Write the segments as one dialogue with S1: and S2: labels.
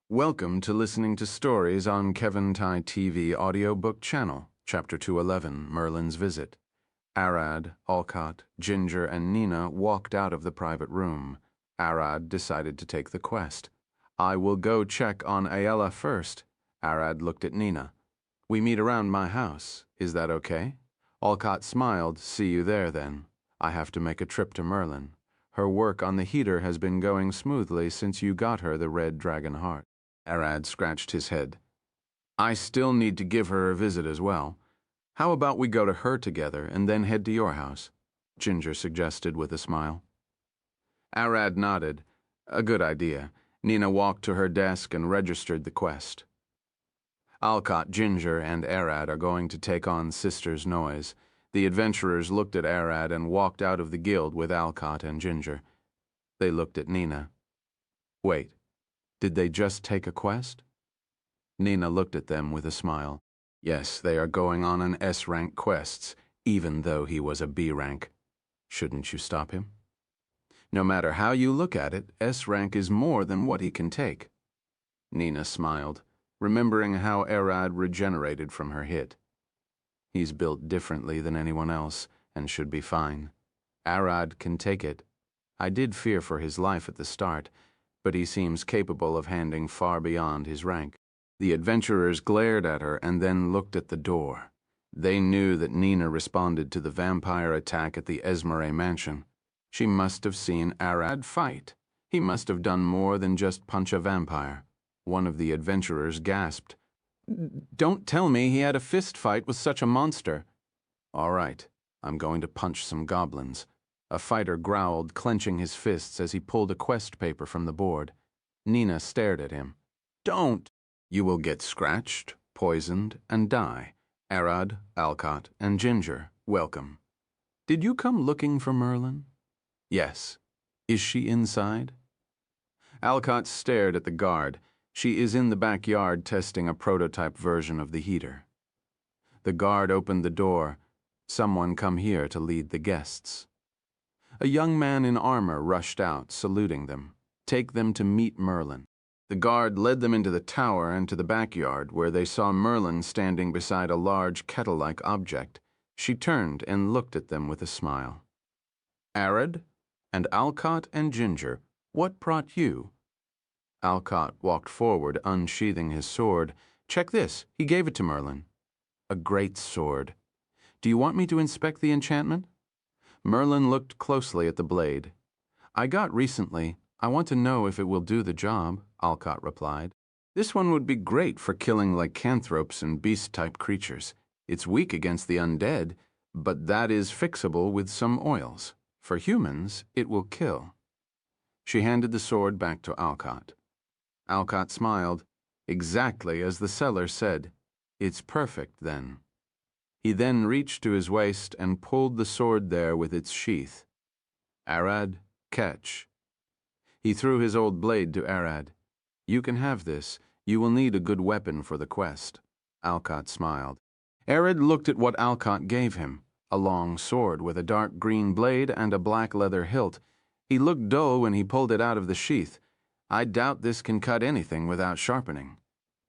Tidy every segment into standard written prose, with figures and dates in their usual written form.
S1: Welcome to listening to stories on Kevin Tai TV audiobook channel, Chapter 211, Merlin's Visit. Arad, Alcott, Ginger, and Nina walked out of the private room. Arad decided to take the quest. I will go check on Ayala first. Arad looked at Nina. We meet around my house. Is that okay? Alcott smiled. See you there, then. I have to make a trip to Merlin. Her work on the heater has been going smoothly since you got her the red dragon heart. Arad scratched his head. I still need to give her a visit as well. How about we go to her together and then head to your house? Ginger suggested with a smile. Arad nodded. A good idea. Nina walked to her desk and registered the quest. Alcott, Ginger, and Arad are going to take on Sister's Noise. The adventurers looked at Arad and walked out of the guild with Alcott and Ginger. They looked at Nina. Wait, did they just take a quest? Nina looked at them with a smile. Yes, they are going on an S-rank quests, even though he was a B-rank. Shouldn't you stop him? No matter how you look at it, S-rank is more than what he can take. Nina smiled, remembering how Arad regenerated from her hit. He's built differently than anyone else, and should be fine. Arad can take it. I did fear for his life at the start, but he seems capable of handing far beyond his rank. The adventurers glared at her and then looked at the door. They knew that Nina responded to the vampire attack at the Esmeralda mansion. She must have seen Arad fight. He must have done more than just punch a vampire. One of the adventurers gasped. Don't tell me he had a fist fight with such a monster. All right, I'm going to punch some goblins. A fighter growled, clenching his fists as he pulled a quest paper from the board. Nina stared at him. Don't! You will get scratched, poisoned, and die. Arad, Alcott, and Ginger, welcome. Did you come looking for Merlin? Yes. Is she inside? Alcott stared at the guard. She is in the backyard testing a prototype version of the heater. The guard opened the door. Someone come here to lead the guests. A young man in armor rushed out, saluting them. Take them to meet Merlin. The guard led them into the tower and to the backyard, where they saw Merlin standing beside a large kettle-like object. She turned and looked at them with a smile. Arad, and Alcott and Ginger, what brought you? Alcott walked forward, unsheathing his sword. Check this, he gave it to Merlin. A great sword. Do you want me to inspect the enchantment? Merlin looked closely at the blade. I got recently. I want to know if it will do the job, Alcott replied. This one would be great for killing lycanthropes and beast-type creatures. It's weak against the undead, but that is fixable with some oils. For humans, it will kill. She handed the sword back to Alcott. Alcott smiled. Exactly as the seller said. It's perfect, then. He then reached to his waist and pulled the sword there with its sheath. Arad, catch. He threw his old blade to Arad. You can have this. You will need a good weapon for the quest. Alcott smiled. Arad looked at what Alcott gave him, a long sword with a dark green blade and a black leather hilt. He looked dull when he pulled it out of the sheath. I doubt this can cut anything without sharpening.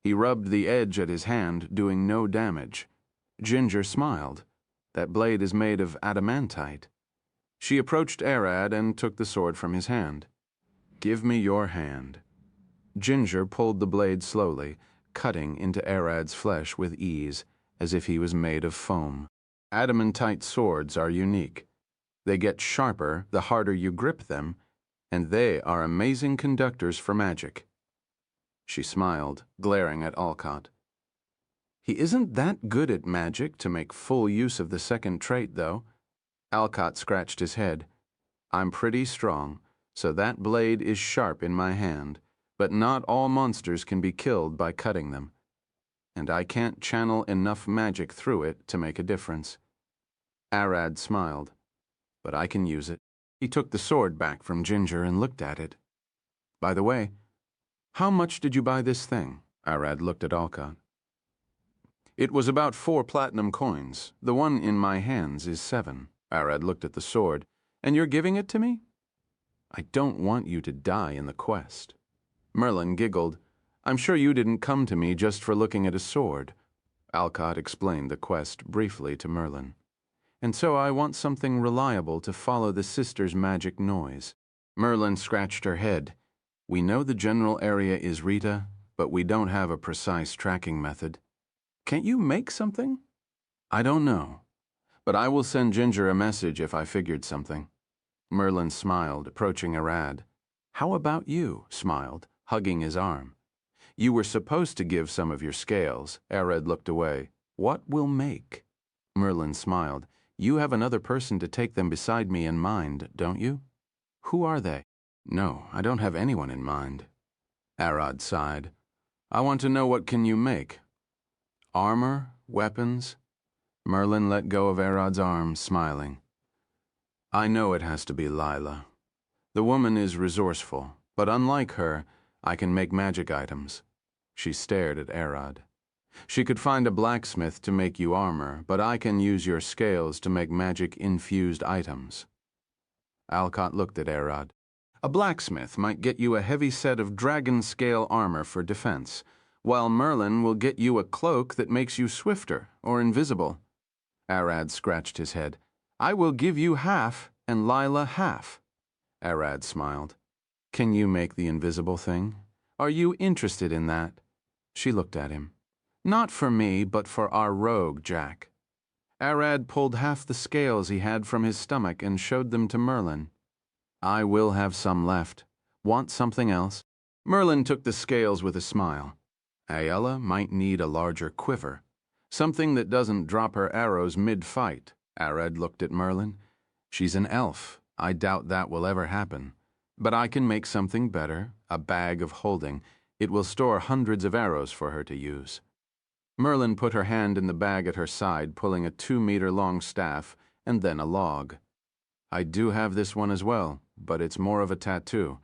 S1: He rubbed the edge at his hand, doing no damage. Ginger smiled. That blade is made of adamantite. She approached Arad and took the sword from his hand. Give me your hand. Ginger pulled the blade slowly, cutting into Arad's flesh with ease, as if he was made of foam. Adamantite swords are unique. They get sharper the harder you grip them, and they are amazing conductors for magic. She smiled, glaring at Alcott. He isn't that good at magic to make full use of the second trait, though. Alcott scratched his head. I'm pretty strong, so that blade is sharp in my hand, but not all monsters can be killed by cutting them. And I can't channel enough magic through it to make a difference. Arad smiled. But I can use it. He took the sword back from Ginger and looked at it. By the way, how much did you buy this thing? Arad looked at Alcott. It was about 4 platinum coins. The one in my hands is 7. Arad looked at the sword. And you're giving it to me? I don't want you to die in the quest. Merlin giggled. I'm sure you didn't come to me just for looking at a sword. Alcott explained the quest briefly to Merlin. And so I want something reliable to follow the sister's magic noise. Merlin scratched her head. We know the general area is Rita, but we don't have a precise tracking method. Can't you make something? I don't know, but I will send Ginger a message if I figured something. Merlin smiled, approaching Arad. How about you? Smiled, hugging his arm. You were supposed to give some of your scales. Arad looked away. What will make? Merlin smiled. You have another person to take them beside me in mind, don't you? Who are they? No, I don't have anyone in mind. Arad sighed. I want to know what can you make? Armor? Weapons? Merlin let go of Arad's arm, smiling. I know it has to be Lila. The woman is resourceful, but unlike her, I can make magic items. She stared at Arad. She could find a blacksmith to make you armor, but I can use your scales to make magic-infused items. Alcott looked at Arad. A blacksmith might get you a heavy set of dragon-scale armor for defense, while Merlin will get you a cloak that makes you swifter or invisible. Arad scratched his head. I will give you half, and Lila half. Arad smiled. Can you make the invisible thing? Are you interested in that? She looked at him. Not for me, but for our rogue, Jack. Arad pulled half the scales he had from his stomach and showed them to Merlin. I will have some left. Want something else? Merlin took the scales with a smile. Ayala might need a larger quiver. Something that doesn't drop her arrows mid-fight. Arad looked at Merlin. She's an elf. I doubt that will ever happen. But I can make something better, a bag of holding. It will store hundreds of arrows for her to use. Merlin put her hand in the bag at her side, pulling a 2-meter-long staff, and then a log. I do have this one as well, but it's more of a tattoo.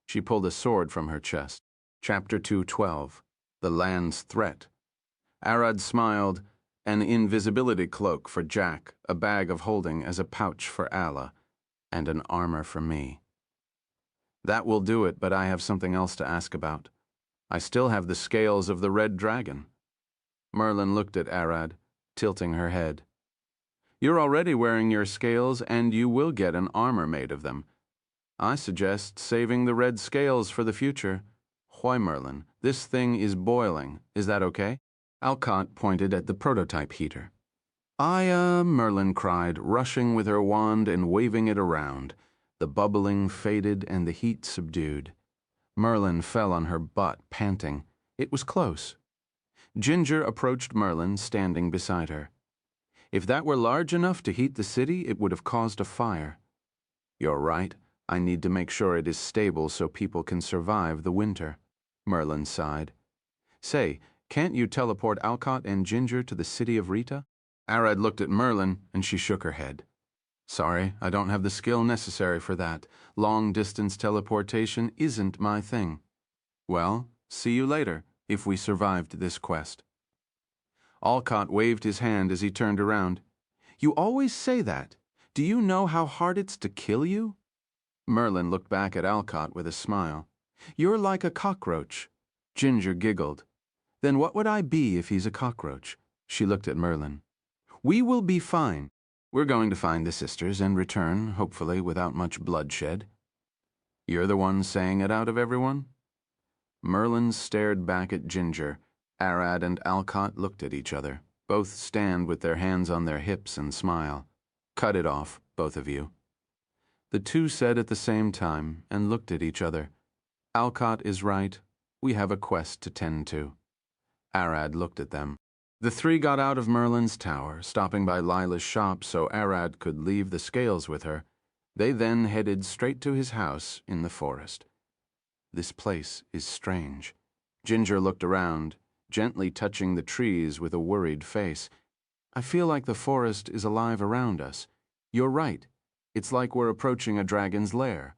S1: She pulled a sword from her chest. Chapter 2:12. The Land's Threat. Arad smiled. An invisibility cloak for Jack, a bag of holding as a pouch for Alla, and an armor for me. That will do it, but I have something else to ask about. I still have the scales of the red dragon. Merlin looked at Arad, tilting her head. You're already wearing your scales, and you will get an armor made of them. I suggest saving the red scales for the future. Why, Merlin, this thing is boiling. Is that okay? Alcott pointed at the prototype heater. Merlin cried, rushing with her wand and waving it around. The bubbling faded and the heat subdued. Merlin fell on her butt, panting. It was close. Ginger approached Merlin, standing beside her. If that were large enough to heat the city, it would have caused a fire. You're right. I need to make sure it is stable so people can survive the winter. Merlin sighed. Say, can't you teleport Alcott and Ginger to the city of Rita? Arad looked at Merlin, and she shook her head. Sorry, I don't have the skill necessary for that. Long-distance teleportation isn't my thing. Well, see you later, if we survived this quest. Alcott waved his hand as he turned around. You always say that. Do you know how hard it's to kill you? Merlin looked back at Alcott with a smile. You're like a cockroach. Ginger giggled. Then what would I be if he's a cockroach? She looked at Merlin. We will be fine. We're going to find the sisters and return, hopefully without much bloodshed. You're the one saying it out of everyone? Merlin stared back at Ginger. Arad and Alcott looked at each other. Both stand with their hands on their hips and smile. Cut it off, both of you. The two said at the same time and looked at each other. Alcott is right. We have a quest to tend to. Arad looked at them. The three got out of Merlin's tower, stopping by Lila's shop so Arad could leave the scales with her. They then headed straight to his house in the forest. This place is strange. Ginger looked around, gently touching the trees with a worried face. I feel like the forest is alive around us. You're right. It's like we're approaching a dragon's lair.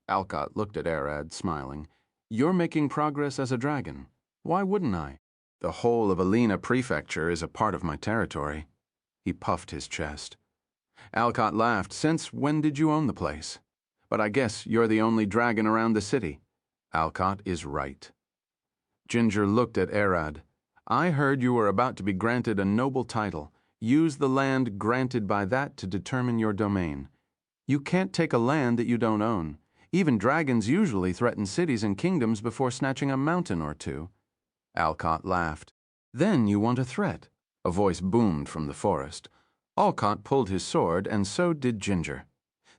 S1: Alcott looked at Arad, smiling. You're making progress as a dragon. Why wouldn't I? The whole of Alina Prefecture is a part of my territory. He puffed his chest. Alcott laughed. Since when did you own the place? But I guess you're the only dragon around the city. Alcott is right. Ginger looked at Arad. I heard you were about to be granted a noble title. Use the land granted by that to determine your domain. You can't take a land that you don't own. Even dragons usually threaten cities and kingdoms before snatching a mountain or two. Alcott laughed. Then you want a threat. A voice boomed from the forest. Alcott pulled his sword, and so did Ginger.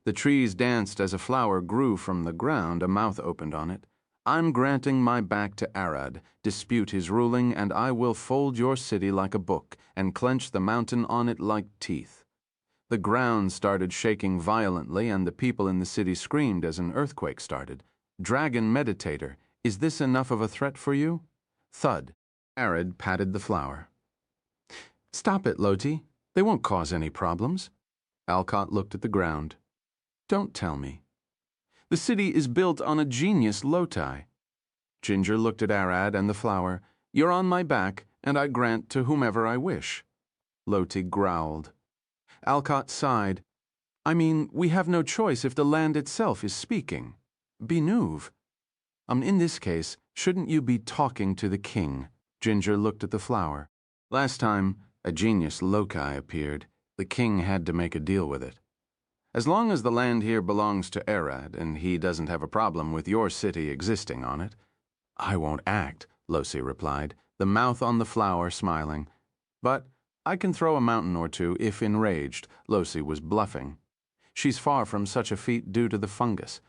S1: The trees danced as a flower grew from the ground, a mouth opened on it. I'm granting my back to Arad. Dispute his ruling, and I will fold your city like a book, and clench the mountain on it like teeth. The ground started shaking violently, and the people in the city screamed as an earthquake started. Dragon Meditator, is this enough of a threat for you? Thud. Arad patted the flower. Stop it, Loti. They won't cause any problems. Alcott looked at the ground. Don't tell me. The city is built on a genius Loti. Ginger looked at Arad and the flower. You're on my back, and I grant to whomever I wish. Loti growled. Alcott sighed. I mean, we have no choice if the land itself is speaking. Benuv. In this case, shouldn't you be talking to the king? Ginger looked at the flower. Last time, a genius loci appeared. The king had to make a deal with it. As long as the land here belongs to Arad, and he doesn't have a problem with your city existing on it. I won't act, Losi replied, the mouth on the flower smiling. But I can throw a mountain or two if enraged. Losi was bluffing. She's far from such a feat due to the fungus,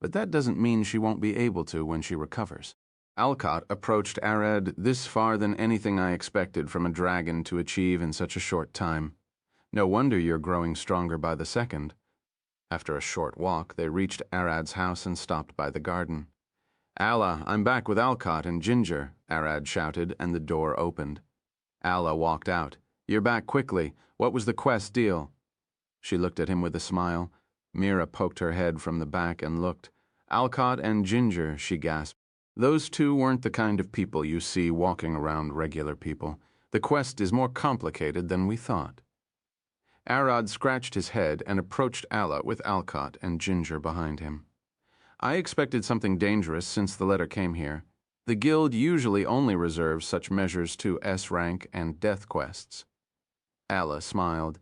S1: but that doesn't mean she won't be able to when she recovers. Alcott approached Arad this far than anything I expected from a dragon to achieve in such a short time. No wonder you're growing stronger by the second. After a short walk, they reached Arad's house and stopped by the garden. Allah, I'm back with Alcott and Ginger, Arad shouted, and the door opened. Allah walked out. You're back quickly. What was the quest deal? She looked at him with a smile. Mira poked her head from the back and looked. Alcott and Ginger, she gasped. Those two weren't the kind of people you see walking around regular people. The quest is more complicated than we thought. Arad scratched his head and approached Allah with Alcott and Ginger behind him. I expected something dangerous since the letter came here. The guild usually only reserves such measures to S rank and death quests. Allah smiled.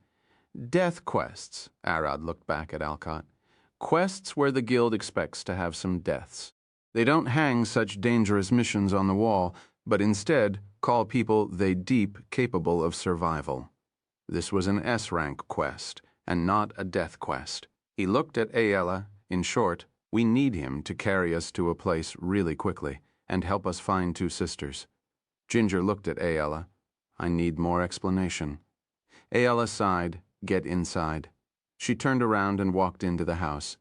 S1: Death quests, Arad looked back at Alcott. Quests where the guild expects to have some deaths. They don't hang such dangerous missions on the wall, but instead call people they deep capable of survival. This was an S-rank quest, and not a death quest. He looked at Ayala. In short, we need him to carry us to a place really quickly, and help us find two sisters. Ginger looked at Ayala. I need more explanation. Ayala sighed. Get inside. She turned around and walked into the house.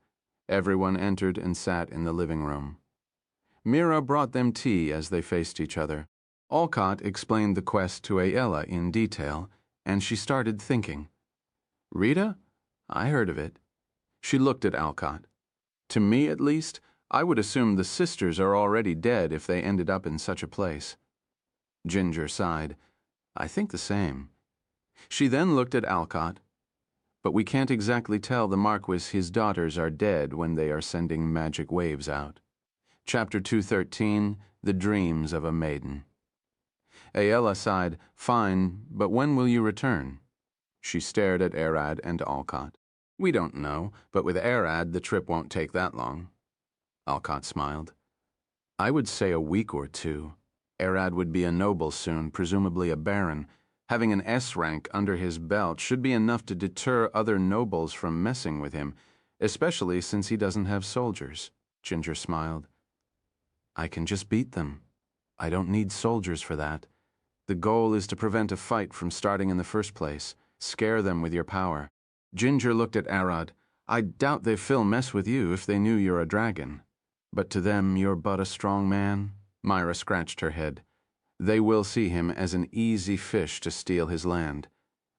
S1: Everyone entered and sat in the living room. Mira brought them tea as they faced each other. Alcott explained the quest to Ayala in detail, and she started thinking. Rita? I heard of it. She looked at Alcott. To me, at least, I would assume the sisters are already dead if they ended up in such a place. Ginger sighed. I think the same. She then looked at Alcott. But we can't exactly tell the Marquis his daughters are dead when they are sending magic waves out. Chapter 213, The Dreams of a Maiden. Ayala sighed, Fine, but when will you return? She stared at Arad and Alcott. We don't know, but with Arad the trip won't take that long. Alcott smiled. I would say a week or two. Arad would be a noble soon, presumably a baron. Having an S rank under his belt should be enough to deter other nobles from messing with him, especially since he doesn't have soldiers. Ginger smiled. I can just beat them. I don't need soldiers for that. The goal is to prevent a fight from starting in the first place. Scare them with your power. Ginger looked at Arad. I doubt they Phil mess with you if they knew you're a dragon. But to them you're but a strong man. Myra scratched her head. They will see him as an easy fish to steal his land.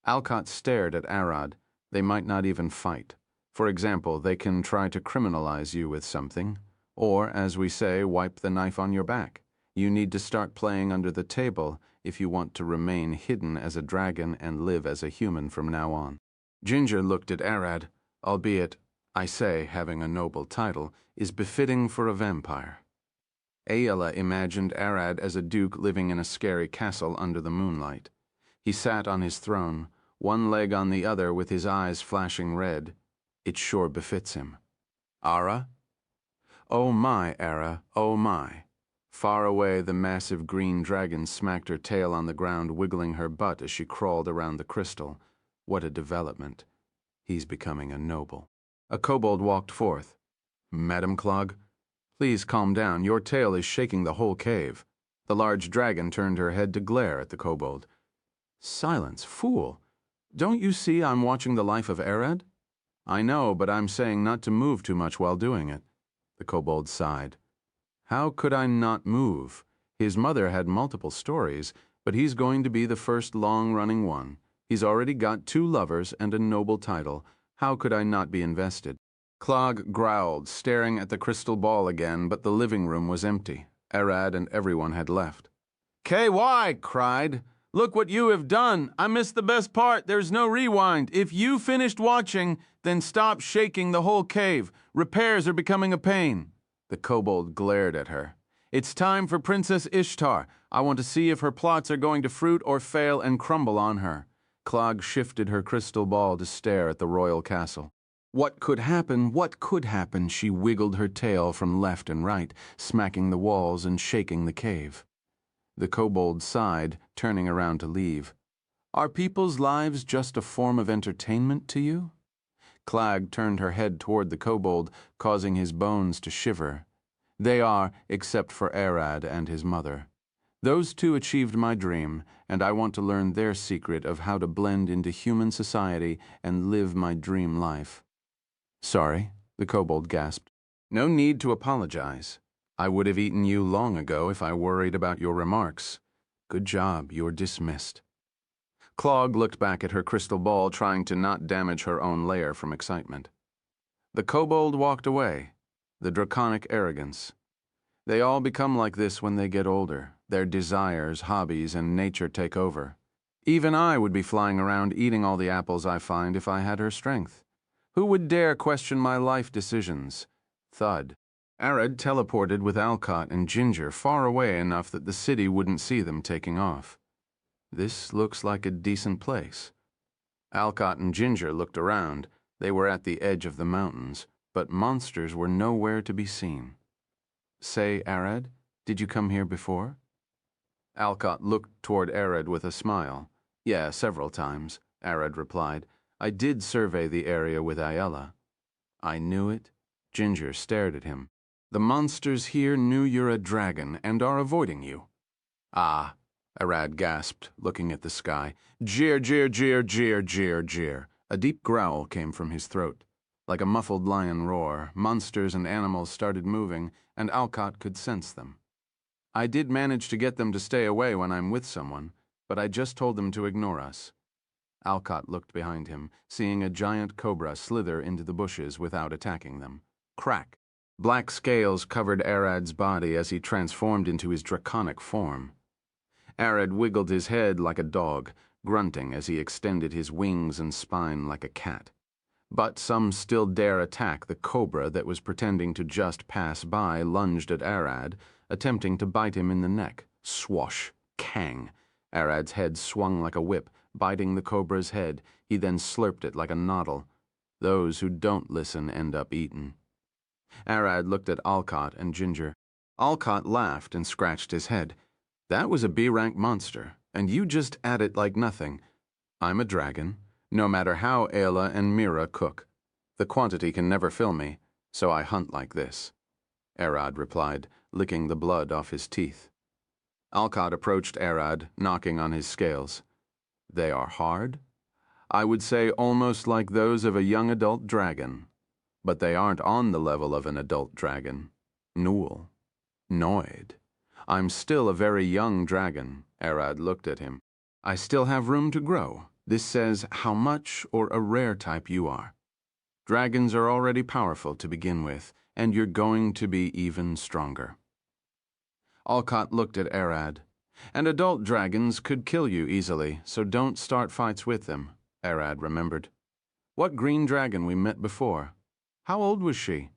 S1: Alcott stared at Arad. They might not even fight. For example, they can try to criminalize you with something. Or, as we say, wipe the knife on your back. You need to start playing under the table if you want to remain hidden as a dragon and live as a human from now on. Ginger looked at Arad, albeit, I say, having a noble title, is befitting for a vampire. Aela imagined Arad as a duke living in a scary castle under the moonlight. He sat on his throne, one leg on the other with his eyes flashing red. It sure befits him. Ara? Oh my, Ara, oh my. Far away, the massive green dragon smacked her tail on the ground, wiggling her butt as she crawled around the crystal. What a development. He's becoming a noble. A kobold walked forth. Madam Clog, please calm down. Your tail is shaking the whole cave. The large dragon turned her head to glare at the kobold. Silence, fool. Don't you see I'm watching the life of Arad? I know, but I'm saying not to move too much while doing it. The kobold sighed. How could I not move? His mother had multiple stories, but he's going to be the first long-running one. He's already got 2 lovers and a noble title. How could I not be invested? Clog growled, staring at the crystal ball again, but the living room was empty. Arad and everyone had left. KY cried. Look what you have done. I missed the best part. There's no rewind. If you finished watching, then stop shaking the whole cave. Repairs are becoming a pain. The kobold glared at her. It's time for Princess Ishtar. I want to see if her plots are going to fruit or fail and crumble on her. Clog shifted her crystal ball to stare at the royal castle. What could happen? What could happen? She wiggled her tail from left and right, smacking the walls and shaking the cave. The kobold sighed, turning around to leave. Are people's lives just a form of entertainment to you? Clag turned her head toward the kobold, causing his bones to shiver. They are, except for Arad and his mother. Those 2 achieved my dream, and I want to learn their secret of how to blend into human society and live my dream life. Sorry, the kobold gasped. No need to apologize. I would have eaten you long ago if I worried about your remarks. Good job, you're dismissed. Clog looked back at her crystal ball, trying to not damage her own lair from excitement. The kobold walked away. The draconic arrogance. They all become like this when they get older. Their desires, hobbies, and nature take over. Even I would be flying around eating all the apples I find if I had her strength. Who would dare question my life decisions? Thud. Arad teleported with Alcott and Ginger far away enough that the city wouldn't see them taking off. This looks like a decent place. Alcott and Ginger looked around. They were at the edge of the mountains, but monsters were nowhere to be seen. Say, Arad, did you come here before? Alcott looked toward Arad with a smile. Yeah, several times, Arad replied. I did survey the area with Ayala. I knew it. Ginger stared at him. The monsters here knew you're a dragon and are avoiding you. Ah, Arad gasped, looking at the sky. Jeer, jeer, jeer, jeer, jeer, jeer. A deep growl came from his throat. Like a muffled lion roar, monsters and animals started moving, and Alcott could sense them. I did manage to get them to stay away when I'm with someone, but I just told them to ignore us. Alcott looked behind him, seeing a giant cobra slither into the bushes without attacking them. Crack! Black scales covered Arad's body as he transformed into his draconic form. Arad wiggled his head like a dog, grunting as he extended his wings and spine like a cat. But some still dare attack the cobra that was pretending to just pass by, lunged at Arad, attempting to bite him in the neck. Swash! Kang! Arad's head swung like a whip, biting the cobra's head. He then slurped it like a noddle. Those who don't listen end up eaten. Arad looked at Alcott and Ginger. Alcott laughed and scratched his head. That was a B-rank monster, and you just ate it like nothing. I'm a dragon, no matter how Ayla and Mira cook. The quantity can never fill me, so I hunt like this. Arad replied, licking the blood off his teeth. Alcott approached Arad, knocking on his scales. They are hard? I would say almost like those of a young adult dragon. But they aren't on the level of an adult dragon. Newell. Noid. I'm still a very young dragon. Arad looked at him. I still have room to grow. This says how much or a rare type you are. Dragons are already powerful to begin with, and you're going to be even stronger. Alcott looked at Arad. And adult dragons could kill you easily, so don't start fights with them, Arad remembered. What green dragon we met before? How old was she?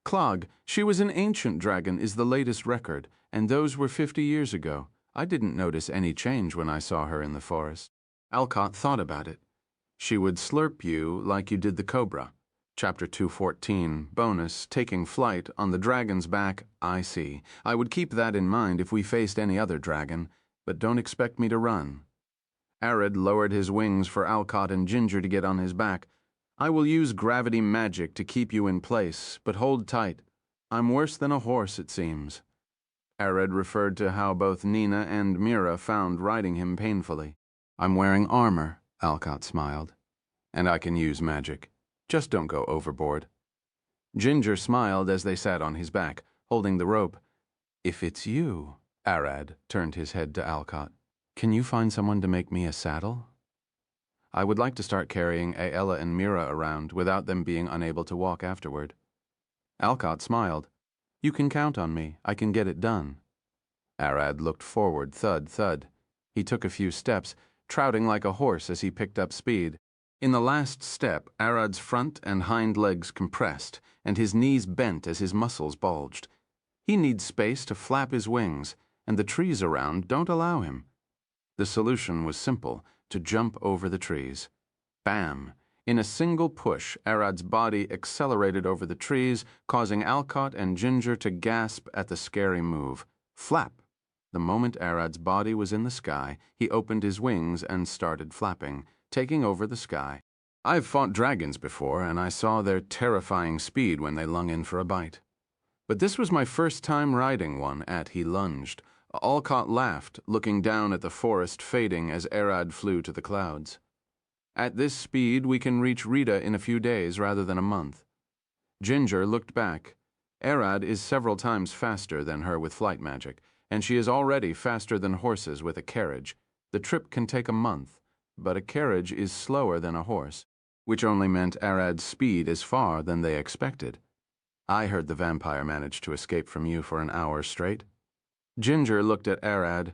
S1: Clog, she was an ancient dragon is the latest record, and those were 50 years ago. I didn't notice any change when I saw her in the forest. Alcott thought about it. She would slurp you like you did the cobra. Chapter 214, bonus, taking flight on the dragon's back. I see. I would keep that in mind if we faced any other dragon, but don't expect me to run. Arad lowered his wings for Alcott and Ginger to get on his back. I will use gravity magic to keep you in place, but hold tight. I'm worse than a horse, it seems. Arad referred to how both Nina and Mira found riding him painfully. I'm wearing armor, Alcott smiled, and I can use magic. Just don't go overboard. Ginger smiled as they sat on his back, holding the rope. If it's you, Arad turned his head to Alcott, can you find someone to make me a saddle? I would like to start carrying Aella and Mira around without them being unable to walk afterward. Alcott smiled. You can count on me. I can get it done. Arad looked forward, thud, thud. He took a few steps, trouting like a horse as he picked up speed. In the last step, Arad's front and hind legs compressed, and his knees bent as his muscles bulged. He needs space to flap his wings, and the trees around don't allow him. The solution was simple, to jump over the trees. Bam! In a single push, Arad's body accelerated over the trees, causing Alcott and Ginger to gasp at the scary move. Flap! The moment Arad's body was in the sky, he opened his wings and started flapping, taking over the sky. I've fought dragons before, and I saw their terrifying speed when they lung in for a bite. But this was my first time riding one, he lunged. Alcott laughed, looking down at the forest fading as Arad flew to the clouds. At this speed, we can reach Rita in a few days rather than a month. Ginger looked back. Arad is several times faster than her with flight magic, and she is already faster than horses with a carriage. The trip can take a month, but a carriage is slower than a horse, which only meant Arad's speed is far than they expected. I heard the vampire managed to escape from you for an hour straight. Ginger looked at Arad.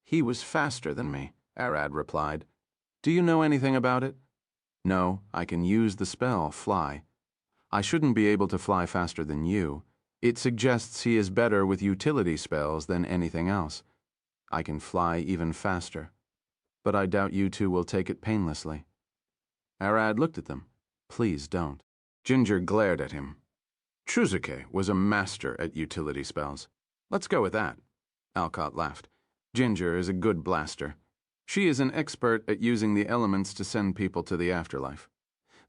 S1: He was faster than me, Arad replied. Do you know anything about it? No, I can use the spell, fly. I shouldn't be able to fly faster than you. It suggests he is better with utility spells than anything else. I can fly even faster. But I doubt you two will take it painlessly. Arad looked at them. Please don't. Ginger glared at him. Chuzuke was a master at utility spells. Let's go with that. Alcott laughed. Ginger is a good blaster. She is an expert at using the elements to send people to the afterlife.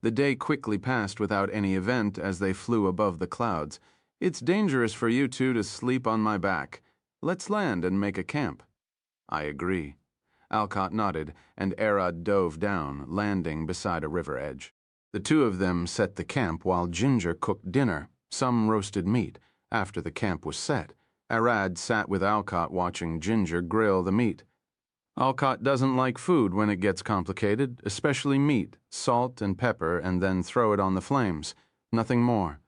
S1: The day quickly passed without any event as they flew above the clouds. It's dangerous for you two to sleep on my back. Let's land and make a camp. I agree. Alcott nodded, and Arad dove down, landing beside a river edge. The two of them set the camp while Ginger cooked dinner, some roasted meat. After the camp was set, Arad sat with Alcott watching Ginger grill the meat. Alcott doesn't like food when it gets complicated, especially meat, salt and pepper, and then throw it on the flames. Nothing more,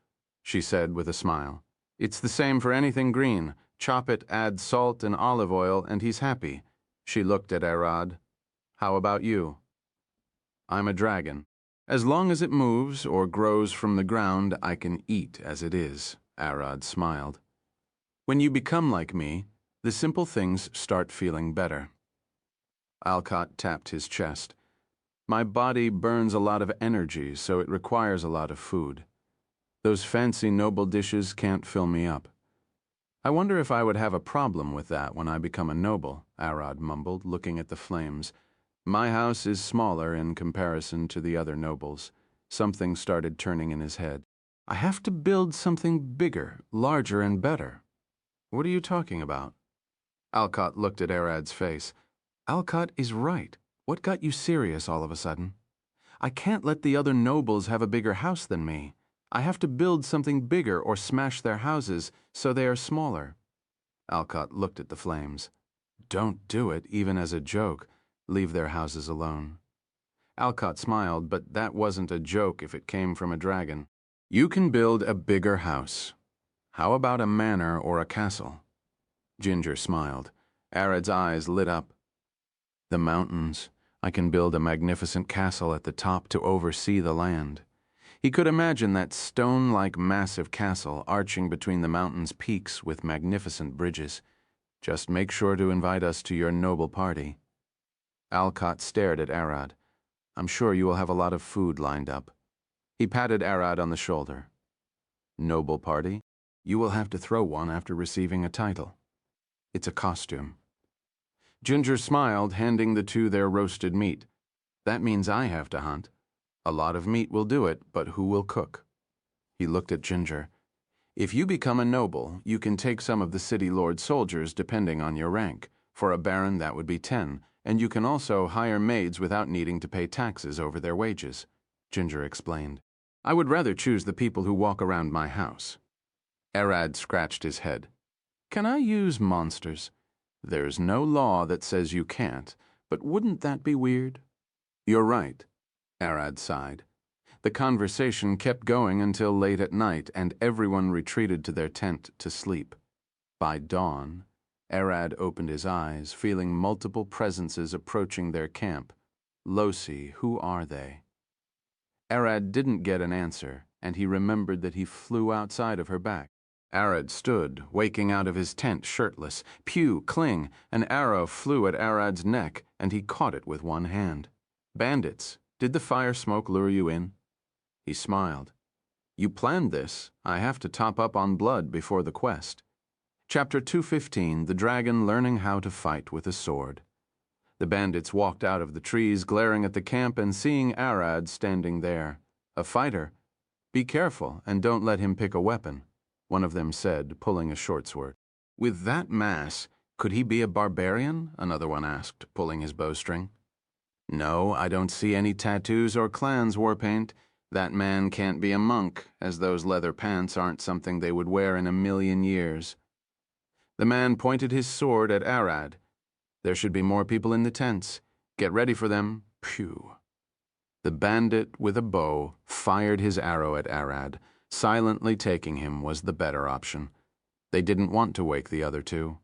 S1: she said with a smile. It's the same for anything green. Chop it, add salt and olive oil, and he's happy. She looked at Arad. How about you? I'm a dragon. As long as it moves or grows from the ground, I can eat as it is, Arad smiled. When you become like me, the simple things start feeling better. Alcott tapped his chest. My body burns a lot of energy, so it requires a lot of food. Those fancy noble dishes can't fill me up. I wonder if I would have a problem with that when I become a noble, Arad mumbled, looking at the flames. My house is smaller in comparison to the other nobles. Something started turning in his head. I have to build something bigger, larger, and better. What are you talking about? Alcott looked at Arad's face. Alcott is right. What got you serious all of a sudden? I can't let the other nobles have a bigger house than me. I have to build something bigger or smash their houses so they are smaller. Alcott looked at the flames. Don't do it, even as a joke. Leave their houses alone. Alcott smiled, but that wasn't a joke if it came from a dragon. You can build a bigger house. How about a manor or a castle? Ginger smiled. Arad's eyes lit up. The mountains. I can build a magnificent castle at the top to oversee the land. He could imagine that stone-like massive castle arching between the mountain's peaks with magnificent bridges. Just make sure to invite us to your noble party. Alcott stared at Arad. I'm sure you will have a lot of food lined up. He patted Arad on the shoulder. Noble party? You will have to throw one after receiving a title. It's a costume. Ginger smiled, handing the two their roasted meat. That means I have to hunt. A lot of meat will do it, but who will cook? He looked at Ginger. If you become a noble, you can take some of the city lord's soldiers depending on your rank. For a baron, that would be 10, and you can also hire maids without needing to pay taxes over their wages, Ginger explained. I would rather choose the people who walk around my house. Arad scratched his head. Can I use monsters? There's no law that says you can't, but wouldn't that be weird? You're right, Arad sighed. The conversation kept going until late at night, and everyone retreated to their tent to sleep. By dawn, Arad opened his eyes, feeling multiple presences approaching their camp. Losi, who are they? Arad didn't get an answer, and he remembered that he flew outside of her back. Arad stood, waking out of his tent shirtless. Pew, cling! An arrow flew at Arad's neck, and he caught it with one hand. Bandits, did the fire smoke lure you in? He smiled. You planned this. I have to top up on blood before the quest. Chapter 215, The Dragon Learning How to Fight with a Sword. The bandits walked out of the trees, glaring at the camp and seeing Arad standing there. A fighter. Be careful and don't let him pick a weapon, one of them said, pulling a short sword. With that mass, could he be a barbarian? Another one asked, pulling his bowstring. No, I don't see any tattoos or clans, Warpaint. That man can't be a monk, as those leather pants aren't something they would wear in a million years. The man pointed his sword at Arad. There should be more people in the tents. Get ready for them. Phew. The bandit with a bow fired his arrow at Arad. Silently taking him was the better option. They didn't want to wake the other two.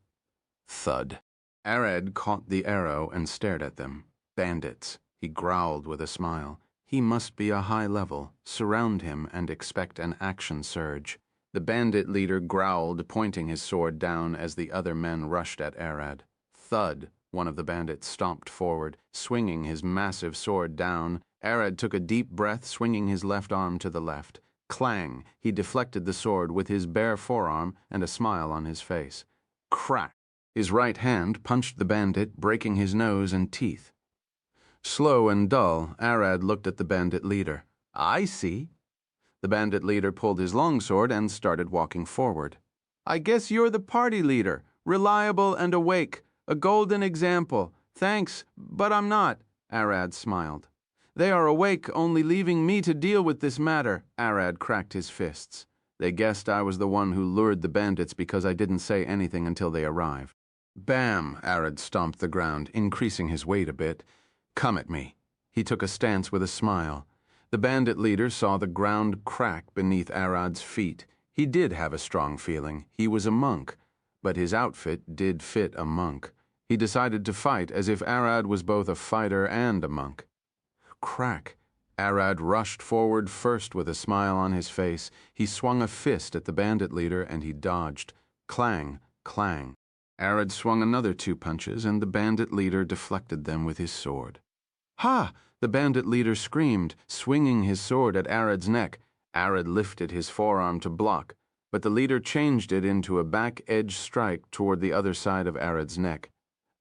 S1: Thud. Arad caught the arrow and stared at them. Bandits. He growled with a smile. He must be a high level. Surround him and expect an action surge. The bandit leader growled, pointing his sword down as the other men rushed at Arad. Thud. One of the bandits stomped forward, swinging his massive sword down. Arad took a deep breath, swinging his left arm to the left. Clang! He deflected the sword with his bare forearm and a smile on his face. Crack! His right hand punched the bandit, breaking his nose and teeth. Slow and dull, Arad looked at the bandit leader. I see. The bandit leader pulled his longsword and started walking forward. I guess you're the party leader, reliable and awake, a golden example. Thanks, but I'm not, Arad smiled. They are awake, only leaving me to deal with this matter, Arad cracked his fists. They guessed I was the one who lured the bandits because I didn't say anything until they arrived. Bam! Arad stomped the ground, increasing his weight a bit. Come at me. He took a stance with a smile. The bandit leader saw the ground crack beneath Arad's feet. He did have a strong feeling. He was a monk, but his outfit did fit a monk. He decided to fight as if Arad was both a fighter and a monk. Crack! Arad rushed forward first with a smile on his face. He swung a fist at the bandit leader and he dodged. Clang! Clang! Arad swung another 2 punches and the bandit leader deflected them with his sword. Ha! The bandit leader screamed, swinging his sword at Arad's neck. Arad lifted his forearm to block, but the leader changed it into a back-edge strike toward the other side of Arad's neck.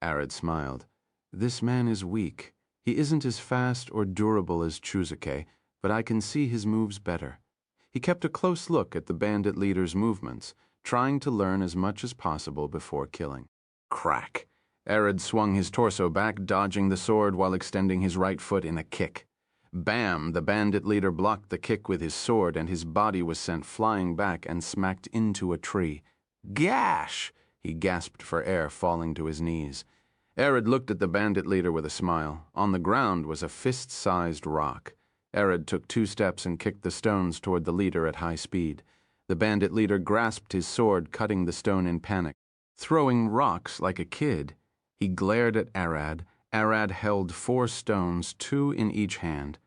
S1: Arad smiled. This man is weak. He isn't as fast or durable as Chuzuke, but I can see his moves better. He kept a close look at the bandit leader's movements, trying to learn as much as possible before killing. Crack! Arad swung his torso back, dodging the sword while extending his right foot in a kick. Bam! The bandit leader blocked the kick with his sword, and his body was sent flying back and smacked into a tree. Gash! He gasped for air, falling to his knees. Arad looked at the bandit leader with a smile. On the ground was a fist-sized rock. Arad took 2 steps and kicked the stones toward the leader at high speed. The bandit leader grasped his sword, cutting the stone in panic. Throwing rocks like a kid. He glared at Arad. Arad held 4 stones, 2 in each hand.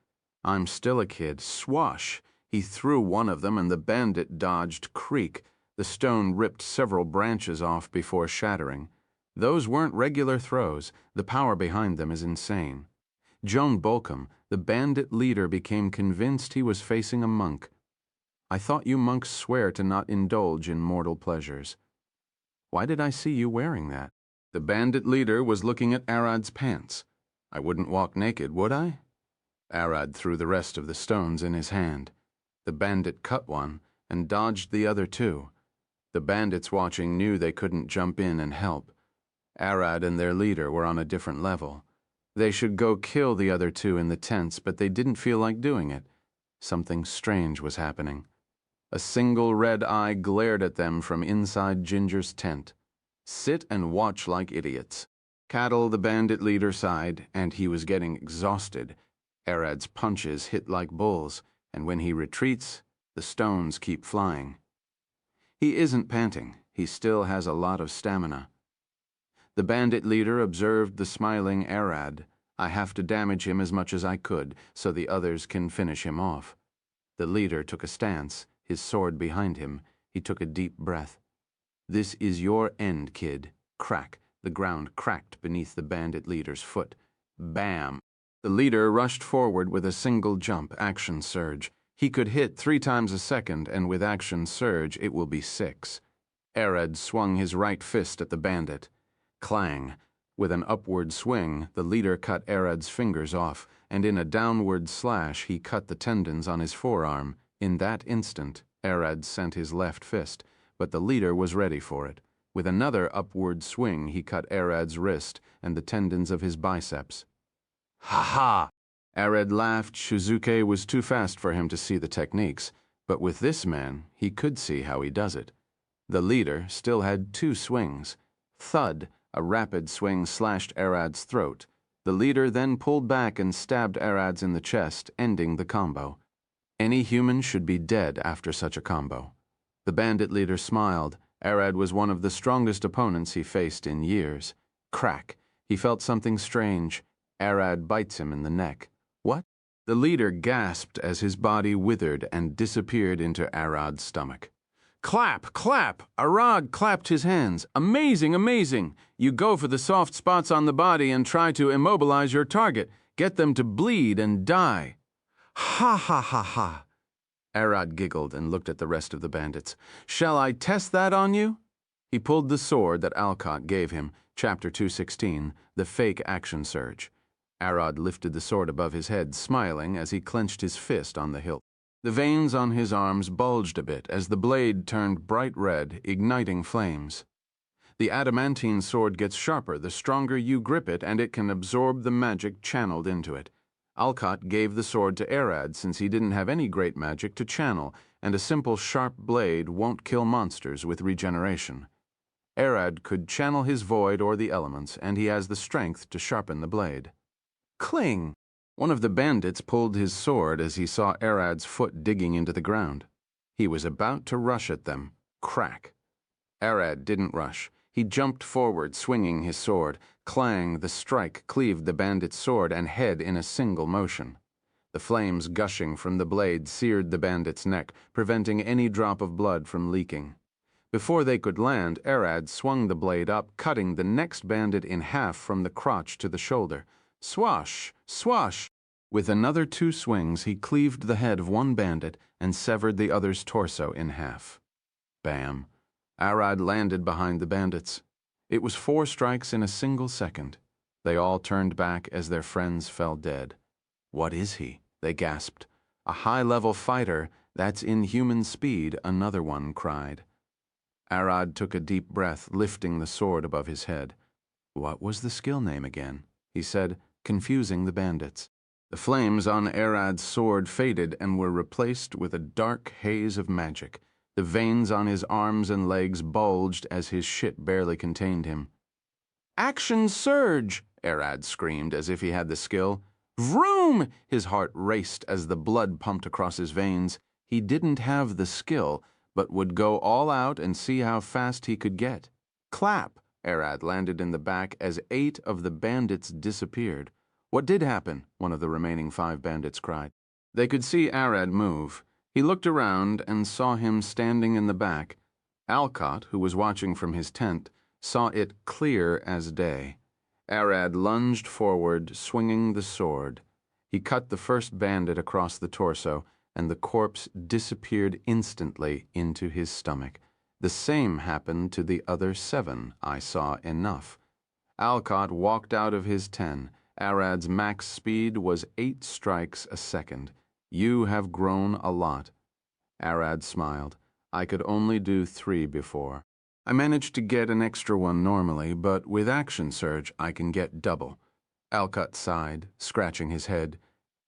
S1: I'm still a kid. Swash! He threw one of them and the bandit dodged creak. The stone ripped several branches off before shattering. Those weren't regular throws. The power behind them is insane. Joan Bolcom, the bandit leader, became convinced he was facing a monk. I thought you monks swear to not indulge in mortal pleasures. Why did I see you wearing that? The bandit leader was looking at Arad's pants. I wouldn't walk naked, would I? Arad threw the rest of the stones in his hand. The bandit cut one and dodged the other two. The bandits watching knew they couldn't jump in and help. Arad and their leader were on a different level. They should go kill the other two in the tents, but they didn't feel like doing it. Something strange was happening. A single red eye glared at them from inside Ginger's tent. Sit and watch like idiots. Cattle, the bandit leader, sighed, and he was getting exhausted. Arad's punches hit like bulls, and when he retreats, the stones keep flying. He isn't panting. He still has a lot of stamina. The bandit leader observed the smiling Arad. I have to damage him as much as I could, so the others can finish him off. The leader took a stance, his sword behind him. He took a deep breath. This is your end, kid. Crack. The ground cracked beneath the bandit leader's foot. Bam! The leader rushed forward with a single jump, action surge. He could hit 3 times a second, and with action surge, it will be 6. Arad swung his right fist at the bandit. Clang! With an upward swing, the leader cut Arad's fingers off, and in a downward slash, he cut the tendons on his forearm. In that instant, Arad sent his left fist, but the leader was ready for it. With another upward swing, he cut Arad's wrist and the tendons of his biceps. Ha ha! Arad laughed. Shizuke was too fast for him to see the techniques, but with this man, he could see how he does it. The leader still had 2 swings. Thud! A rapid swing slashed Arad's throat. The leader then pulled back and stabbed Arad's in the chest, ending the combo. Any human should be dead after such a combo. The bandit leader smiled. Arad was one of the strongest opponents he faced in years. Crack! He felt something strange. Arad bites him in the neck. What? The leader gasped as his body withered and disappeared into Arad's stomach. Clap! Clap! Arad clapped his hands. Amazing! Amazing! You go for the soft spots on the body and try to immobilize your target. Get them to bleed and die. Ha ha ha ha! Arad giggled and looked at the rest of the bandits. Shall I test that on you? He pulled the sword that Alcott gave him, Chapter 216, the fake action surge. Arad lifted the sword above his head, smiling as he clenched his fist on the hilt. The veins on his arms bulged a bit as the blade turned bright red, igniting flames. The adamantine sword gets sharper the stronger you grip it, and it can absorb the magic channeled into it. Alcott gave the sword to Arad since he didn't have any great magic to channel, and a simple sharp blade won't kill monsters with regeneration. Arad could channel his void or the elements, and he has the strength to sharpen the blade. Cling! One of the bandits pulled his sword as he saw Arad's foot digging into the ground. He was about to rush at them. Crack! Arad didn't rush. He jumped forward, swinging his sword. Clang! The strike cleaved the bandit's sword and head in a single motion. The flames gushing from the blade seared the bandit's neck, preventing any drop of blood from leaking. Before they could land, Arad swung the blade up, cutting the next bandit in half from the crotch to the shoulder. Swash! Swash! With another 2 swings, he cleaved the head of one bandit and severed the other's torso in half. Bam! Arad landed behind the bandits. It was 4 strikes in a single second. They all turned back as their friends fell dead. What is he? They gasped. A high-level fighter, that's inhuman speed, another one cried. Arad took a deep breath, lifting the sword above his head. What was the skill name again? He said, confusing the bandits. The flames on Arad's sword faded and were replaced with a dark haze of magic. The veins on his arms and legs bulged as his shit barely contained him. Action surge! Arad screamed as if he had the skill. Vroom! His heart raced as the blood pumped across his veins. He didn't have the skill, but would go all out and see how fast he could get. Clap! Arad landed in the back as 8 of the bandits disappeared. What did happen? One of the remaining 5 bandits cried. They could see Arad move. He looked around and saw him standing in the back. Alcott, who was watching from his tent, saw it clear as day. Arad lunged forward, swinging the sword. He cut the first bandit across the torso, and the corpse disappeared instantly into his stomach. The same happened to the other 7. I saw enough. Alcott walked out of his 10. Arad's max speed was 8 strikes a second. You have grown a lot. Arad smiled. I could only do 3 before. I managed to get an extra one normally, but with Action Surge I can get double. Alcott sighed, scratching his head.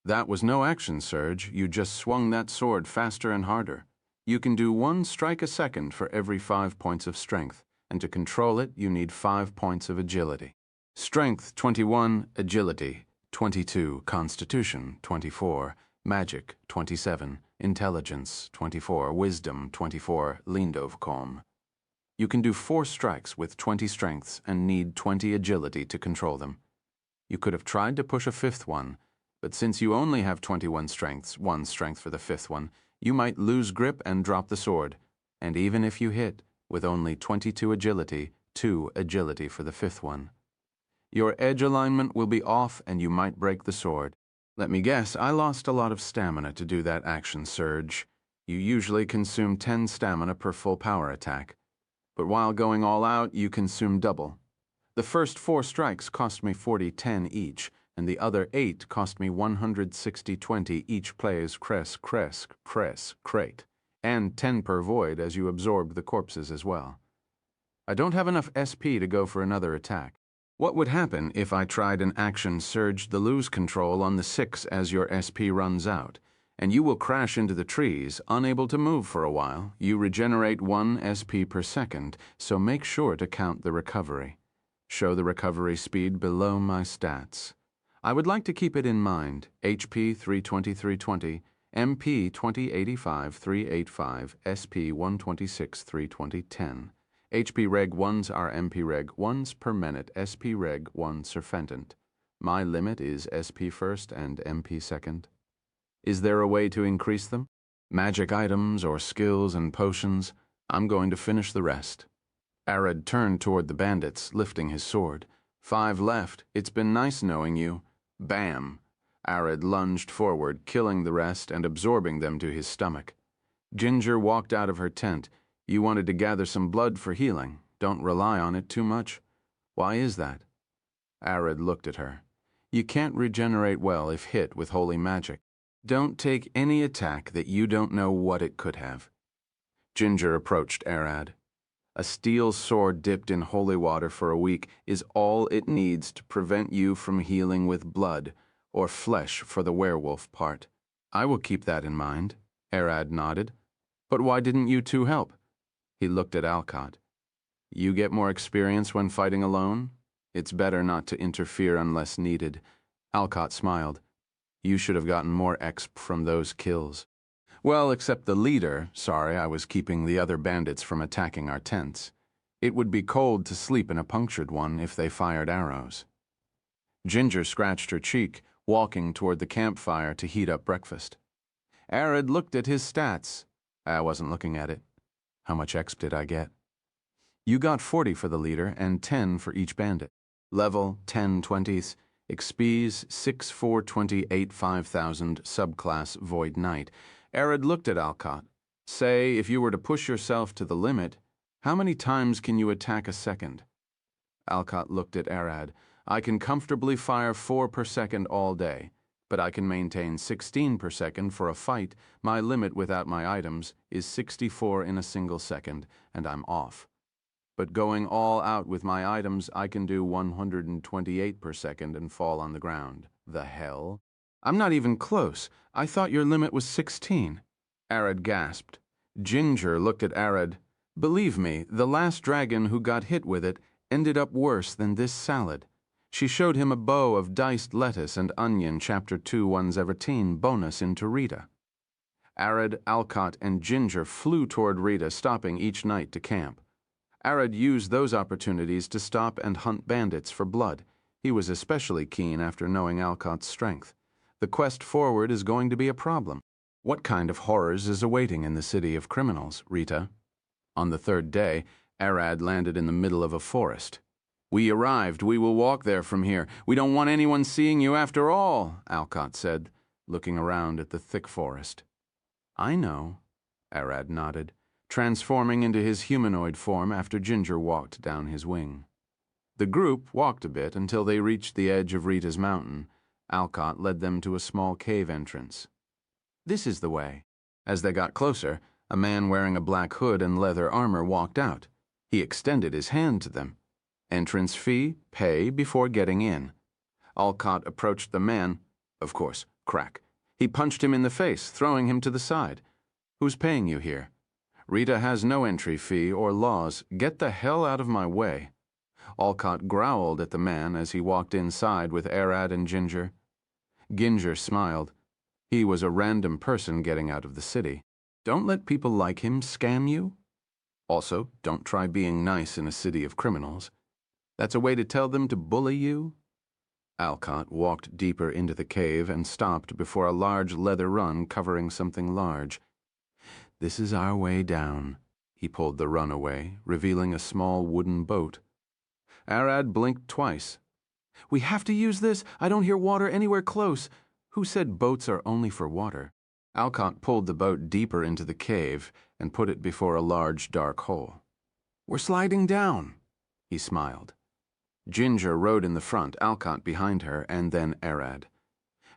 S1: That was no Action Surge, you just swung that sword faster and harder. You can do 1 strike a second for every 5 points of strength, and to control it you need 5 points of agility. Strength 21, agility 22, constitution 24, magic 27, intelligence 24, wisdom 24, lindovkom. You can do 4 strikes with 20 strengths and need 20 agility to control them. You could have tried to push a 5th one, but since you only have 21 strengths, 1 strength for the 5th one, you might lose grip and drop the sword. And even if you hit, with only 22 agility, 2 agility for the 5th one. Your edge alignment will be off and you might break the sword. Let me guess, I lost a lot of stamina to do that Action Surge. You usually consume 10 stamina per full power attack. But while going all out, you consume double. The first 4 strikes cost me 40-10 each, and the other 8 cost me 160-20 each plays crate, and 10 per void as you absorbed the corpses as well. I don't have enough SP to go for another attack. What would happen if I tried an Action Surge the lose control on the 6 as your SP runs out, and you will crash into the trees, unable to move for a while. You regenerate 1 SP per second, so make sure to count the recovery. Show the recovery speed below my stats. I would like to keep it in mind. HP 320-320, MP 2085-385, SP 126-320-10. HP Reg 1s are MP Reg 1s per minute, SP Reg 1 Surfendant. My limit is SP first and MP second. Is there a way to increase them? Magic items or skills and potions? I'm going to finish the rest. Arad turned toward the bandits, lifting his sword. 5 left. It's been nice knowing you. Bam! Arad lunged forward, killing the rest and absorbing them to his stomach. Ginger walked out of her tent. You wanted to gather some blood for healing. Don't rely on it too much. Why is that? Arad looked at her. You can't regenerate well if hit with holy magic. Don't take any attack that you don't know what it could have. Ginger approached Arad. A steel sword dipped in holy water for a week is all it needs to prevent you from healing with blood, or flesh for the werewolf part. I will keep that in mind. Arad nodded. But why didn't you 2 help? He looked at Alcott. You get more experience when fighting alone? It's better not to interfere unless needed. Alcott smiled. You should have gotten more exp from those kills. Well, except the leader. Sorry, I was keeping the other bandits from attacking our tents. It would be cold to sleep in a punctured one if they fired arrows. Ginger scratched her cheek, walking toward the campfire to heat up breakfast. Arad looked at his stats. I wasn't looking at it. How much exp did I get? You got 40 for the leader and 10 for each bandit. Level 10 20s, XPs 6428 5000, subclass Void Knight. Arad looked at Alcott. Say, if you were to push yourself to the limit, how many times can you attack a second? Alcott looked at Arad. I can comfortably fire 4 per second all day, but I can maintain 16 per second for a fight. My limit without my items is 64 in a single second, and I'm off. But going all out with my items, I can do 128 per second and fall on the ground. The hell? I'm not even close. I thought your limit was 16. Arad gasped. Ginger looked at Arad. Believe me, the last dragon who got hit with it ended up worse than this salad. She showed him a bow of diced lettuce and onion, Chapter 2 117 bonus into Rita. Arad, Alcott, and Ginger flew toward Rita, stopping each night to camp. Arad used those opportunities to stop and hunt bandits for blood. He was especially keen after knowing Alcott's strength. The quest forward is going to be a problem. What kind of horrors is awaiting in the city of criminals, Rita? On the third day, Arad landed in the middle of a forest. We arrived. We will walk there from here. We don't want anyone seeing you after all, Alcott said, looking around at the thick forest. I know, Arad nodded, transforming into his humanoid form after Ginger walked down his wing. The group walked a bit until they reached the edge of Rita's mountain. Alcott led them to a small cave entrance. This is the way. As they got closer, a man wearing a black hood and leather armor walked out. He extended his hand to them. Entrance fee, pay before getting in. Alcott approached the man. Of course, crack. He punched him in the face, throwing him to the side. Who's paying you here? Rita has no entry fee or laws. Get the hell out of my way. Alcott growled at the man as he walked inside with Arad and Ginger. Ginger smiled. He was a random person getting out of the city. Don't let people like him scam you. Also, don't try being nice in a city of criminals. That's a way to tell them to bully you? Alcott walked deeper into the cave and stopped before a large leather run covering something large. This is our way down. He pulled the run away, revealing a small wooden boat. Arad blinked twice. We have to use this. I don't hear water anywhere close. Who said boats are only for water? Alcott pulled the boat deeper into the cave and put it before a large dark hole. We're sliding down, he smiled. Ginger rode in the front, Alcott behind her, and then Arad.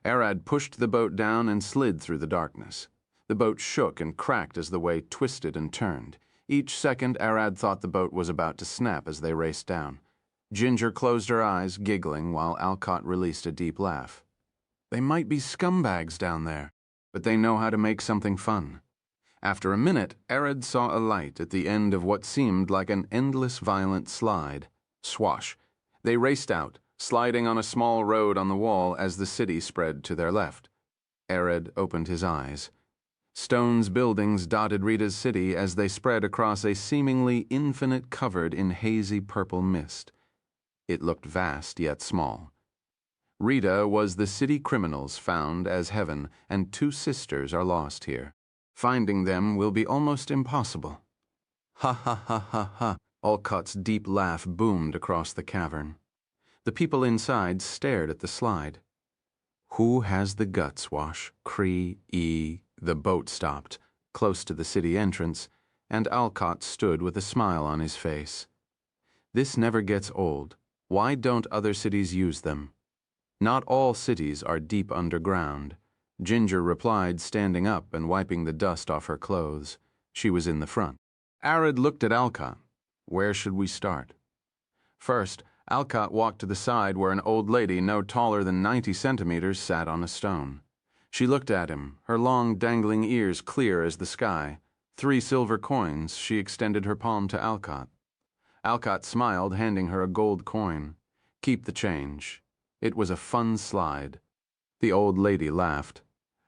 S1: Arad pushed the boat down and slid through the darkness. The boat shook and cracked as the way twisted and turned. Each second, Arad thought the boat was about to snap as they raced down. Ginger closed her eyes, giggling, while Alcott released a deep laugh. They might be scumbags down there, but they know how to make something fun. After a minute, Arad saw a light at the end of what seemed like an endless violent slide. Swash. They raced out, sliding on a small road on the wall as the city spread to their left. Arad opened his eyes. Stone's buildings dotted Rita's city as they spread across a seemingly infinite covered in hazy purple mist. It looked vast yet small. Rita was the city criminals found as heaven, and 2 sisters are lost here. Finding them will be almost impossible. Ha ha ha ha ha. Alcott's deep laugh boomed across the cavern. The people inside stared at the slide. Who has the guts, Wash? Cree. The boat stopped, close to the city entrance, and Alcott stood with a smile on his face. This never gets old. Why don't other cities use them? Not all cities are deep underground. Ginger replied, standing up and wiping the dust off her clothes. She was in the front. Arad looked at Alcott. Where should we start? First, Alcott walked to the side where an old lady no taller than 90 centimeters sat on a stone. She looked at him, her long dangling ears clear as the sky. 3 silver coins. She extended her palm to Alcott. Alcott smiled, handing her a gold coin. Keep the change. It was a fun slide. The old lady laughed.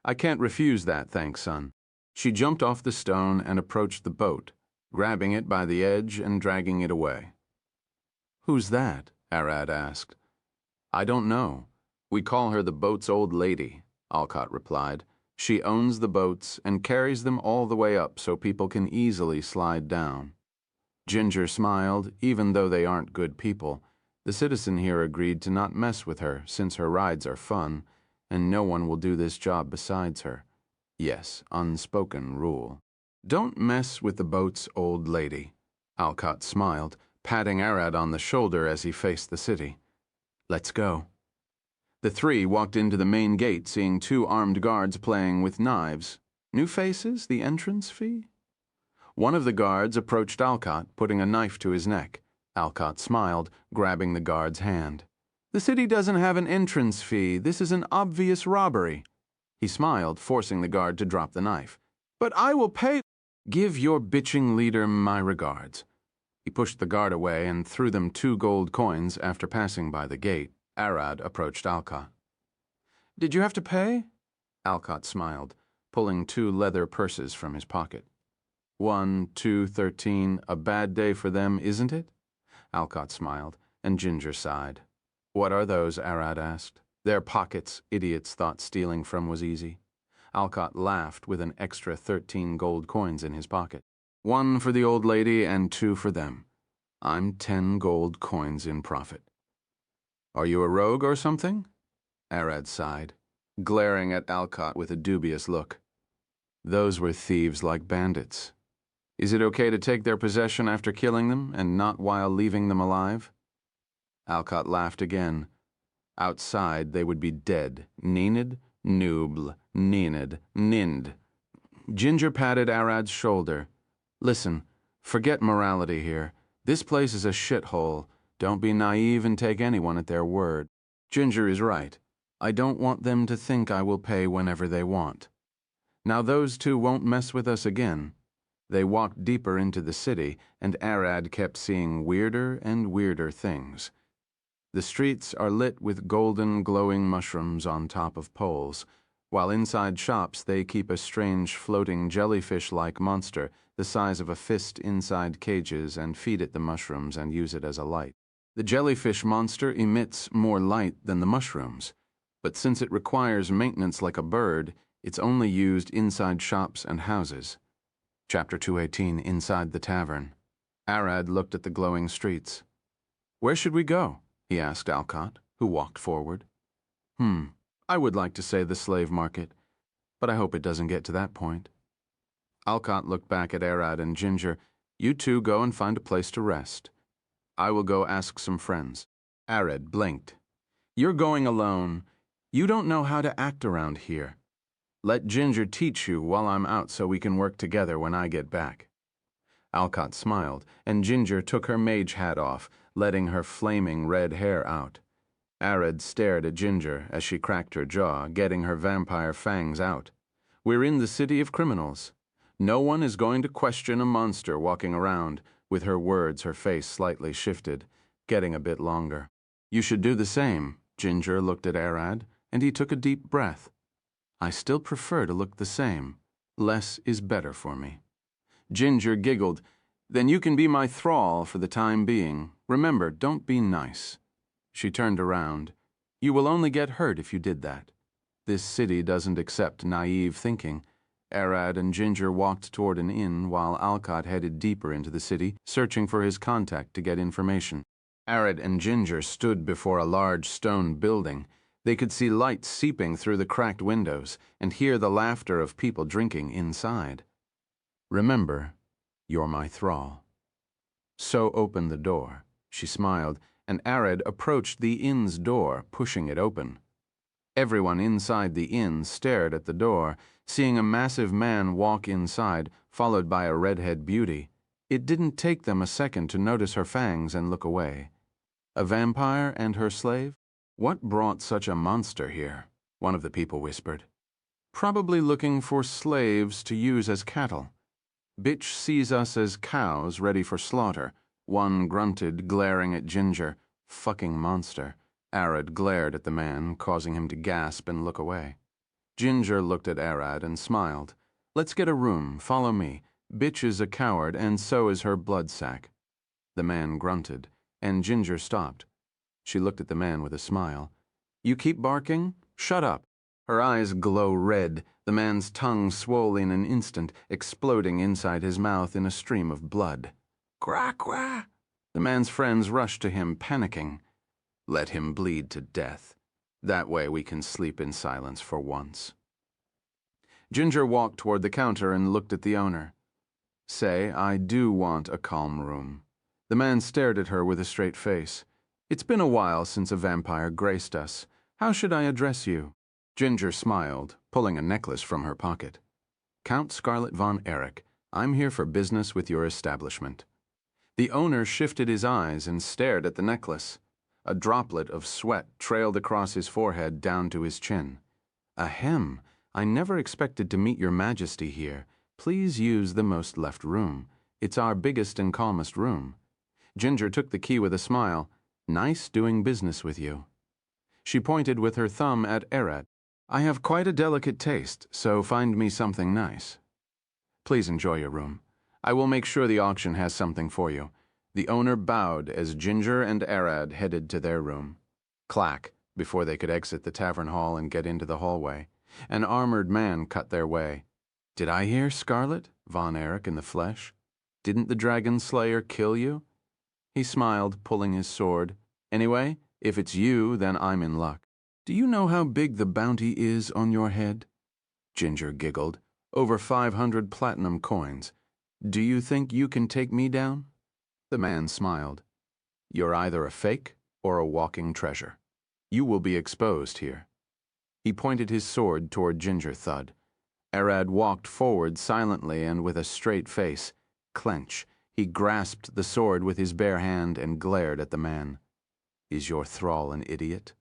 S1: I can't refuse that, thanks, son. She jumped off the stone and approached the boat, grabbing it by the edge and dragging it away. Who's that? Arad asked. I don't know. We call her the boat's old lady, Alcott replied. She owns the boats and carries them all the way up so people can easily slide down. Ginger smiled, even though they aren't good people. The citizen here agreed to not mess with her since her rides are fun, and no one will do this job besides her. Yes, unspoken rule. Don't mess with the boat's old lady. Alcott smiled, patting Arad on the shoulder as he faced the city. Let's go. The 3 walked into the main gate, seeing 2 armed guards playing with knives. New faces, the entrance fee? One of the guards approached Alcott, putting a knife to his neck. Alcott smiled, grabbing the guard's hand. The city doesn't have an entrance fee. This is an obvious robbery. He smiled, forcing the guard to drop the knife. But I will pay. Give your bitching leader my regards. He pushed the guard away and threw them 2 gold coins after passing by the gate. Arad approached Alcott. Did you have to pay? Alcott smiled, pulling 2 leather purses from his pocket. 1, 2, 13, a bad day for them, isn't it? Alcott smiled, and Ginger sighed. What are those? Arad asked. Their pockets, idiots thought stealing from was easy. Alcott laughed with an extra 13 gold coins in his pocket. 1 for the old lady and 2 for them. I'm 10 gold coins in profit. Are you a rogue or something? Arad sighed, glaring at Alcott with a dubious look. Those were thieves like bandits. Is it okay to take their possession after killing them and not while leaving them alive? Alcott laughed again. Outside they would be dead. Nenid, nooble, nenid, nind. Ginger patted Arad's shoulder. Listen, forget morality here. This place is a shithole. Don't be naive and take anyone at their word. Ginger is right. I don't want them to think I will pay whenever they want. Now those two won't mess with us again. They walked deeper into the city, and Arad kept seeing weirder and weirder things. The streets are lit with golden, glowing mushrooms on top of poles, while inside shops they keep a strange, floating jellyfish-like monster the size of a fist inside cages and feed it the mushrooms and use it as a light. The jellyfish monster emits more light than the mushrooms, but since it requires maintenance like a bird, it's only used inside shops and houses. Chapter 218, Inside the Tavern. Arad looked at the glowing streets. Where should we go? He asked Alcott, who walked forward. I would like to say the slave market, but I hope it doesn't get to that point. Alcott looked back at Arad and Ginger. You two go and find a place to rest. I will go ask some friends. Arad blinked. You're going alone. You don't know how to act around here. Let Ginger teach you while I'm out so we can work together when I get back. Alcott smiled, and Ginger took her mage hat off, letting her flaming red hair out. Arad stared at Ginger as she cracked her jaw, getting her vampire fangs out. We're in the city of criminals. No one is going to question a monster walking around. With her words, her face slightly shifted, getting a bit longer. You should do the same. Ginger looked at Arad, and he took a deep breath. I still prefer to look the same. Less is better for me. Ginger giggled. Then you can be my thrall for the time being. Remember, don't be nice. She turned around. You will only get hurt if you did that. This city doesn't accept naive thinking. Arad and Ginger walked toward an inn while Alcott headed deeper into the city, searching for his contact to get information. Arad and Ginger stood before a large stone building. They could see light seeping through the cracked windows and hear the laughter of people drinking inside. Remember, you're my thrall. So opened the door. She smiled, and Arad approached the inn's door, pushing it open. Everyone inside the inn stared at the door, seeing a massive man walk inside, followed by a redhead beauty. It didn't take them a second to notice her fangs and look away. A vampire and her slave? What brought such a monster here? One of the people whispered. Probably looking for slaves to use as cattle. Bitch sees us as cows ready for slaughter. One grunted, glaring at Ginger. Fucking monster. Arad glared at the man, causing him to gasp and look away. Ginger looked at Arad and smiled. Let's get a room. Follow me. Bitch is a coward, and so is her blood sac. The man grunted, and Ginger stopped. She looked at the man with a smile. You keep barking? Shut up. Her eyes glow red, the man's tongue swole in an instant, exploding inside his mouth in a stream of blood. Quack! The man's friends rushed to him, panicking. Let him bleed to death. That way we can sleep in silence for once. Ginger walked toward the counter and looked at the owner. Say, I do want a calm room. The man stared at her with a straight face. It's been a while since a vampire graced us. How should I address you? Ginger smiled, pulling a necklace from her pocket. Count Scarlet von Erich, I'm here for business with your establishment. The owner shifted his eyes and stared at the necklace. A droplet of sweat trailed across his forehead down to his chin. Ahem, I never expected to meet your majesty here. Please use the most left room. It's our biggest and calmest room. Ginger took the key with a smile. Nice doing business with you. She pointed with her thumb at Arad. I have quite a delicate taste, so find me something nice. Please enjoy your room. I will make sure the auction has something for you. The owner bowed as Ginger and Arad headed to their room. Clack, before they could exit the tavern hall and get into the hallway. An armored man cut their way. "Did I hear Scarlet? Von Erich in the flesh? Didn't the Dragon Slayer kill you?" He smiled, pulling his sword. "Anyway, if it's you, then I'm in luck. Do you know how big the bounty is on your head?" Ginger giggled. "Over 500 platinum coins. Do you think you can take me down?" The man smiled. "You're either a fake or a walking treasure. You will be exposed here." He pointed his sword toward Ginger Thud. Arad walked forward silently and with a straight face. Clench. He grasped the sword with his bare hand and glared at the man. "Is your thrall an idiot?"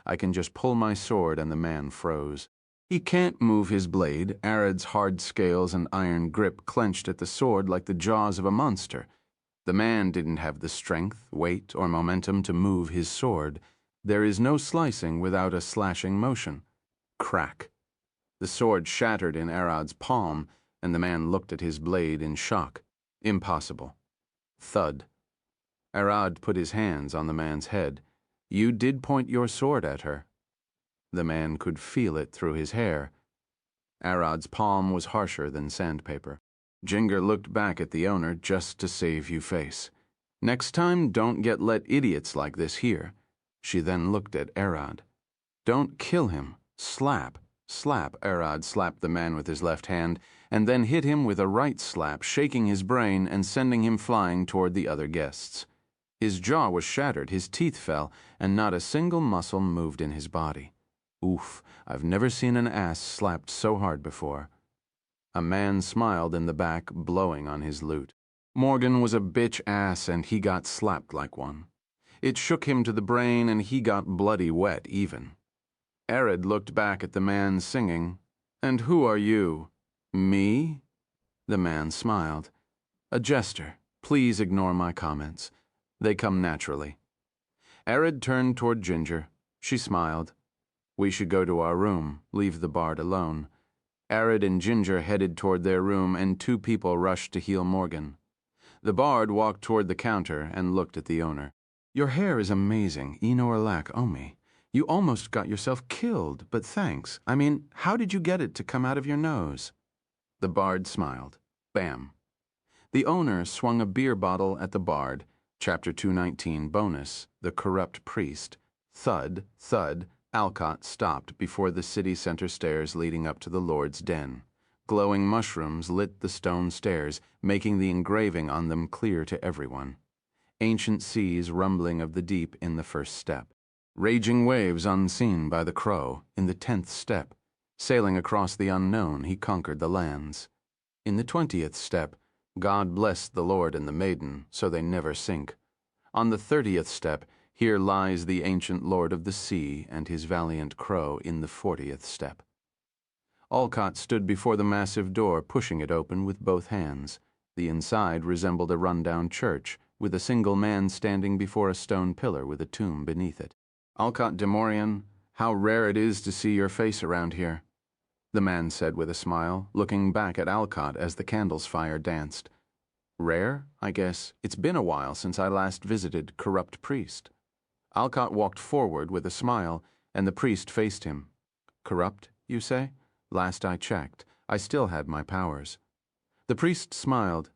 S1: I can just pull my sword, and the man froze. He can't move his blade. Arad's hard scales and iron grip clenched at the sword like the jaws of a monster. The man didn't have the strength, weight, or momentum to move his sword. There is no slicing without a slashing motion. Crack. The sword shattered in Arad's palm, and the man looked at his blade in shock. Impossible. Thud. Arad put his hands on the man's head. "You did point your sword at her." The man could feel it through his hair. Arad's palm was harsher than sandpaper. Ginger looked back at the owner just to save you face. "Next time, don't get let idiots like this here." She then looked at Arad. "Don't kill him. Slap." Slap. Arad slapped the man with his left hand, and then hit him with a right slap, shaking his brain and sending him flying toward the other guests. His jaw was shattered, his teeth fell, and not a single muscle moved in his body. Oof, I've never seen an ass slapped so hard before. A man smiled in the back, blowing on his lute. Morgan was a bitch ass, and he got slapped like one. It shook him to the brain, and he got bloody wet even. Arad looked back at the man singing. "And who are you?" "Me?" The man smiled. "A jester. Please ignore my comments. They come naturally." Arad turned toward Ginger. She smiled. "We should go to our room, leave the bard alone." Arad and Ginger headed toward their room, and two people rushed to heal Morgan. The bard walked toward the counter and looked at the owner. "Your hair is amazing, Enor Lack Omi. You almost got yourself killed, but thanks. I mean, how did you get it to come out of your nose?" The bard smiled. Bam. The owner swung a beer bottle at the bard. Chapter 219 bonus, The Corrupt Priest. Thud, thud, Alcott stopped before the city center stairs leading up to the Lord's den. Glowing mushrooms lit the stone stairs, making the engraving on them clear to everyone. Ancient seas rumbling of the deep in the first step. Raging waves unseen by the crow in the 10th step. Sailing across the unknown, he conquered the lands. In the 20th step, God blessed the Lord and the maiden, so they never sink. On the 30th step, here lies the ancient Lord of the Sea and his valiant crow in the 40th step. Alcott stood before the massive door, pushing it open with both hands. The inside resembled a rundown church, with a single man standing before a stone pillar with a tomb beneath it. "Alcott de Morian, how rare it is to see your face around here," the man said with a smile, looking back at Alcott as the candle's fire danced. "Rare, I guess. It's been a while since I last visited Corrupt Priest." Alcott walked forward with a smile, and the priest faced him. "Corrupt, you say? Last I checked, I still had my powers." The priest smiled.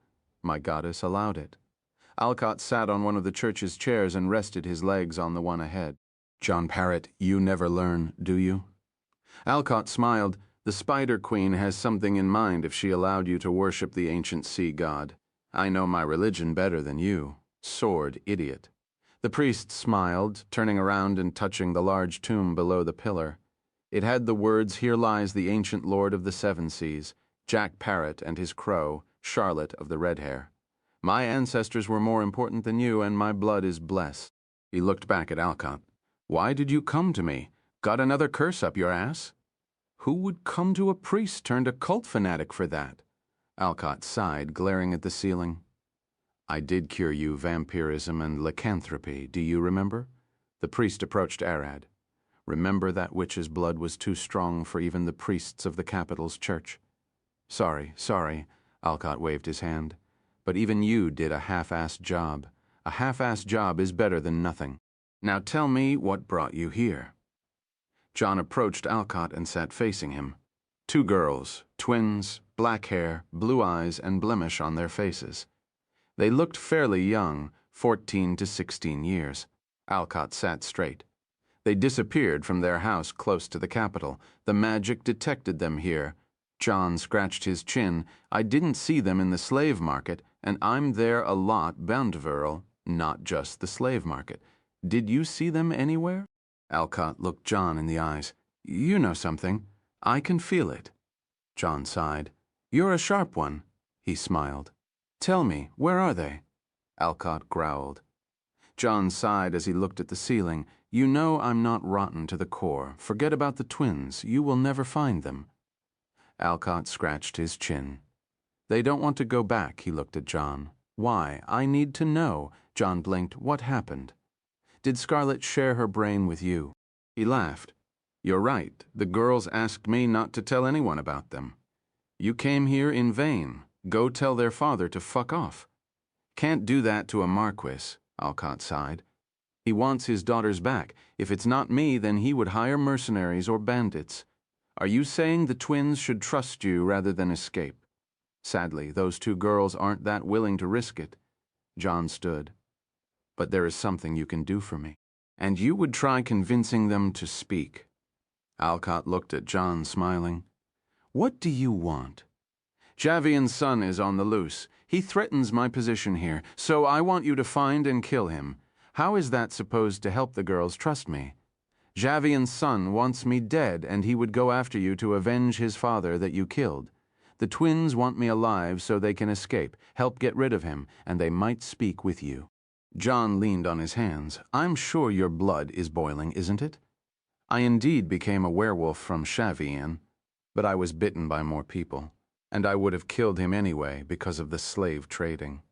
S1: "My goddess allowed it." Alcott sat on one of the church's chairs and rested his legs on the one ahead. "John Parrott, you never learn, do you?" Alcott smiled. "The Spider Queen has something in mind if she allowed you to worship the ancient sea god. I know my religion better than you. Sword, idiot." The priest smiled, turning around and touching the large tomb below the pillar. It had the words, "Here lies the ancient lord of the seven seas, Jack Parrott and his crow, Charlotte of the red hair. My ancestors were more important than you, and my blood is blessed." He looked back at Alcott. "Why did you come to me? Got another curse up your ass?" "Who would come to a priest turned a cult fanatic for that?" Alcott sighed, glaring at the ceiling. "I did cure you vampirism and lycanthropy, do you remember?" The priest approached Arad. "Remember that witch's blood was too strong for even the priests of the capital's church." Sorry, Alcott waved his hand. "But even you did a half-assed job. A half-assed job is better than nothing. Now tell me what brought you here." John approached Alcott and sat facing him. Two girls, twins, black hair, blue eyes, and blemish on their faces. They looked fairly young, 14 to 16 years. Alcott sat straight. They disappeared from their house close to the Capitol. The magic detected them here. John scratched his chin. I didn't see them in the slave market, and I'm there a lot, Boundeville, not just the slave market. Did you see them anywhere? Alcott looked John in the eyes. You know something. I can feel it. John sighed. You're a sharp one. He smiled. Tell me, where are they? Alcott growled. John sighed as he looked at the ceiling. You know I'm not rotten to the core. Forget about the twins. You will never find them. Alcott scratched his chin. They don't want to go back, he looked at John. Why? I need to know. John blinked. What happened? Did Scarlett share her brain with you? He laughed. You're right. The girls asked me not to tell anyone about them. You came here in vain. Go tell their father to fuck off. Can't do that to a marquis, Alcott sighed. He wants his daughters back. If it's not me, then he would hire mercenaries or bandits. Are you saying the twins should trust you rather than escape? Sadly, those two girls aren't that willing to risk it. John stood. But there is something you can do for me. And you would try convincing them to speak. Alcott looked at John, smiling. What do you want? Javian's son is on the loose. He threatens my position here, so I want you to find and kill him. How is that supposed to help the girls trust me? Javian's son wants me dead, and he would go after you to avenge his father that you killed. The twins want me alive so they can escape, help get rid of him, and they might speak with you. John leaned on his hands. I'm sure your blood is boiling, isn't it? I indeed became a werewolf from Javian, but I was bitten by more people, and I would have killed him anyway because of the slave trading.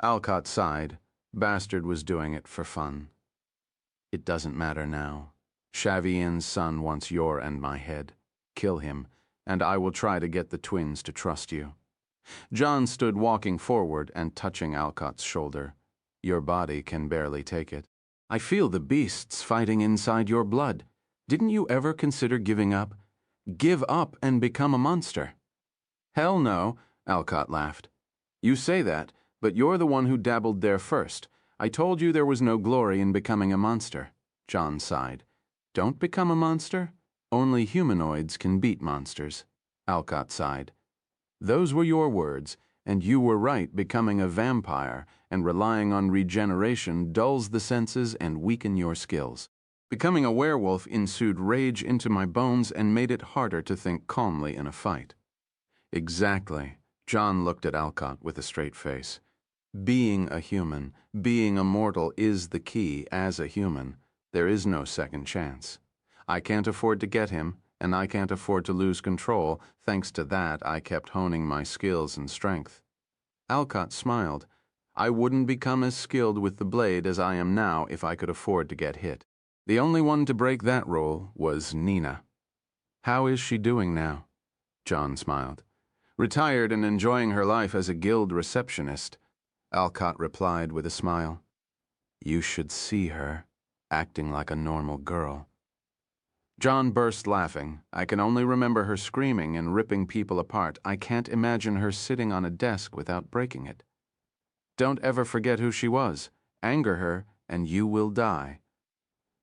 S1: Alcott sighed. Bastard was doing it for fun. It doesn't matter now. Javian's son wants your and my head. Kill him, and I will try to get the twins to trust you. John stood walking forward and touching Alcott's shoulder. Your body can barely take it. I feel the beasts fighting inside your blood. Didn't you ever consider giving up? Give up and become a monster. Hell no, Alcott laughed. You say that, but you're the one who dabbled there first. I told you there was no glory in becoming a monster. John sighed. Don't become a monster? Only humanoids can beat monsters. Alcott sighed. Those were your words, and you were right. Becoming a vampire and relying on regeneration dulls the senses and weaken your skills. Becoming a werewolf ensued rage into my bones and made it harder to think calmly in a fight. Exactly. John looked at Alcott with a straight face. Being a human, being a mortal is the key as a human. There is no second chance. I can't afford to get him, and I can't afford to lose control. Thanks to that, I kept honing my skills and strength. Alcott smiled. I wouldn't become as skilled with the blade as I am now if I could afford to get hit. The only one to break that rule was Nina. How is she doing now? John smiled. Retired and enjoying her life as a guild receptionist. Alcott replied with a smile. You should see her, acting like a normal girl. John burst laughing. I can only remember her screaming and ripping people apart. I can't imagine her sitting on a desk without breaking it. Don't ever forget who she was. Anger her, and you will die.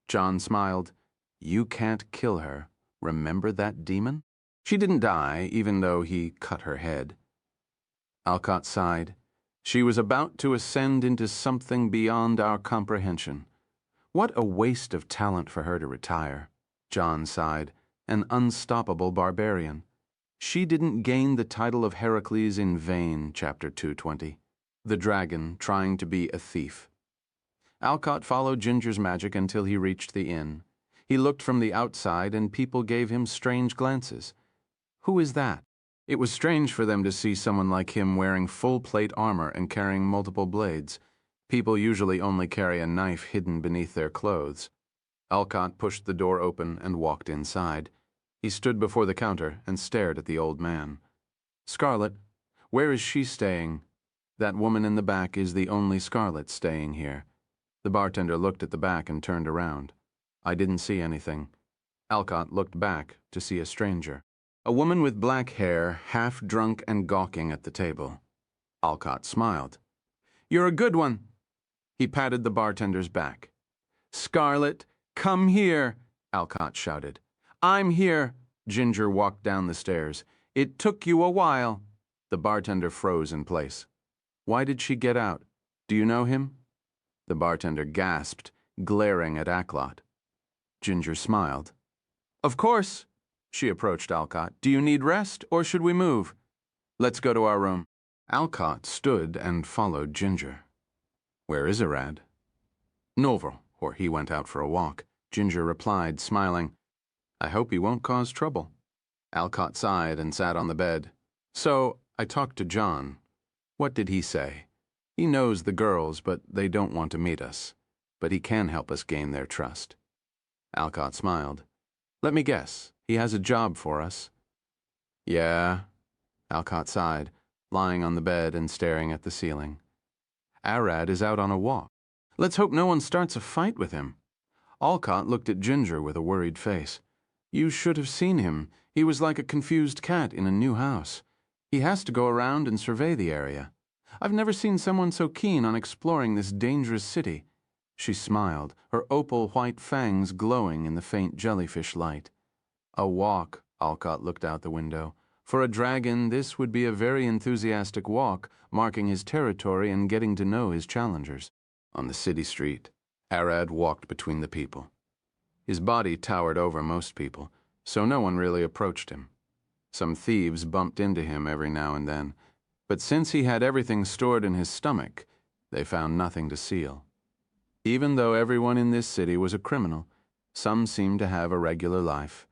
S1: John smiled. You can't kill her. Remember that demon? She didn't die, even though he cut her head. Alcott sighed. She was about to ascend into something beyond our comprehension. What a waste of talent for her to retire. John sighed. An unstoppable barbarian. She didn't gain the title of Heracles in vain, chapter 220. The dragon trying to be a thief. Alcott followed Ginger's magic until he reached the inn. He looked from the outside and people gave him strange glances. Who is that? It was strange for them to see someone like him wearing full plate armor and carrying multiple blades. People usually only carry a knife hidden beneath their clothes. Alcott pushed the door open and walked inside. He stood before the counter and stared at the old man. Scarlett, where is she staying? That woman in the back is the only Scarlett staying here. The bartender looked at the back and turned around. I didn't see anything. Alcott looked back to see a stranger. A woman with black hair, half drunk and gawking at the table. Alcott smiled. "You're a good one." He patted the bartender's back. "Scarlett, come here," Alcott shouted. "I'm here." Ginger walked down the stairs. "It took you a while." The bartender froze in place. "Why did she get out? Do you know him?" The bartender gasped, glaring at Alcott. Ginger smiled. "Of course." She approached Alcott. "Do you need rest, or should we move?" "Let's go to our room." Alcott stood and followed Ginger. "Where is Arad?" "Novel, or he went out for a walk," Ginger replied, smiling. "I hope he won't cause trouble." Alcott sighed and sat on the bed. "So, I talked to John. What did he say? He knows the girls, but they don't want to meet us. But he can help us gain their trust." Alcott smiled. "Let me guess, he has a job for us." "Yeah," Alcott sighed, lying on the bed and staring at the ceiling. "Arad is out on a walk. Let's hope no one starts a fight with him." Alcott looked at Ginger with a worried face. "You should have seen him. He was like a confused cat in a new house. He has to go around and survey the area. I've never seen someone so keen on exploring this dangerous city." She smiled, her opal white fangs glowing in the faint jellyfish light. A walk, Alcott looked out the window. For a dragon, this would be a very enthusiastic walk, marking his territory and getting to know his challengers. On the city street, Arad walked between the people. His body towered over most people, so no one really approached him. Some thieves bumped into him every now and then, but since he had everything stored in his stomach, they found nothing to steal. Even though everyone in this city was a criminal, some seemed to have a regular life.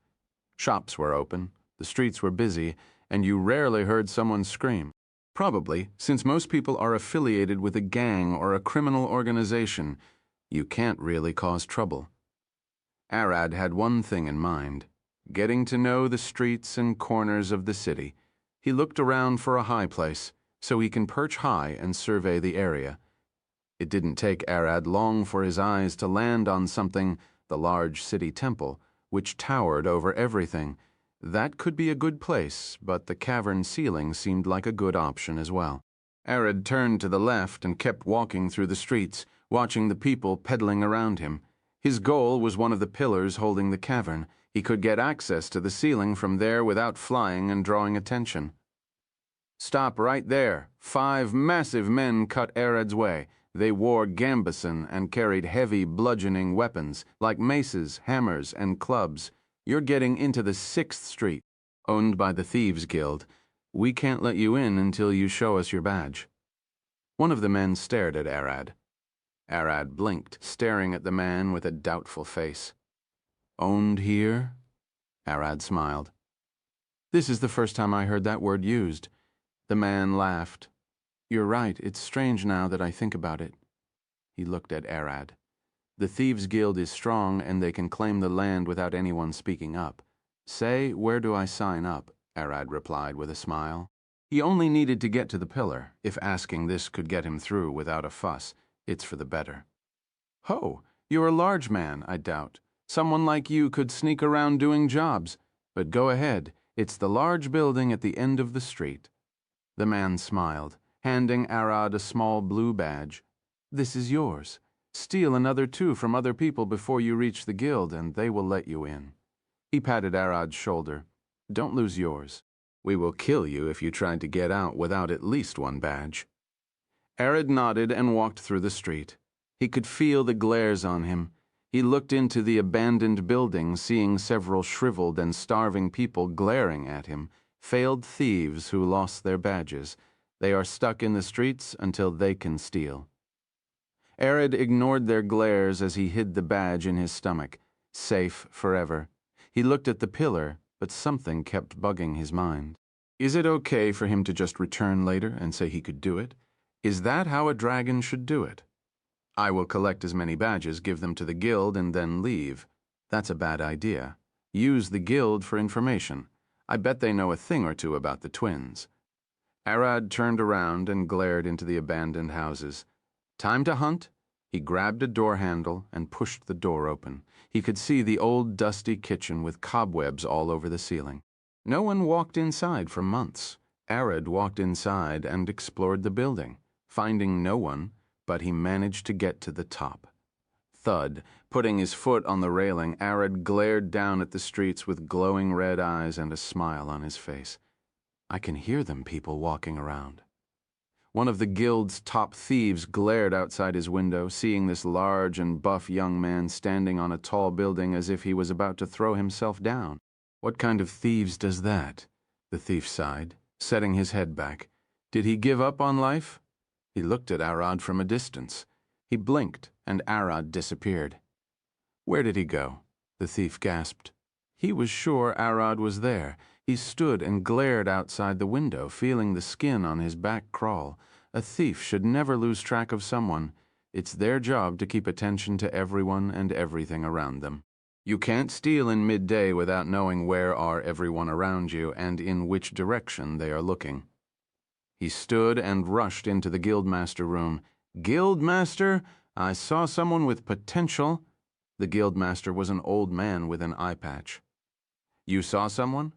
S1: Shops were open, the streets were busy, and you rarely heard someone scream. Probably, since most people are affiliated with a gang or a criminal organization, you can't really cause trouble. Arad had one thing in mind: getting to know the streets and corners of the city. He looked around for a high place, so he can perch high and survey the area. It didn't take Arad long for his eyes to land on something, the large city temple, which towered over everything. That could be a good place, but the cavern ceiling seemed like a good option as well. Arad turned to the left and kept walking through the streets, watching the people peddling around him. His goal was one of the pillars holding the cavern. He could get access to the ceiling from there without flying and drawing attention. "Stop right there." 5 massive men cut Arad's way. They wore gambeson and carried heavy, bludgeoning weapons, like maces, hammers, and clubs. "You're getting into the 6th Street, owned by the Thieves Guild. We can't let you in until you show us your badge." One of the men stared at Arad. Arad blinked, staring at the man with a doubtful face. "Owned here?" Arad smiled. "This is the first time I heard that word used." The man laughed. "You're right, it's strange now that I think about it." He looked at Arad. "The Thieves Guild is strong and they can claim the land without anyone speaking up." "Say, where do I sign up?" Arad replied with a smile. He only needed to get to the pillar. If asking this could get him through without a fuss, it's for the better. "Ho, you're a large man, I doubt. Someone like you could sneak around doing jobs. But go ahead, it's the large building at the end of the street." The man smiled, handing Arad a small blue badge. "This is yours. Steal another 2 from other people before you reach the guild, and they will let you in." He patted Arad's shoulder. "Don't lose yours. We will kill you if you try to get out without at least 1 badge." Arad nodded and walked through the street. He could feel the glares on him. He looked into the abandoned building, seeing several shriveled and starving people glaring at him, failed thieves who lost their badges. They are stuck in the streets until they can steal. Arad ignored their glares as he hid the badge in his stomach, safe forever. He looked at the pillar, but something kept bugging his mind. Is it okay for him to just return later and say he could do it? Is that how a dragon should do it? "I will collect as many badges, give them to the guild, and then leave." That's a bad idea. Use the guild for information. I bet they know a thing or two about the twins. Arad turned around and glared into the abandoned houses. Time to hunt? He grabbed a door handle and pushed the door open. He could see the old dusty kitchen with cobwebs all over the ceiling. No one walked inside for months. Arad walked inside and explored the building, finding no one, but he managed to get to the top. Thud, putting his foot on the railing, Arad glared down at the streets with glowing red eyes and a smile on his face. I can hear them people walking around. One of the guild's top thieves glared outside his window, seeing this large and buff young man standing on a tall building as if he was about to throw himself down. What kind of thieves does that? The thief sighed, setting his head back. Did he give up on life? He looked at Arad from a distance. He blinked, and Arad disappeared. Where did he go? The thief gasped. He was sure Arad was there. He stood and glared outside the window, feeling the skin on his back crawl. A thief should never lose track of someone. It's their job to keep attention to everyone and everything around them. You can't steal in midday without knowing where are everyone around you and in which direction they are looking. He stood and rushed into the Guildmaster room. Guildmaster, I saw someone with potential. The Guildmaster was an old man with an eye patch. You saw someone?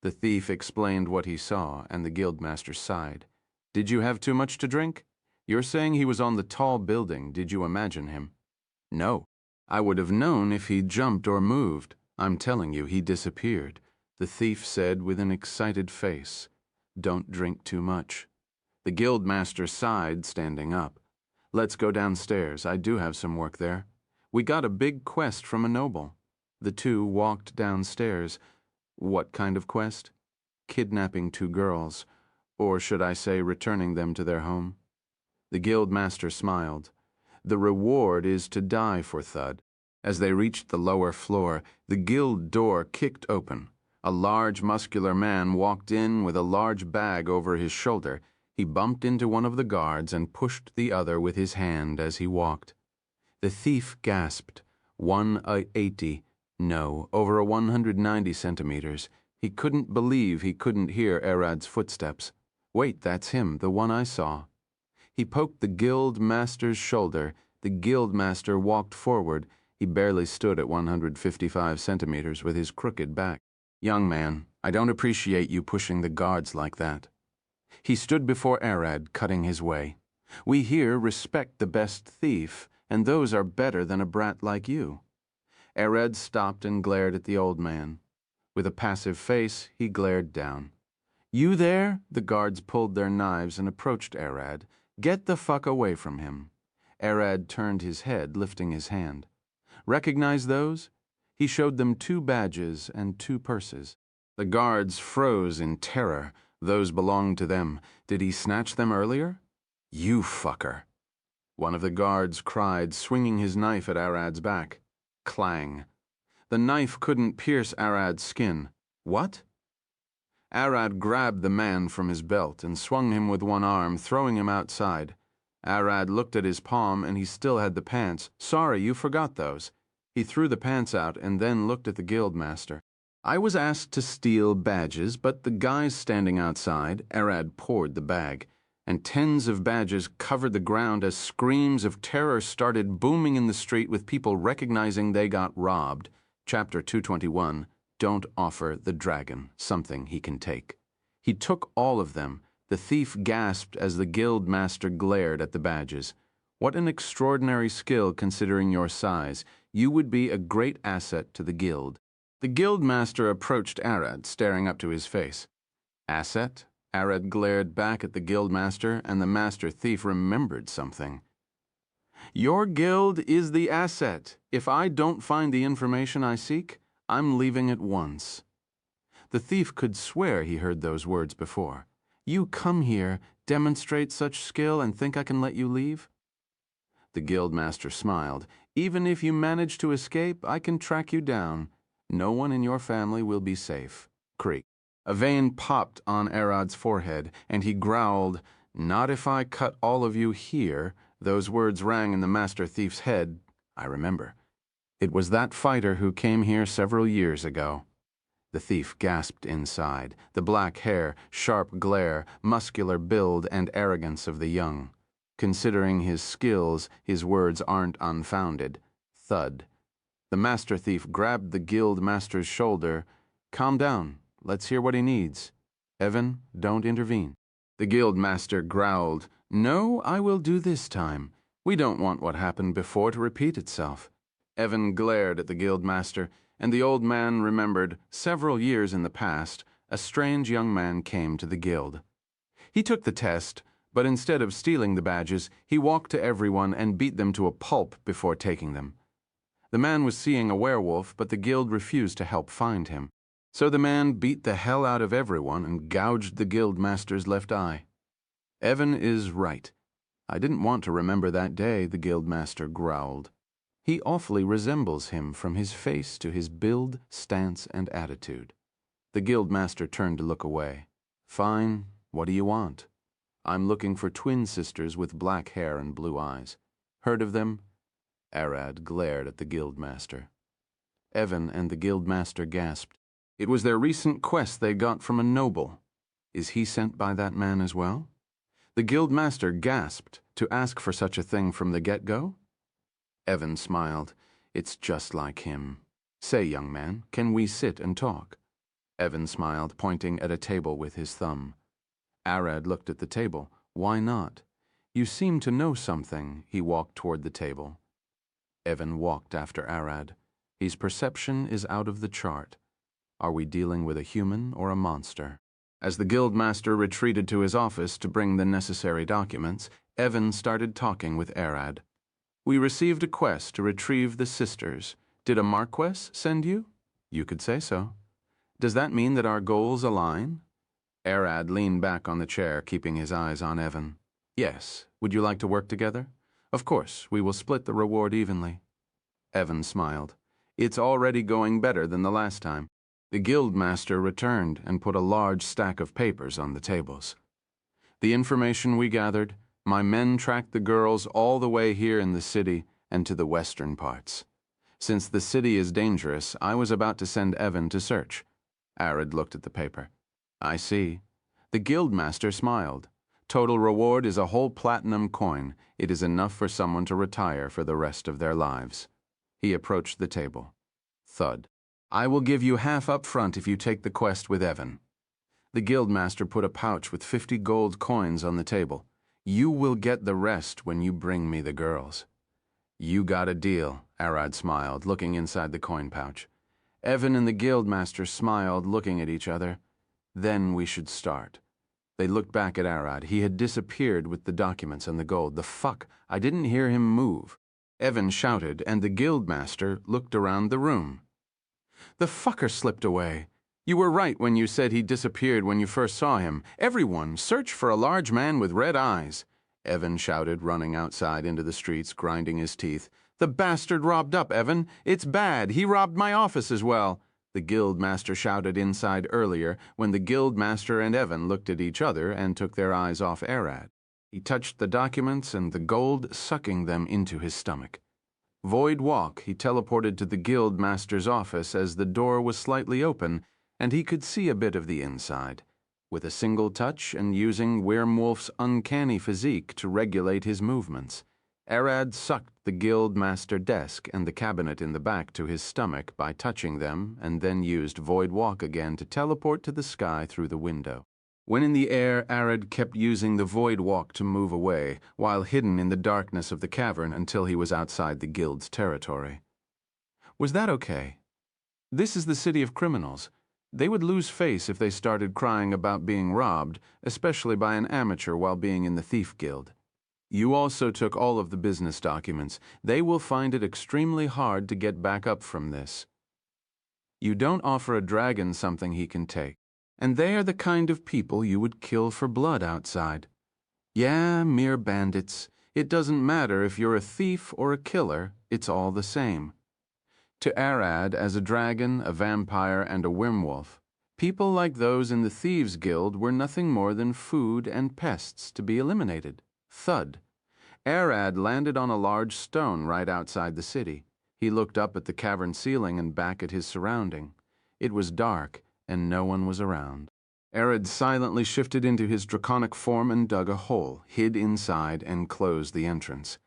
S1: The thief explained what he saw, and the Guildmaster sighed. Did you have too much to drink? You're saying he was on the tall building. Did you imagine him? No. I would have known if he jumped or moved. I'm telling you, he disappeared, the thief said with an excited face. Don't drink too much. The Guildmaster sighed, standing up. Let's go downstairs. I do have some work there. We got a big quest from a noble. The two walked downstairs. What kind of quest? Kidnapping 2 girls, or should I say returning them to their home? The Guildmaster smiled. The reward is to die for Thud. As they reached the lower floor, the guild door kicked open. A large, muscular man walked in with a large bag over his shoulder. He bumped into one of the guards and pushed the other with his hand as he walked. The thief gasped. 180. No, over 190 centimeters. He couldn't believe he couldn't hear Arad's footsteps. Wait, that's him, the one I saw. He poked the Guildmaster's shoulder. The Guildmaster walked forward. He barely stood at 155 centimeters with his crooked back. Young man, I don't appreciate you pushing the guards like that. He stood before Arad, cutting his way. We here respect the best thief, and those are better than a brat like you. Arad stopped and glared at the old man. With a passive face, he glared down. You there? The guards pulled their knives and approached Arad. Get the fuck away from him. Arad turned his head, lifting his hand. Recognize those? He showed them 2 badges and 2 purses. The guards froze in terror. Those belonged to them. Did he snatch them earlier? You fucker. One of the guards cried, swinging his knife at Arad's back. Clang. The knife couldn't pierce Arad's skin. What? Arad grabbed the man from his belt and swung him with one arm, throwing him outside. Arad looked at his palm, and he still had the pants. Sorry, you forgot those. He threw the pants out and then looked at the Guildmaster. I was asked to steal badges, but the guys standing outside, Arad poured the bag, and tens of badges covered the ground as screams of terror started booming in the street with people recognizing they got robbed. Chapter 221, Don't Offer the Dragon Something He Can Take. He took all of them. The thief gasped as the Guildmaster glared at the badges. What an extraordinary skill considering your size. You would be a great asset to the guild. The Guildmaster approached Arad, staring up to his face. Asset? Arad glared back at the Guildmaster, and the Master Thief remembered something. Your guild is the asset. If I don't find the information I seek, I'm leaving at once. The thief could swear he heard those words before. You come here, demonstrate such skill, and think I can let you leave? The Guildmaster smiled. Even if you manage to escape, I can track you down. No one in your family will be safe. Creak. A vein popped on Arad's forehead, and he growled, Not if I cut all of you here. Those words rang in the Master Thief's head. I remember. It was that fighter who came here several years ago. The thief gasped inside, the black hair, sharp glare, muscular build, and arrogance of the young. Considering his skills, his words aren't unfounded. Thud. The master thief grabbed the guild master's shoulder. Calm down. Let's hear what he needs. Evan, don't intervene. The guild master growled. No, I will do this time. We don't want what happened before to repeat itself. Evan glared at the guild master, and the old man remembered, several years in the past, a strange young man came to the guild. He took the test, but instead of stealing the badges, he walked to everyone and beat them to a pulp before taking them. The man was seeing a werewolf, but the guild refused to help find him. So the man beat the hell out of everyone and gouged the guild master's left eye. Evan is right. I didn't want to remember that day, the guild master growled. He awfully resembles him from his face to his build, stance, and attitude. The guild master turned to look away. Fine, what do you want? I'm looking for twin sisters with black hair and blue eyes. Heard of them? Arad glared at the guild master. Evan and the guild master gasped. It was their recent quest they got from a noble. Is he sent by that man as well? The guild master gasped to ask for such a thing from the get-go. Evan smiled. It's just like him. Say, young man, can we sit and talk? Evan smiled, pointing at a table with his thumb. Arad looked at the table. Why not? You seem to know something. He walked toward the table. Evan walked after Arad. His perception is out of the chart. Are we dealing with a human or a monster? As the guildmaster retreated to his office to bring the necessary documents, Evan started talking with Arad. We received a quest to retrieve the sisters. Did a Marquess send you? You could say so. Does that mean that our goals align? Arad leaned back on the chair, keeping his eyes on Evan. Yes. Would you like to work together? Of course, we will split the reward evenly. Evan smiled. It's already going better than the last time. The guildmaster returned and put a large stack of papers on the tables. The information we gathered, my men tracked the girls all the way here in the city and to the western parts. Since the city is dangerous, I was about to send Evan to search. Arad looked at the paper. I see. The guildmaster smiled. Total reward is a whole platinum coin. It is enough for someone to retire for the rest of their lives. He approached the table. Thud. I will give you half up front if you take the quest with Evan. The guildmaster put a pouch with 50 gold coins on the table. You will get the rest when you bring me the girls. You got a deal, Arad smiled, looking inside the coin pouch. Evan and the guildmaster smiled, looking at each other. Then we should start. They looked back at Arad. He had disappeared with the documents and the gold. The fuck? I didn't hear him move. Evan shouted, and the guildmaster looked around the room. The fucker slipped away. You were right when you said he disappeared when you first saw him. Everyone, search for a large man with red eyes. Evan shouted, running outside into the streets, grinding his teeth. The bastard robbed up, Evan. It's bad. He robbed my office as well. The guildmaster shouted inside earlier when the guildmaster and Evan looked at each other and took their eyes off Arad. He touched the documents and the gold, sucking them into his stomach. Void walk, he teleported to the guildmaster's office as the door was slightly open, and he could see a bit of the inside. With a single touch and using Werewolf's uncanny physique to regulate his movements, Arad sucked the guildmaster desk and the cabinet in the back to his stomach by touching them, and then used Void walk again to teleport to the sky through the window. When in the air, Arad kept using the Void walk to move away, while hidden in the darkness of the cavern until he was outside the guild's territory. Was that okay? This is the city of criminals. They would lose face if they started crying about being robbed, especially by an amateur while being in the thief guild. You also took all of the business documents. They will find it extremely hard to get back up from this. You don't offer a dragon something he can take. And they are the kind of people you would kill for blood outside. Yeah, mere bandits. It doesn't matter if you're a thief or a killer, it's all the same. To Arad, as a dragon, a vampire, and a werewolf, people like those in the Thieves' Guild were nothing more than food and pests to be eliminated. Thud. Arad landed on a large stone right outside the city. He looked up at the cavern ceiling and back at his surrounding. It was dark, and no one was around. Arad silently shifted into his draconic form and dug a hole, hid inside, and closed the entrance.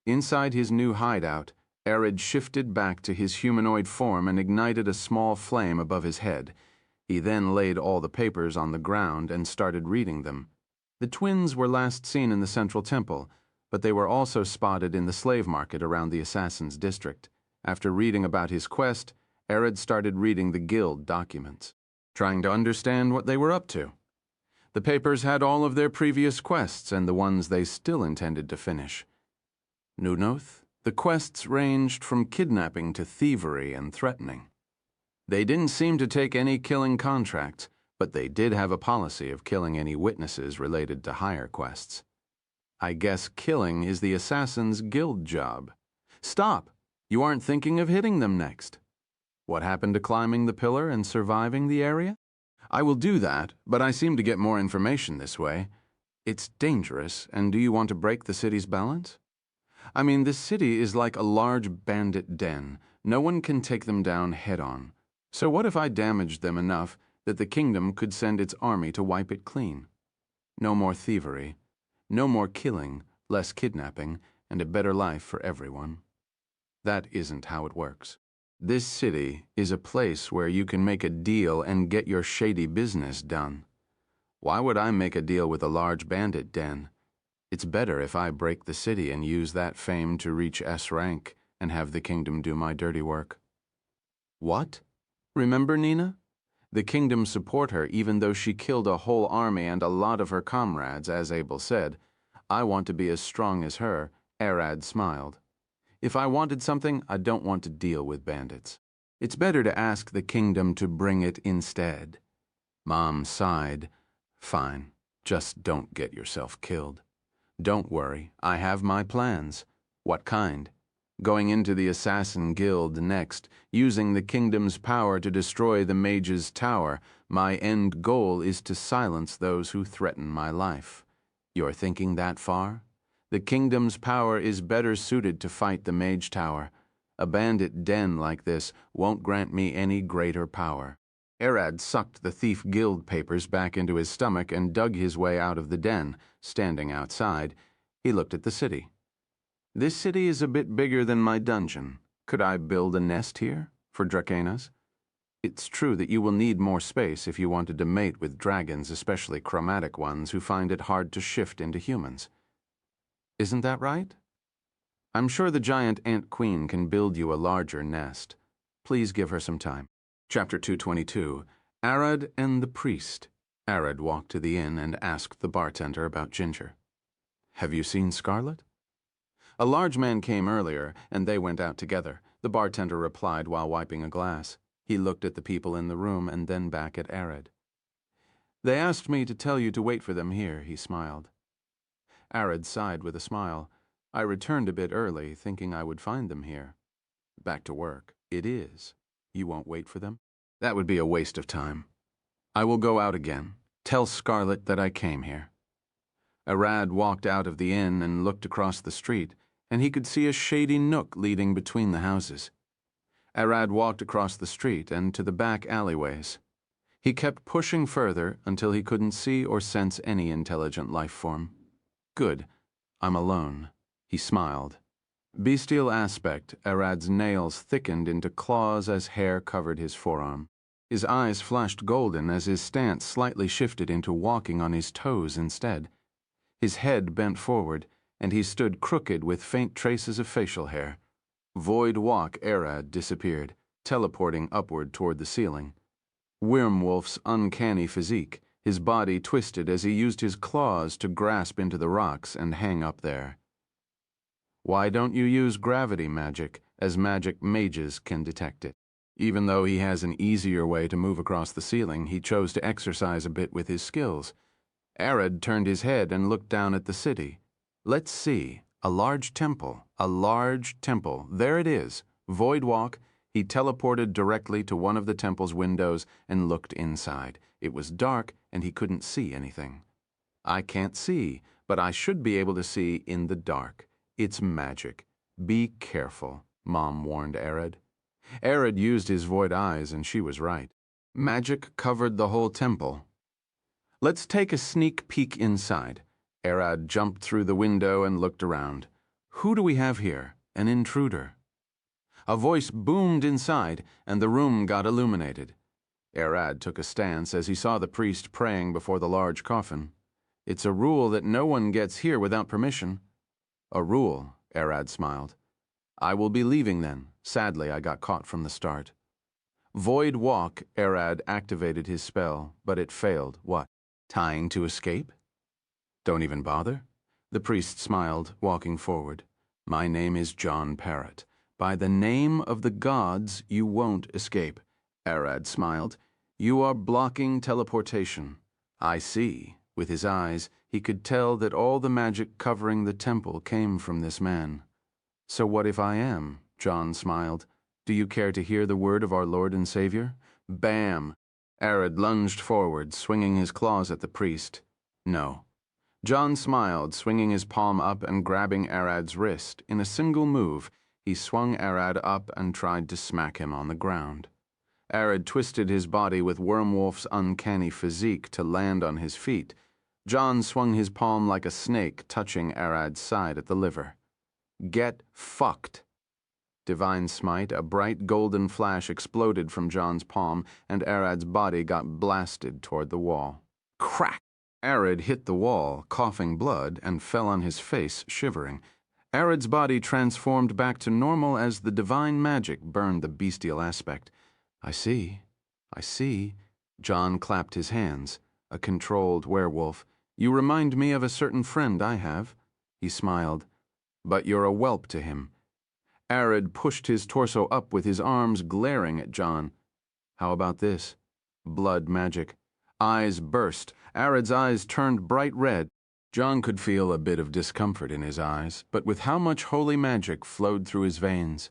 S1: Inside his new hideout, Arad shifted back to his humanoid form and ignited a small flame above his head. He then laid all the papers on the ground and started reading them. The twins were last seen in the central temple, but they were also spotted in the slave market around the assassin's district. After reading about his quest, Arad started reading the guild documents, trying to understand what they were up to. The papers had all of their previous quests and the ones they still intended to finish. Nunoth, the quests ranged from kidnapping to thievery and threatening. They didn't seem to take any killing contracts, but they did have a policy of killing any witnesses related to higher quests. I guess killing is the assassin's guild job. Stop! You aren't thinking of hitting them next. What happened to climbing the pillar and surviving the area? I will do that, but I seem to get more information this way. It's dangerous, and do you want to break the city's balance? I mean, this city is like a large bandit den. No one can take them down head-on. So what if I damaged them enough that the kingdom could send its army to wipe it clean? No more thievery, no more killing, less kidnapping, and a better life for everyone. That isn't how it works. This city is a place where you can make a deal and get your shady business done. Why would I make a deal with a large bandit den? It's better if I break the city and use that fame to reach S rank and have the kingdom do my dirty work. What? Remember Nina? The kingdom support her even though she killed a whole army and a lot of her comrades, as Abel said. I want to be as strong as her, Arad smiled. If I wanted something, I don't want to deal with bandits. It's better to ask the kingdom to bring it instead. Mom sighed. Fine, just don't get yourself killed. Don't worry, I have my plans. What kind? Going into the Assassin Guild next, using the kingdom's power to destroy the mage's tower. My end goal is to silence those who threaten my life. You're thinking that far? The kingdom's power is better suited to fight the mage tower. A bandit den like this won't grant me any greater power. Arad sucked the thief guild papers back into his stomach and dug his way out of the den. Standing outside, he looked at the city. This city is a bit bigger than my dungeon. Could I build a nest here for Dracanas? It's true that you will need more space if you wanted to mate with dragons, especially chromatic ones who find it hard to shift into humans. Isn't that right? I'm sure the giant ant queen can build you a larger nest. Please give her some time. Chapter 222, Arad and the Priest. Arad walked to the inn and asked the bartender about Ginger. Have you seen Scarlet? A large man came earlier, and they went out together. The bartender replied while wiping a glass. He looked at the people in the room and then back at Arad. They asked me to tell you to wait for them here, he smiled. Arad sighed with a smile. I returned a bit early, thinking I would find them here. Back to work. It is. You won't wait for them? That would be a waste of time. I will go out again. Tell Scarlet that I came here. Arad walked out of the inn and looked across the street, and he could see a shady nook leading between the houses. Arad walked across the street and to the back alleyways. He kept pushing further until he couldn't see or sense any intelligent life form. Good. I'm alone. He smiled. Bestial aspect, Arad's nails thickened into claws as hair covered his forearm. His eyes flashed golden as his stance slightly shifted into walking on his toes instead. His head bent forward, and he stood crooked with faint traces of facial hair. Void walk Arad disappeared, teleporting upward toward the ceiling. Wormwolf's uncanny physique, his body twisted as he used his claws to grasp into the rocks and hang up there. Why don't you use gravity magic, as magic mages can detect it? Even though he has an easier way to move across the ceiling, he chose to exercise a bit with his skills. Arad turned his head and looked down at the city. Let's see. A large temple. A large temple. There it is. Void walk. He teleported directly to one of the temple's windows and looked inside. It was dark, and he couldn't see anything. I can't see, but I should be able to see in the dark. It's magic. Be careful, Mom warned Arad. Arad used his void eyes, and she was right. Magic covered the whole temple. Let's take a sneak peek inside. Arad jumped through the window and looked around. Who do we have here? An intruder. A voice boomed inside, and the room got illuminated. Arad took a stance as he saw the priest praying before the large coffin. It's a rule that no one gets here without permission. A rule, Arad smiled. I will be leaving then. Sadly, I got caught from the start. Void Walk, Arad activated his spell, but it failed. What? Tying to escape? Don't even bother. The priest smiled, walking forward. My name is John Parrott. By the name of the gods, you won't escape. Arad smiled. You are blocking teleportation. I see. With his eyes, he could tell that all the magic covering the temple came from this man. So what if I am? John smiled. Do you care to hear the word of our Lord and Savior? Bam! Arad lunged forward, swinging his claws at the priest. No. John smiled, swinging his palm up and grabbing Arad's wrist. In a single move, he swung Arad up and tried to smack him on the ground. Arad twisted his body with Wormwolf's uncanny physique to land on his feet. John swung his palm like a snake, touching Arad's side at the liver. Get fucked. Divine Smite, a bright golden flash exploded from John's palm, and Arad's body got blasted toward the wall. Crack! Arad hit the wall, coughing blood, and fell on his face, shivering. Arad's body transformed back to normal as the divine magic burned the bestial aspect. I see. John clapped his hands. A controlled werewolf. You remind me of a certain friend I have. He smiled. But you're a whelp to him. Arad pushed his torso up with his arms glaring at John. How about this? Blood magic. Eyes burst. Arad's eyes turned bright red. John could feel a bit of discomfort in his eyes, but with how much holy magic flowed through his veins,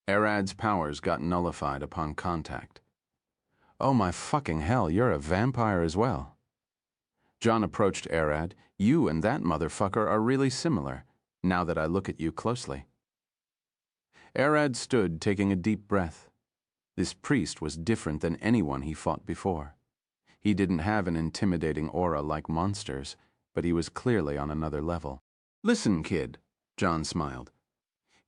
S1: Arad's powers got nullified upon contact. Oh my fucking hell, you're a vampire as well. John approached Arad. You and that motherfucker are really similar, now that I look at you closely. Arad stood, taking a deep breath. This priest was different than anyone he fought before. He didn't have an intimidating aura like monsters, but he was clearly on another level. Listen, kid, John smiled.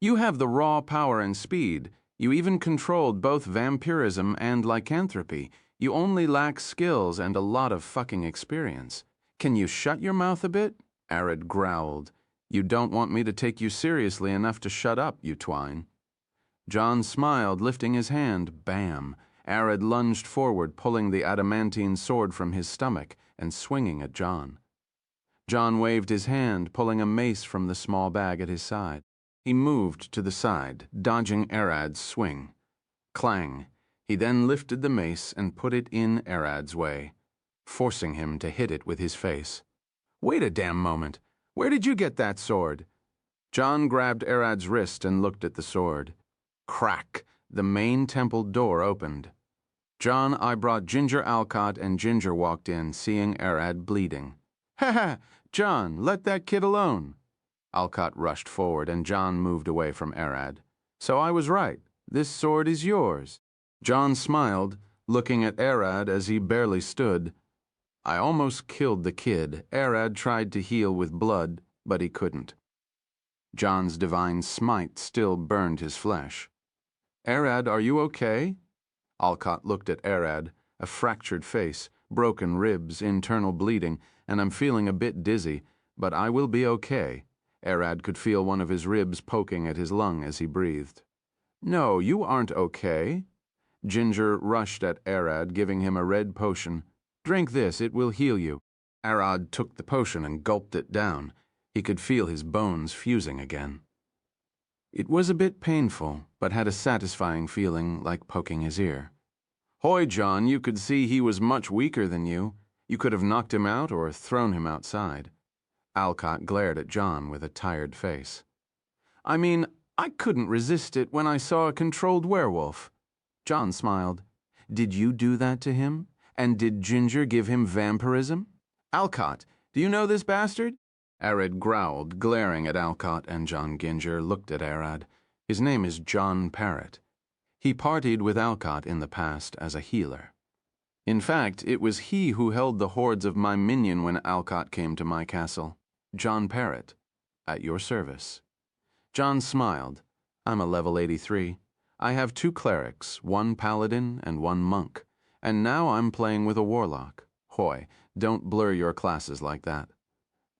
S1: You have the raw power and speed. You even controlled both vampirism and lycanthropy. You only lack skills and a lot of fucking experience. Can you shut your mouth a bit? Arad growled. You don't want me to take you seriously enough to shut up, you twine. John smiled, lifting his hand. Bam! Arad lunged forward, pulling the adamantine sword from his stomach and swinging at John. John waved his hand, pulling a mace from the small bag at his side. He moved to the side, dodging Arad's swing. Clang! He then lifted the mace and put it in Arad's way, forcing him to hit it with his face. Wait a damn moment. Where did you get that sword? John grabbed Arad's wrist and looked at the sword. Crack! The main temple door opened. John, I brought Ginger Alcott, and Ginger walked in, seeing Arad bleeding. Ha ha! John, let that kid alone. Alcott rushed forward, and John moved away from Arad. So I was right. This sword is yours. John smiled, looking at Arad as he barely stood. I almost killed the kid. Arad tried to heal with blood, but he couldn't. John's divine smite still burned his flesh. Arad, are you okay? Alcott looked at Arad, a fractured face, broken ribs, internal bleeding, and I'm feeling a bit dizzy, but I will be okay. Arad could feel one of his ribs poking at his lung as he breathed. No, you aren't okay. Ginger rushed at Arad, giving him a red potion. Drink this, it will heal you. Arad took the potion and gulped it down. He could feel his bones fusing again. It was a bit painful, but had a satisfying feeling like poking his ear. Hoy, John, you could see he was much weaker than you. You could have knocked him out or thrown him outside. Alcott glared at John with a tired face. I mean, I couldn't resist it when I saw a controlled werewolf. John smiled. Did you do that to him? And did Ginger give him vampirism? Alcott, do you know this bastard? Arad growled, glaring at Alcott, and John Ginger looked at Arad. His name is John Parrott. He partied with Alcott in the past as a healer. In fact, it was he who held the hordes of my minion when Alcott came to my castle. John Parrott, at your service. John smiled. I'm a level 83. I have 2 clerics, 1 paladin and 1 monk, and now I'm playing with a warlock. Hoy, don't blur your classes like that.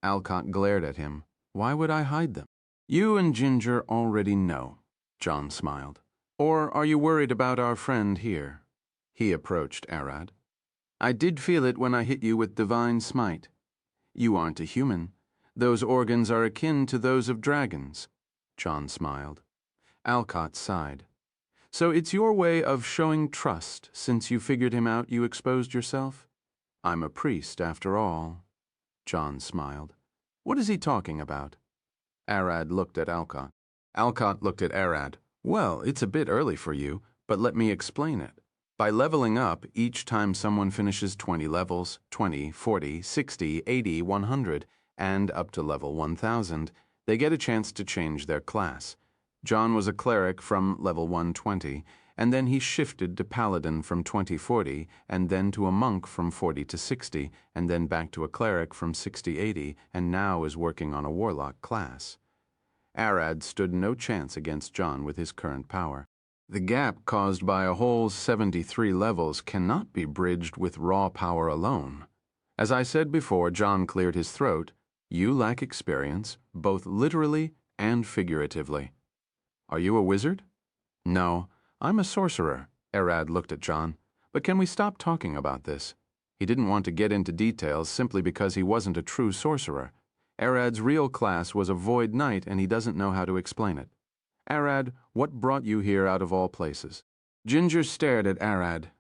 S1: Alcott glared at him. Why would I hide them? You and Ginger already know, John smiled. Or are you worried about our friend here? He approached Arad. I did feel it when I hit you with divine smite. You aren't a human. Those organs are akin to those of dragons. John smiled. Alcott sighed. So it's your way of showing trust since you figured him out you exposed yourself? I'm a priest after all. John smiled. What is he talking about? Arad looked at Alcott. Alcott looked at Arad. Well, it's a bit early for you, but let me explain it. By leveling up, each time someone finishes 20 levels, 20, 40, 60, 80, 100, and up to level 1000, they get a chance to change their class. John was a cleric from level 120, and then he shifted to paladin from 2040, and then to a monk from 40 to 60, and then back to a cleric from 60-80, and now is working on a warlock class. Arad stood no chance against John with his current power. The gap caused by a whole 73 levels cannot be bridged with raw power alone. As I said before, John cleared his throat. You lack experience, both literally and figuratively. Are you a wizard? No, I'm a sorcerer. Arad looked at John. But can we stop talking about this? He didn't want to get into details simply because he wasn't a true sorcerer. Arad's real class was a void knight, and he doesn't know how to explain it. Arad, what brought you here out of all places? Ginger stared at Arad.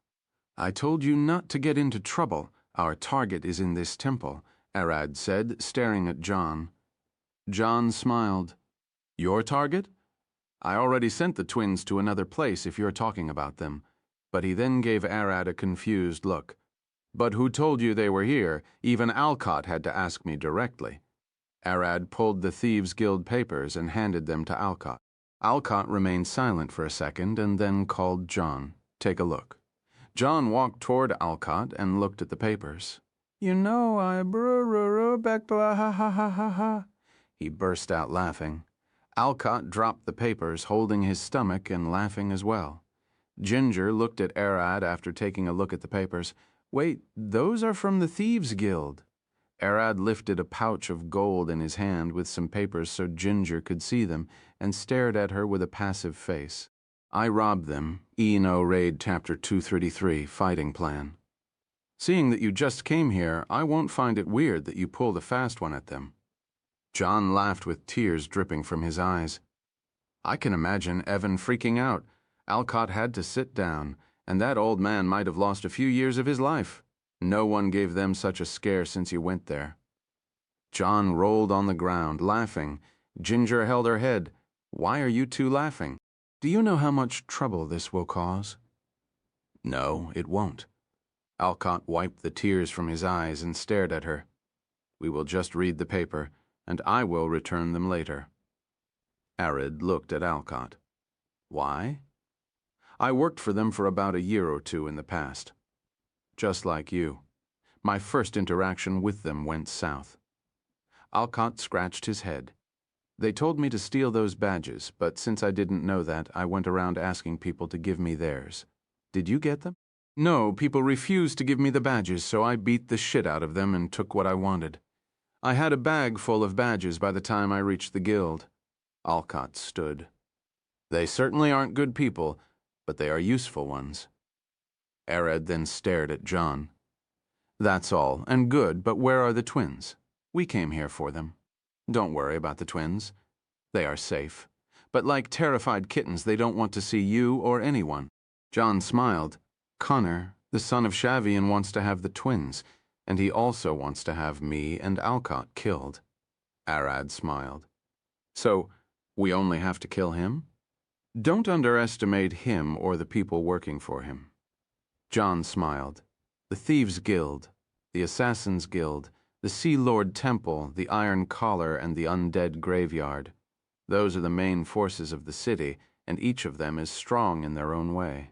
S1: I told you not to get into trouble. Our target is in this temple, Arad said, staring at John. John smiled. Your target? I already sent the twins to another place if you're talking about them. But he then gave Arad a confused look. But who told you they were here? Even Alcott had to ask me directly. Arad pulled the Thieves' Guild papers and handed them to Alcott. Alcott remained silent for a second and then called John. Take a look. John walked toward Alcott and looked at the papers. You know I back ha ha ha ha ha. He burst out laughing. Alcott dropped the papers, holding his stomach and laughing as well. Ginger looked at Arad after taking a look at the papers. Wait, those are from the Thieves' Guild. Arad lifted a pouch of gold in his hand with some papers so Ginger could see them and stared at her with a passive face. I robbed them. E&O Raid Chapter 233, Fighting Plan. Seeing that you just came here, I won't find it weird that you pulled a fast one at them. John laughed with tears dripping from his eyes. I can imagine Evan freaking out. Alcott had to sit down, and that old man might have lost a few years of his life. No one gave them such a scare since you went there. John rolled on the ground, laughing. Ginger held her head. Why are you two laughing? Do you know how much trouble this will cause? No, it won't. Alcott wiped the tears from his eyes and stared at her. We will just read the paper, and I will return them later. Arad looked at Alcott. Why? I worked for them for about a year or two in the past. Just like you. My first interaction with them went south. Alcott scratched his head. They told me to steal those badges, but since I didn't know that, I went around asking people to give me theirs. Did you get them? No, people refused to give me the badges, so I beat the shit out of them and took what I wanted. I had a bag full of badges by the time I reached the guild. Alcott stood. They certainly aren't good people, but they are useful ones. Arad then stared at John. That's all, and good, but where are the twins? We came here for them. Don't worry about the twins. They are safe. But like terrified kittens, they don't want to see you or anyone. John smiled. Connor, the son of Shavian, wants to have the twins, and he also wants to have me and Alcott killed. Arad smiled. So, we only have to kill him? Don't underestimate him or the people working for him. John smiled. The Thieves' Guild, the Assassins' Guild, the Sea Lord Temple, the Iron Collar, and the Undead Graveyard. Those are the main forces of the city, and each of them is strong in their own way,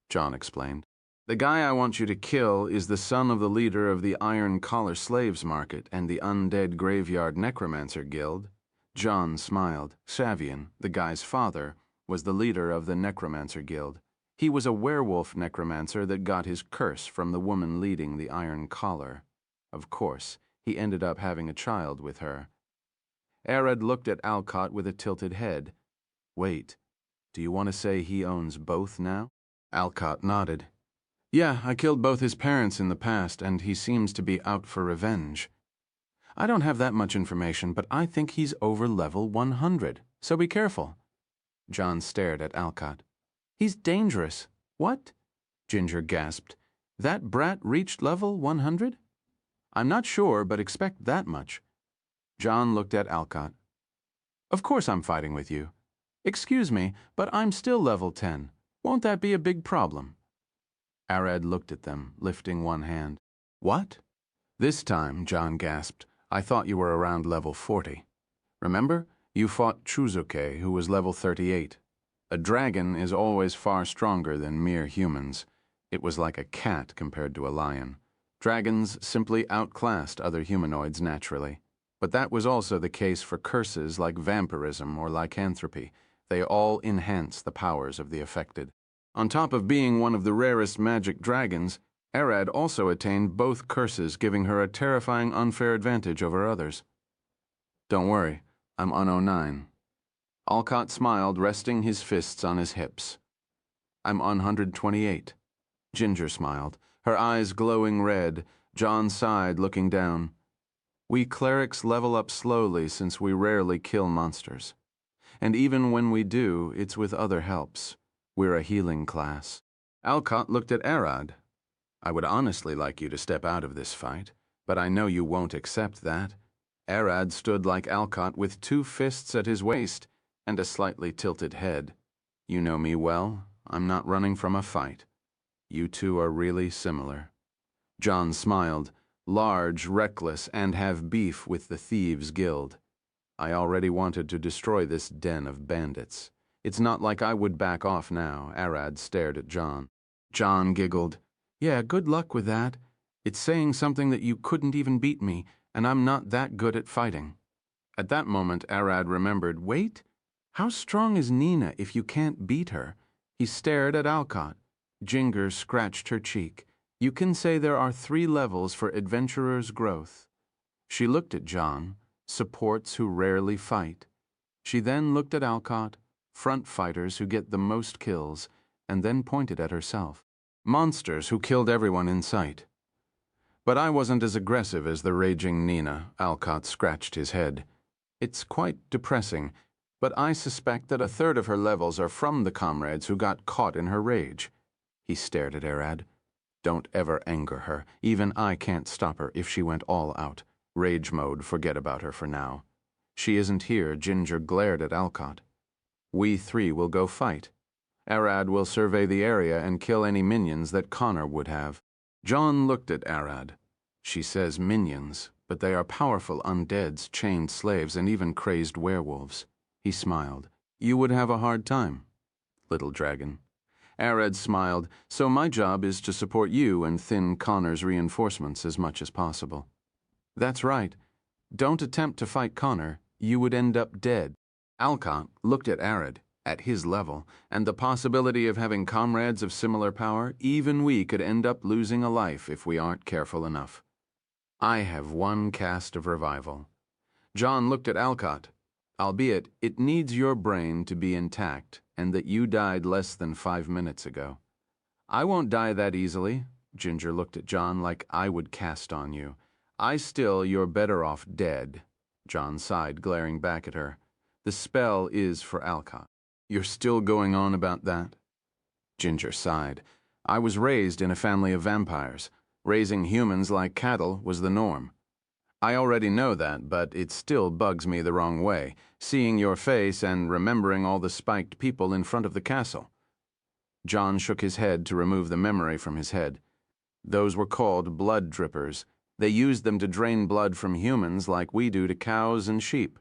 S1: John explained. The guy I want you to kill is the son of the leader of the Iron Collar Slaves Market and the Undead Graveyard Necromancer Guild. John smiled. Savian, the guy's father, was the leader of the Necromancer Guild. He was a werewolf necromancer that got his curse from the woman leading the Iron Collar. Of course, he ended up having a child with her. Arad looked at Alcott with a tilted head. Wait, do you want to say he owns both now? Alcott nodded. Yeah, I killed both his parents in the past, and he seems to be out for revenge. I don't have that much information, but I think he's over level 100, so be careful. John stared at Alcott. He's dangerous. What? Ginger gasped. That brat reached level 100? I'm not sure, but expect that much. John looked at Alcott. Of course I'm fighting with you. Excuse me, but I'm still level 10. Won't that be a big problem? Arad looked at them, lifting one hand. What? This time, John gasped, I thought you were around level 40. Remember? You fought Chuzuke, who was level 38. A dragon is always far stronger than mere humans. It was like a cat compared to a lion. Dragons simply outclassed other humanoids naturally. But that was also the case for curses like vampirism or lycanthropy. They all enhance the powers of the affected. On top of being one of the rarest magic dragons, Arad also attained both curses, giving her a terrifying unfair advantage over others. Don't worry, I'm on 09. Alcott smiled, resting his fists on his hips. I'm on 128. Ginger smiled, her eyes glowing red. John sighed, looking down. We clerics level up slowly since we rarely kill monsters. And even when we do, it's with other helps. We're a healing class. Alcott looked at Arad. I would honestly like you to step out of this fight, but I know you won't accept that. Arad stood like Alcott with two fists at his waist and a slightly tilted head. You know me well. I'm not running from a fight. You two are really similar. John smiled, large, reckless, and have beef with the Thieves' Guild. I already wanted to destroy this den of bandits. It's not like I would back off now. Arad stared at John. John giggled. Yeah, good luck with that. It's saying something that you couldn't even beat me, and I'm not that good at fighting. At that moment, Arad remembered, wait, how strong is Nina if you can't beat her? He stared at Alcott. Ginger scratched her cheek. You can say there are 3 levels for adventurer's growth. She looked at John, supports who rarely fight. She then looked at Alcott, front fighters who get the most kills, and then pointed at herself. Monsters who killed everyone in sight. But I wasn't as aggressive as the raging Nina. Alcott scratched his head. It's quite depressing, but I suspect that 1/3 of her levels are from the comrades who got caught in her rage. He stared at Arad. Don't ever anger her. Even I can't stop her if she went all out. Rage mode, forget about her for now. She isn't here. Ginger glared at Alcott. We 3 will go fight. Arad will survey the area and kill any minions that Connor would have. John looked at Arad. She says minions, but they are powerful undeads, chained slaves, and even crazed werewolves. He smiled. You would have a hard time, little dragon. Arad smiled. So my job is to support you and thin Connor's reinforcements as much as possible. That's right. Don't attempt to fight Connor. You would end up dead. Alcott looked at Arad, at his level, and the possibility of having comrades of similar power. Even we could end up losing a life if we aren't careful enough. I have one cast of revival. John looked at Alcott. Albeit, it needs your brain to be intact, and that you died less than 5 minutes ago. I won't die that easily. Ginger looked at John like I would cast on you. You're better off dead. John sighed, glaring back at her. The spell is for Alcott. You're still going on about that? Ginger sighed. I was raised in a family of vampires. Raising humans like cattle was the norm. I already know that, but it still bugs me the wrong way, seeing your face and remembering all the spiked people in front of the castle. John shook his head to remove the memory from his head. Those were called blood drippers. They used them to drain blood from humans like we do to cows and sheep.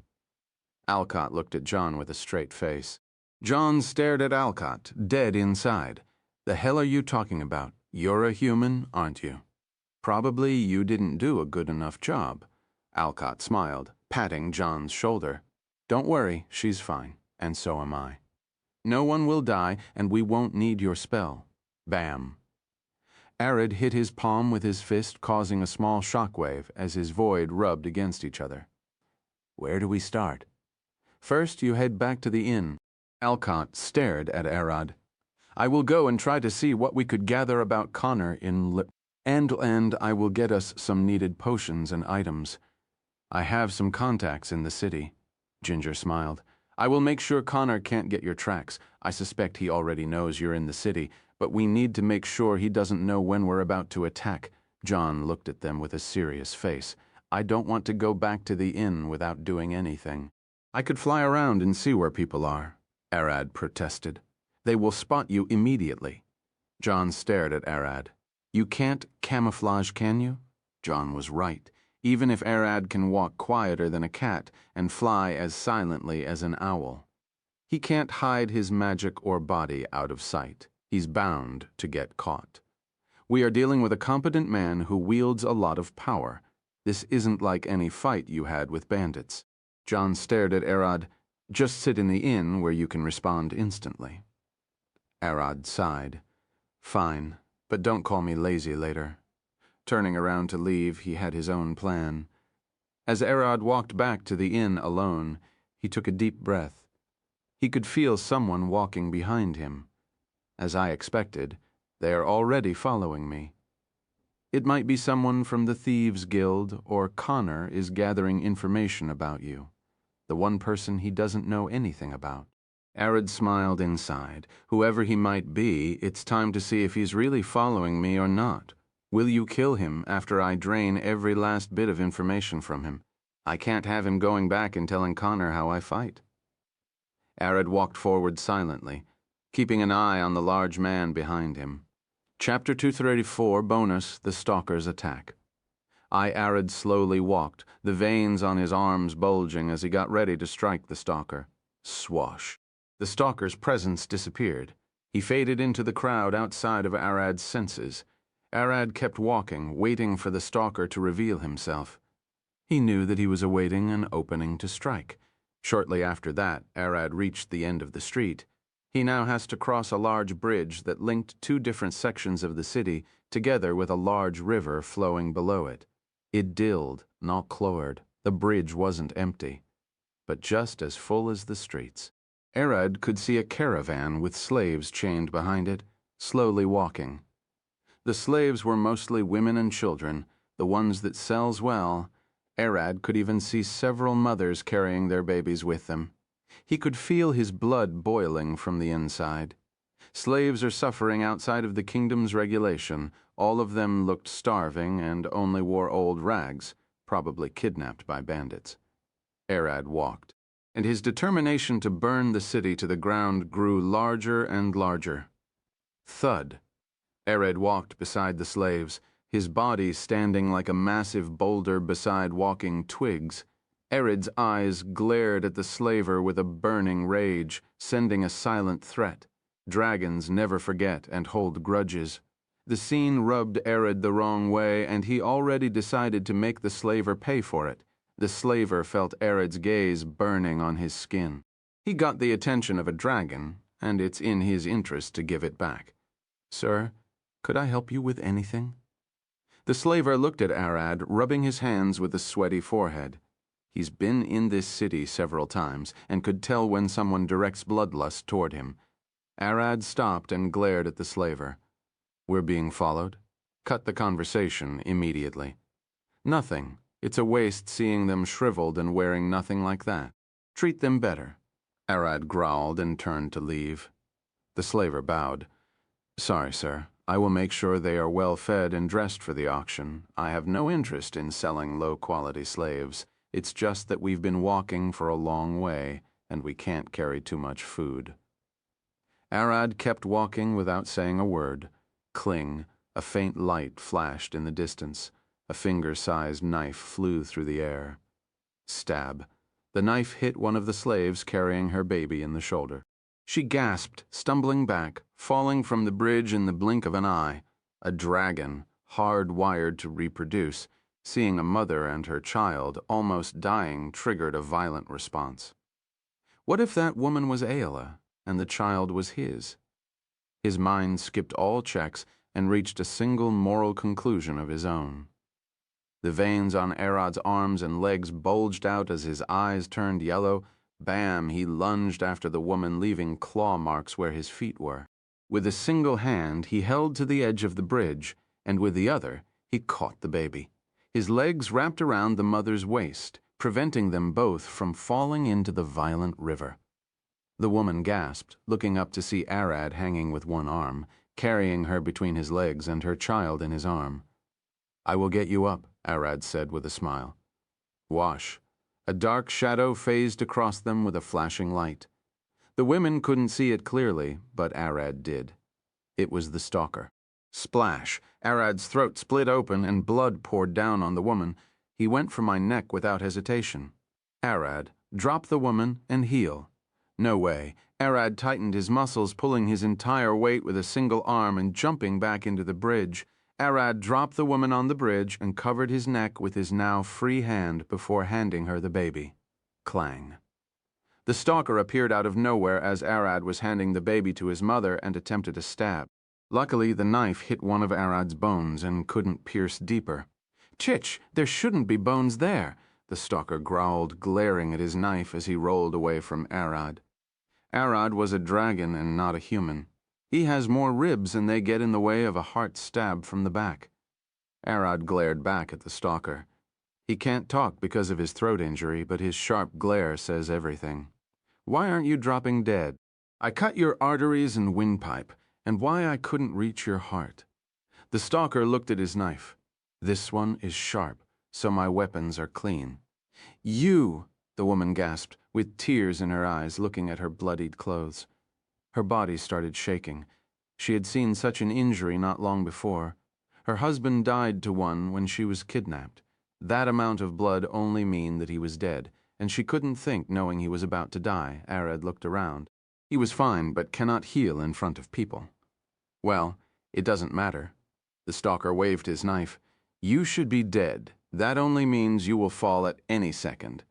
S1: Alcott looked at John with a straight face. John stared at Alcott, dead inside. The hell are you talking about? You're a human, aren't you? Probably you didn't do a good enough job. Alcott smiled, patting John's shoulder. Don't worry, she's fine, and so am I. No one will die, and we won't need your spell. Bam. Arid hit his palm with his fist, causing a small shockwave as his void rubbed against each other. Where do we start? First, you head back to the inn. Alcott stared at Arad. I will go and try to see what we could gather about Connor and I will get us some needed potions and items. I have some contacts in the city. Ginger smiled. I will make sure Connor can't get your tracks. I suspect he already knows you're in the city, but we need to make sure he doesn't know when we're about to attack. John looked at them with a serious face. I don't want to go back to the inn without doing anything. I could fly around and see where people are, Arad protested. They will spot you immediately. John stared at Arad. You can't camouflage, can you? John was right. Even if Arad can walk quieter than a cat and fly as silently as an owl. He can't hide his magic or body out of sight. He's bound to get caught. We are dealing with a competent man who wields a lot of power. This isn't like any fight you had with bandits. John stared at Arad. Just sit in the inn where you can respond instantly. Arad sighed. Fine, but don't call me lazy later. Turning around to leave, he had his own plan. As Arad walked back to the inn alone, he took a deep breath. He could feel someone walking behind him. As I expected, they are already following me. It might be someone from the Thieves' Guild, or Connor is gathering information about you, the one person he doesn't know anything about. Arad smiled inside. Whoever he might be, it's time to see if he's really following me or not. Will you kill him after I drain every last bit of information from him? I can't have him going back and telling Connor how I fight. Arad walked forward silently, keeping an eye on the large man behind him. Chapter 234, Bonus, The Stalker's Attack. Arad slowly walked, the veins on his arms bulging as he got ready to strike the stalker. Swash. The stalker's presence disappeared. He faded into the crowd outside of Arad's senses. Arad kept walking, waiting for the stalker to reveal himself. He knew that he was awaiting an opening to strike. Shortly after that, Arad reached the end of the street. He now has to cross a large bridge that linked two different sections of the city together with a large river flowing below it. It dilled, not cloyed. The bridge wasn't empty, but just as full as the streets. Arad could see a caravan with slaves chained behind it, slowly walking. The slaves were mostly women and children, the ones that sells well. Arad could even see several mothers carrying their babies with them. He could feel his blood boiling from the inside. Slaves are suffering outside of the kingdom's regulation. All of them looked starving and only wore old rags, probably kidnapped by bandits. Arad walked, and his determination to burn the city to the ground grew larger and larger. Thud. Arad walked beside the slaves, his body standing like a massive boulder beside walking twigs. Arad's eyes glared at the slaver with a burning rage, sending a silent threat. Dragons never forget and hold grudges. The scene rubbed Arad the wrong way, and he already decided to make the slaver pay for it. The slaver felt Arad's gaze burning on his skin. He got the attention of a dragon, and it's in his interest to give it back. Sir, could I help you with anything? The slaver looked at Arad, rubbing his hands with a sweaty forehead. He's been in this city several times, and could tell when someone directs bloodlust toward him. Arad stopped and glared at the slaver. We're being followed? Cut the conversation immediately. Nothing. It's a waste seeing them shriveled and wearing nothing like that. Treat them better. Arad growled and turned to leave. The slaver bowed. Sorry, sir. I will make sure they are well fed and dressed for the auction. I have no interest in selling low-quality slaves. It's just that we've been walking for a long way, and we can't carry too much food. Arad kept walking without saying a word. Cling. A faint light flashed in the distance. A finger-sized knife flew through the air. Stab. The knife hit one of the slaves carrying her baby in the shoulder. She gasped, stumbling back, falling from the bridge in the blink of an eye. A dragon, hard-wired to reproduce, seeing a mother and her child almost dying triggered a violent response. What if that woman was Ayla, and the child was his? His mind skipped all checks and reached a single moral conclusion of his own. The veins on Arad's arms and legs bulged out as his eyes turned yellow. Bam! He lunged after the woman, leaving claw marks where his feet were. With a single hand, he held to the edge of the bridge, and with the other, he caught the baby. His legs wrapped around the mother's waist, preventing them both from falling into the violent river. The woman gasped, looking up to see Arad hanging with one arm, carrying her between his legs and her child in his arm. "I will get you up," Arad said with a smile. Wash. A dark shadow phased across them with a flashing light. The women couldn't see it clearly, but Arad did. It was the stalker. Splash! Arad's throat split open and blood poured down on the woman. He went for my neck without hesitation. Arad, drop the woman and heal. No way. Arad tightened his muscles, pulling his entire weight with a single arm and jumping back into the bridge. Arad dropped the woman on the bridge and covered his neck with his now free hand before handing her the baby. Clang. The stalker appeared out of nowhere as Arad was handing the baby to his mother and attempted a stab. Luckily, the knife hit one of Arad's bones and couldn't pierce deeper. "Chich, there shouldn't be bones there," the stalker growled, glaring at his knife as he rolled away from Arad. Arad was a dragon and not a human. He has more ribs and they get in the way of a heart stab from the back. Arad glared back at the stalker. He can't talk because of his throat injury, but his sharp glare says everything. "Why aren't you dropping dead? I cut your arteries and windpipe, and why I couldn't reach your heart." The stalker looked at his knife. "This one is sharp, so my weapons are clean." "You," the woman gasped, with tears in her eyes, looking at her bloodied clothes. Her body started shaking. She had seen such an injury not long before. Her husband died to one when she was kidnapped. That amount of blood only mean that he was dead, and she couldn't think knowing he was about to die. Arad looked around. He was fine, but cannot heal in front of people. "Well, it doesn't matter." The stalker waved his knife. "You should be dead. That only means you will fall at any second.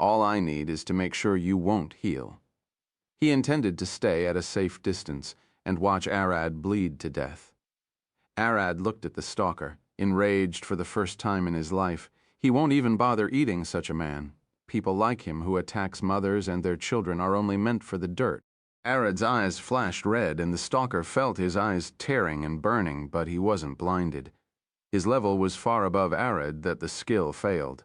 S1: All I need is to make sure you won't heal." He intended to stay at a safe distance and watch Arad bleed to death. Arad looked at the stalker, enraged for the first time in his life. He won't even bother eating such a man. People like him who attacks mothers and their children are only meant for the dirt. Arad's eyes flashed red, and the stalker felt his eyes tearing and burning, but he wasn't blinded. His level was far above Arad that the skill failed.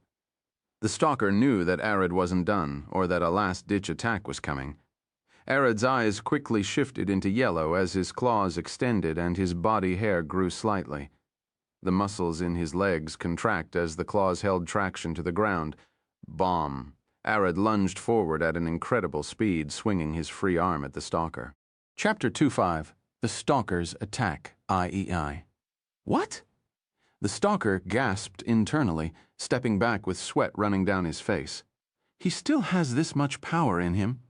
S1: The stalker knew that Arad wasn't done, or that a last-ditch attack was coming. Arad's eyes quickly shifted into yellow as his claws extended and his body hair grew slightly. The muscles in his legs contract as the claws held traction to the ground. Bomb. Arad lunged forward at an incredible speed, swinging his free arm at the stalker. Chapter 2.5. The Stalker's Attack, IEI. "What?" The stalker gasped internally, stepping back with sweat running down his face. He still has this much power in him.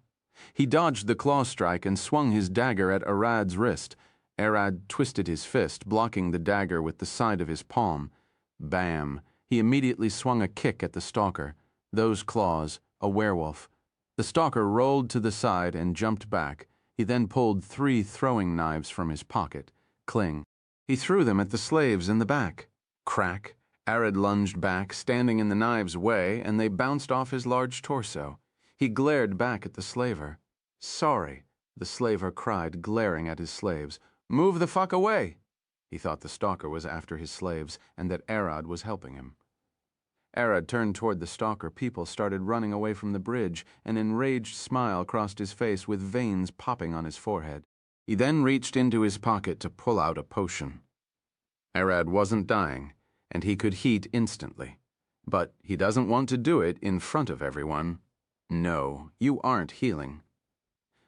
S1: He dodged the claw strike and swung his dagger at Arad's wrist. Arad twisted his fist, blocking the dagger with the side of his palm. Bam! He immediately swung a kick at the stalker. Those claws, a werewolf. The stalker rolled to the side and jumped back. He then pulled 3 throwing knives from his pocket. Cling. He threw them at the slaves in the back. Crack. Arad lunged back, standing in the knives' way, and they bounced off his large torso. He glared back at the slaver. "Sorry," the slaver cried, glaring at his slaves. "Move the fuck away!" He thought the stalker was after his slaves and that Arad was helping him. Arad turned toward the stalker. People started running away from the bridge. An enraged smile crossed his face with veins popping on his forehead. He then reached into his pocket to pull out a potion. Arad wasn't dying, and he could heat instantly. But he doesn't want to do it in front of everyone. "No, you aren't healing."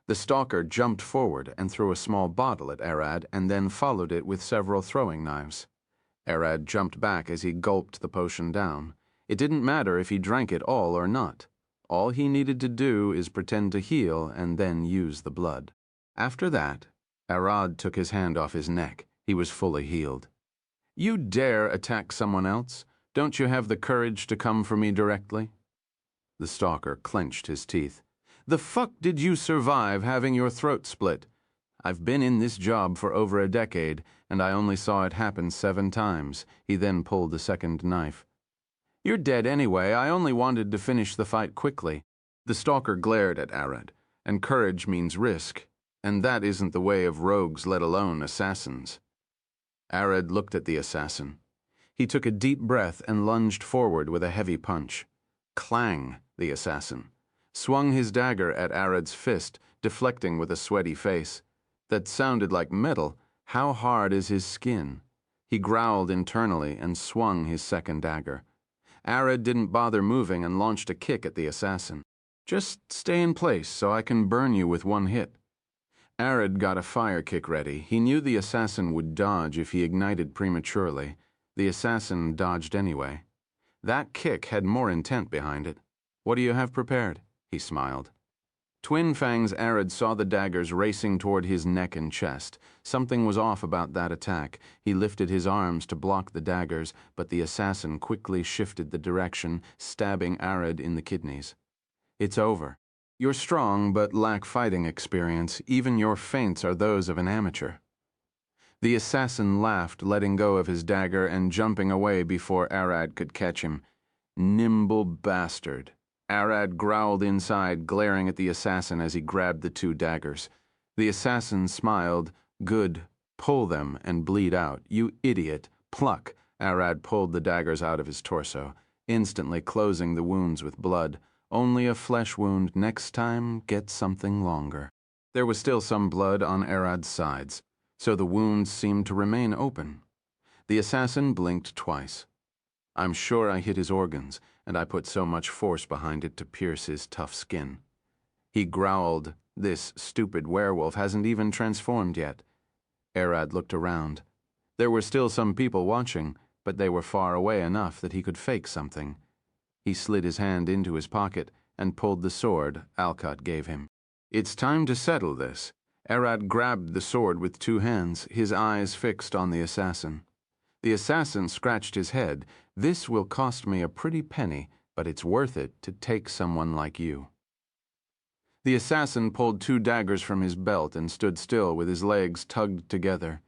S1: The stalker jumped forward and threw a small bottle at Arad and then followed it with several throwing knives. Arad jumped back as he gulped the potion down. It didn't matter if he drank it all or not. All he needed to do is pretend to heal and then use the blood. After that, Arad took his hand off his neck. He was fully healed. You dare attack someone else? Don't you have the courage to come for me directly? The stalker clenched his teeth. The fuck did you survive having your throat split? I've been in this job for over a decade, and I only saw it happen 7 times. He then pulled the second knife. You're dead anyway. I only wanted to finish the fight quickly. The stalker glared at Arad, and courage means risk, and that isn't the way of rogues, let alone assassins. Arad looked at the assassin. He took a deep breath and lunged forward with a heavy punch. Clang, the assassin swung his dagger at Arad's fist, deflecting with a sweaty face. That sounded like metal. How hard is his skin? He growled internally and swung his second dagger. Arad didn't bother moving and launched a kick at the assassin. Just stay in place so I can burn you with one hit. Arad got a fire kick ready. He knew the assassin would dodge if he ignited prematurely. The assassin dodged anyway. That kick had more intent behind it. What do you have prepared? He smiled. Twin Fangs Arad saw the daggers racing toward his neck and chest. Something was off about that attack. He lifted his arms to block the daggers, but the assassin quickly shifted the direction, stabbing Arad in the kidneys. It's over. You're strong, but lack fighting experience. Even your feints are those of an amateur. The assassin laughed, letting go of his dagger and jumping away before Arad could catch him. Nimble bastard. Arad growled inside, glaring at the assassin as he grabbed the 2 daggers. The assassin smiled. Good. Pull them and bleed out. You idiot. Pluck. Arad pulled the daggers out of his torso, instantly closing the wounds with blood. Only a flesh wound. Next time, get something longer. There was still some blood on Arad's sides, so the wounds seemed to remain open. The assassin blinked twice. I'm sure I hit his organs, and I put so much force behind it to pierce his tough skin. He growled, This stupid werewolf hasn't even transformed yet. Arad looked around. There were still some people watching, but they were far away enough that he could fake something. He slid his hand into his pocket and pulled the sword Alcott gave him. It's time to settle this. Arad grabbed the sword with 2 hands, his eyes fixed on the assassin. The assassin scratched his head. This will cost me a pretty penny, but it's worth it to take someone like you. The assassin pulled 2 daggers from his belt and stood still with his legs tugged together.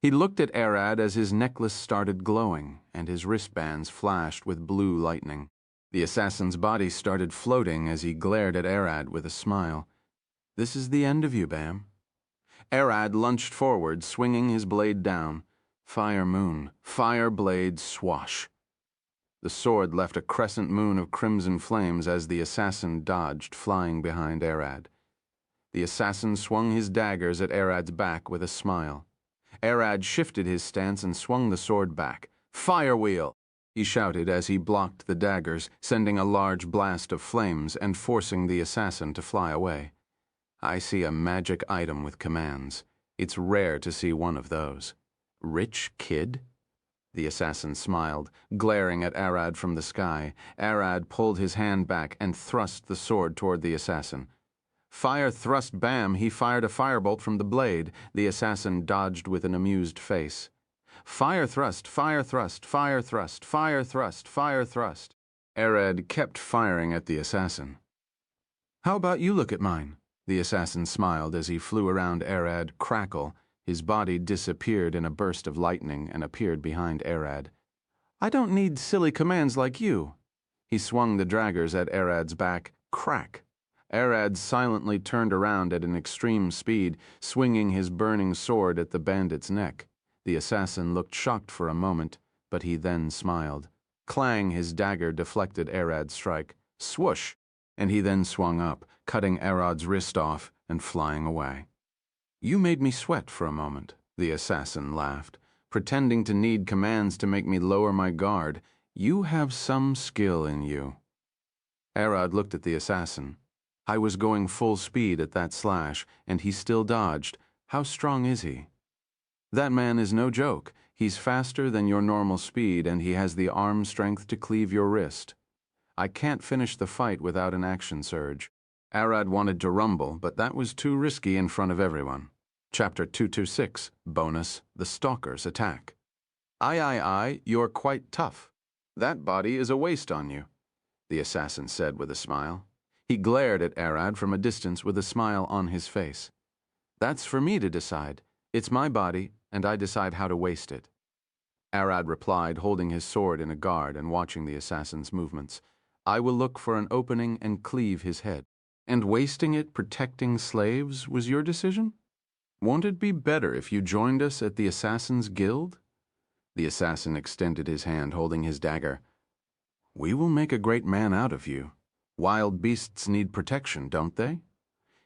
S1: He looked at Arad as his necklace started glowing and his wristbands flashed with blue lightning. The assassin's body started floating as he glared at Arad with a smile. This is the end of you, Bam. Arad lunged forward, swinging his blade down. Fire moon, fire blade swash. The sword left a crescent moon of crimson flames as the assassin dodged, flying behind Arad. The assassin swung his daggers at Arad's back with a smile. Arad shifted his stance and swung the sword back. Fire wheel! He shouted as he blocked the daggers, sending a large blast of flames and forcing the assassin to fly away. I see a magic item with commands. It's rare to see one of those. Rich kid? The assassin smiled, glaring at Arad from the sky. Arad pulled his hand back and thrust the sword toward the assassin. Fire thrust bam, he fired a firebolt from the blade. The assassin dodged with an amused face. Fire thrust, fire thrust, fire thrust, fire thrust, fire thrust. Arad kept firing at the assassin. How about you look at mine? The assassin smiled as he flew around Arad. Crackle. His body disappeared in a burst of lightning and appeared behind Arad. I don't need silly commands like you. He swung the daggers at Arad's back. Crack. Arad silently turned around at an extreme speed, swinging his burning sword at the bandit's neck. The assassin looked shocked for a moment, but he then smiled. Clang, his dagger deflected Arad's strike. Swoosh! And he then swung up, cutting Arad's wrist off and flying away. You made me sweat for a moment, the assassin laughed, pretending to need commands to make me lower my guard. You have some skill in you. Arad looked at the assassin. I was going full speed at that slash, and he still dodged. How strong is he? That man is no joke. He's faster than your normal speed, and he has the arm strength to cleave your wrist. I can't finish the fight without an action surge. Arad wanted to rumble, but that was too risky in front of everyone. Chapter 226, Bonus, The Stalker's Attack. Aye, you're quite tough. That body is a waste on you," the assassin said with a smile. He glared at Arad from a distance with a smile on his face. "That's for me to decide. It's my body, and I decide how to waste it." Arad replied, holding his sword in a guard and watching the assassin's movements. "I will look for an opening and cleave his head." "And wasting it protecting slaves was your decision? Won't it be better if you joined us at the Assassin's Guild?" The assassin extended his hand, holding his dagger. "We will make a great man out of you. Wild beasts need protection, don't they?"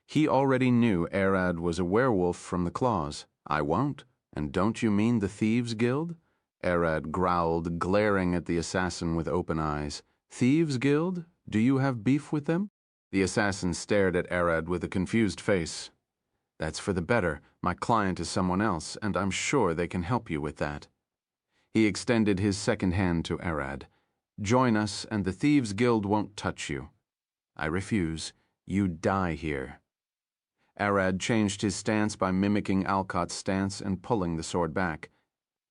S1: He already knew Arad was a werewolf from the claws. "I won't. And don't you mean the Thieves' Guild?" Arad growled, glaring at the assassin with open eyes. "Thieves' Guild? Do you have beef with them?" The assassin stared at Arad with a confused face. "That's for the better. My client is someone else, and I'm sure they can help you with that." He extended his second hand to Arad. "Join us, and the Thieves' Guild won't touch you." "I refuse. You die here." Arad changed his stance by mimicking Alcott's stance and pulling the sword back.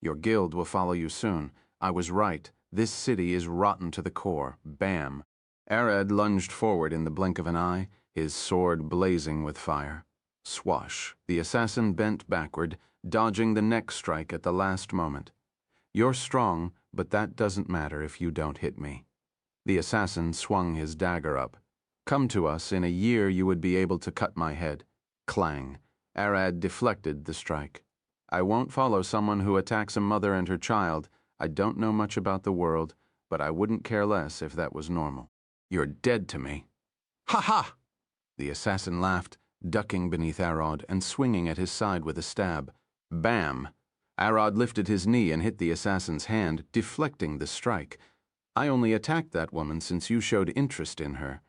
S1: "Your guild will follow you soon. I was right. This city is rotten to the core. Bam!" Arad lunged forward in the blink of an eye, his sword blazing with fire. Swash! The assassin bent backward, dodging the neck strike at the last moment. "You're strong, but that doesn't matter if you don't hit me." The assassin swung his dagger up. "Come to us. In a year you would be able to cut my head." Clang! Arad deflected the strike. "I won't follow someone who attacks a mother and her child. I don't know much about the world, but I wouldn't care less if that was normal. You're dead to me." "Ha ha!" The assassin laughed, ducking beneath Arad and swinging at his side with a stab. Bam! Arad lifted his knee and hit the assassin's hand, deflecting the strike. "I only attacked that woman since you showed interest in her.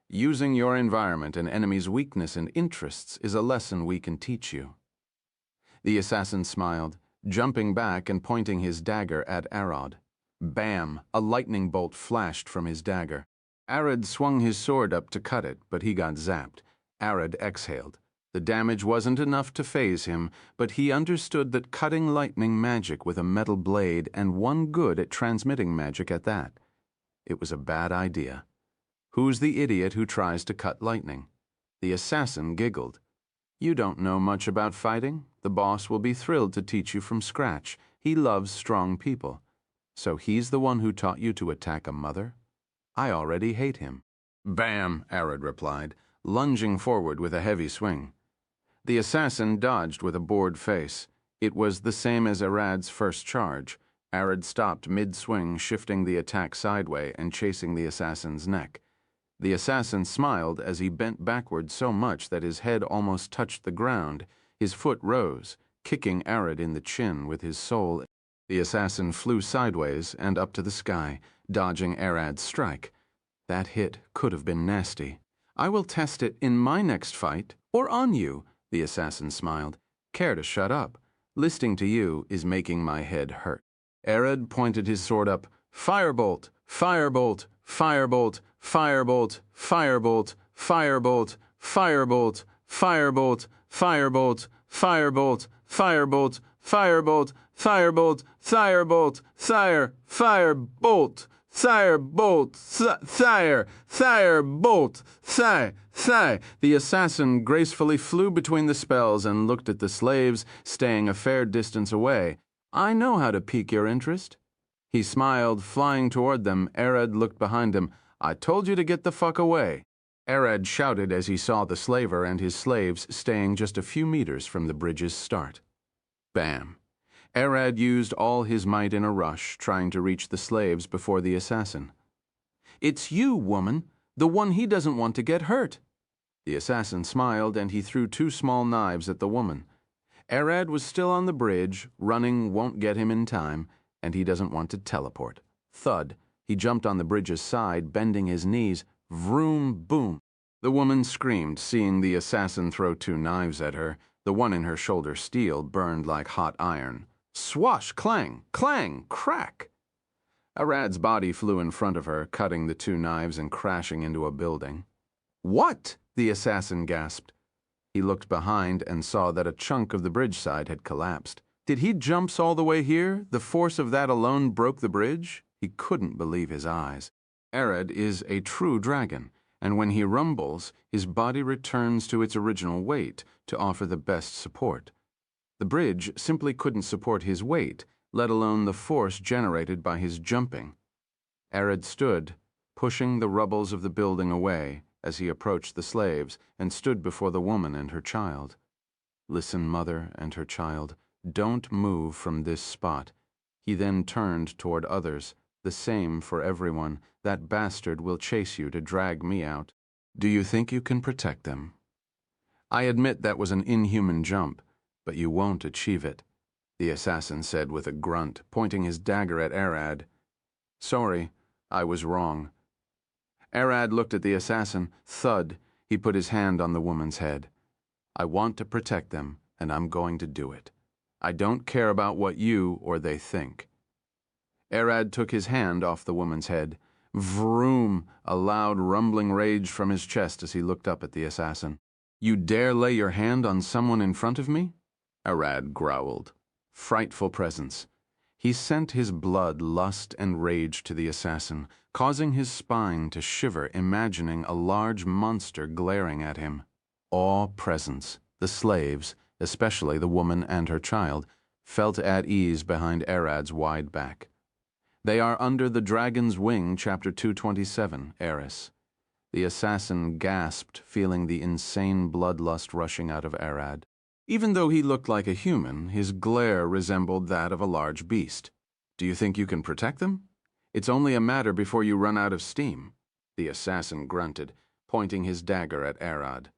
S1: Using your environment and enemy's weakness and interests is a lesson we can teach you." The assassin smiled, jumping back and pointing his dagger at Arad. Bam! A lightning bolt flashed from his dagger. Arad swung his sword up to cut it, but he got zapped. Arad exhaled. The damage wasn't enough to faze him, but he understood that cutting lightning magic with a metal blade, and one good at transmitting magic at that, it was a bad idea. Who's the idiot who tries to cut lightning? The assassin giggled. "You don't know much about fighting. The boss will be thrilled to teach you from scratch. He loves strong people. So he's the one who taught you to attack a mother? I already hate him." "Bam!" Arad replied, lunging forward with a heavy swing. The assassin dodged with a bored face. It was the same as Arad's first charge. Arad stopped mid-swing, shifting the attack sideway and chasing the assassin's neck. The assassin smiled as he bent backward so much that his head almost touched the ground. His foot rose, kicking Arad in the chin with his soul. The assassin flew sideways and up to the sky, dodging Arad's strike. That hit could have been nasty. "I will test it in my next fight, or on you," the assassin smiled. "Care to shut up? Listening to you is making my head hurt." Arad pointed his sword up. "Firebolt! Firebolt! Firebolt! Firebolt! Firebolt! Firebolt! Firebolt! Firebolt! Firebolt! Firebolt! Firebolt! Firebolt! Firebolt! Firebolt! Sire! Firebolt! Firebolt! Sire! Firebolt! Sire! The assassin gracefully flew between the spells and looked at the slaves, staying a fair distance away. "I know how to pique your interest." He smiled, flying toward them. Arad looked behind him. "I told you to get the fuck away." Arad shouted as he saw the slaver and his slaves staying just a few meters from the bridge's start. Bam! Arad used all his might in a rush, trying to reach the slaves before the assassin. "It's you, woman, the one he doesn't want to get hurt." The assassin smiled, and he threw 2 small knives at the woman. Arad was still on the bridge. Running won't get him in time, and he doesn't want to teleport. Thud. He jumped on the bridge's side, bending his knees. Vroom, boom. The woman screamed, seeing the assassin throw 2 knives at her. The one in her shoulder steel burned like hot iron. Swash, clang, clang, crack. Arad's body flew in front of her, cutting the 2 knives and crashing into a building. "What?" the assassin gasped. He looked behind and saw that a chunk of the bridge side had collapsed. Did he jumps all the way here? The force of that alone broke the bridge? He couldn't believe his eyes. Arad is a true dragon, and when he rumbles, his body returns to its original weight to offer the best support. The bridge simply couldn't support his weight, let alone the force generated by his jumping. Arad stood, pushing the rubbles of the building away as he approached the slaves and stood before the woman and her child. Listen, mother and her child, don't move from this spot. He then turned toward others. The same for everyone. That bastard will chase you to drag me out. Do you think you can protect them? I admit that was an inhuman jump, but you won't achieve it, the assassin said with a grunt, pointing his dagger at Arad. Sorry, I was wrong. Arad looked at the assassin. Thud, he put his hand on the woman's head. I want to protect them, and I'm going to do it. I don't care about what you or they think. Arad took his hand off the woman's head. Vroom! A loud rumbling raged from his chest as he looked up at the assassin. You dare lay your hand on someone in front of me? Arad growled. Frightful presence. He sent his blood, lust, and rage to the assassin, causing his spine to shiver, imagining a large monster glaring at him. Awe presence. The slaves, especially the woman and her child, felt at ease behind Arad's wide back. They are under the dragon's wing, chapter 227, Eris. The assassin gasped, feeling the insane bloodlust rushing out of Arad. Even though he looked like a human, his glare resembled that of a large beast. Do you think you can protect them? It's only a matter before you run out of steam, the assassin grunted, pointing his dagger at Arad.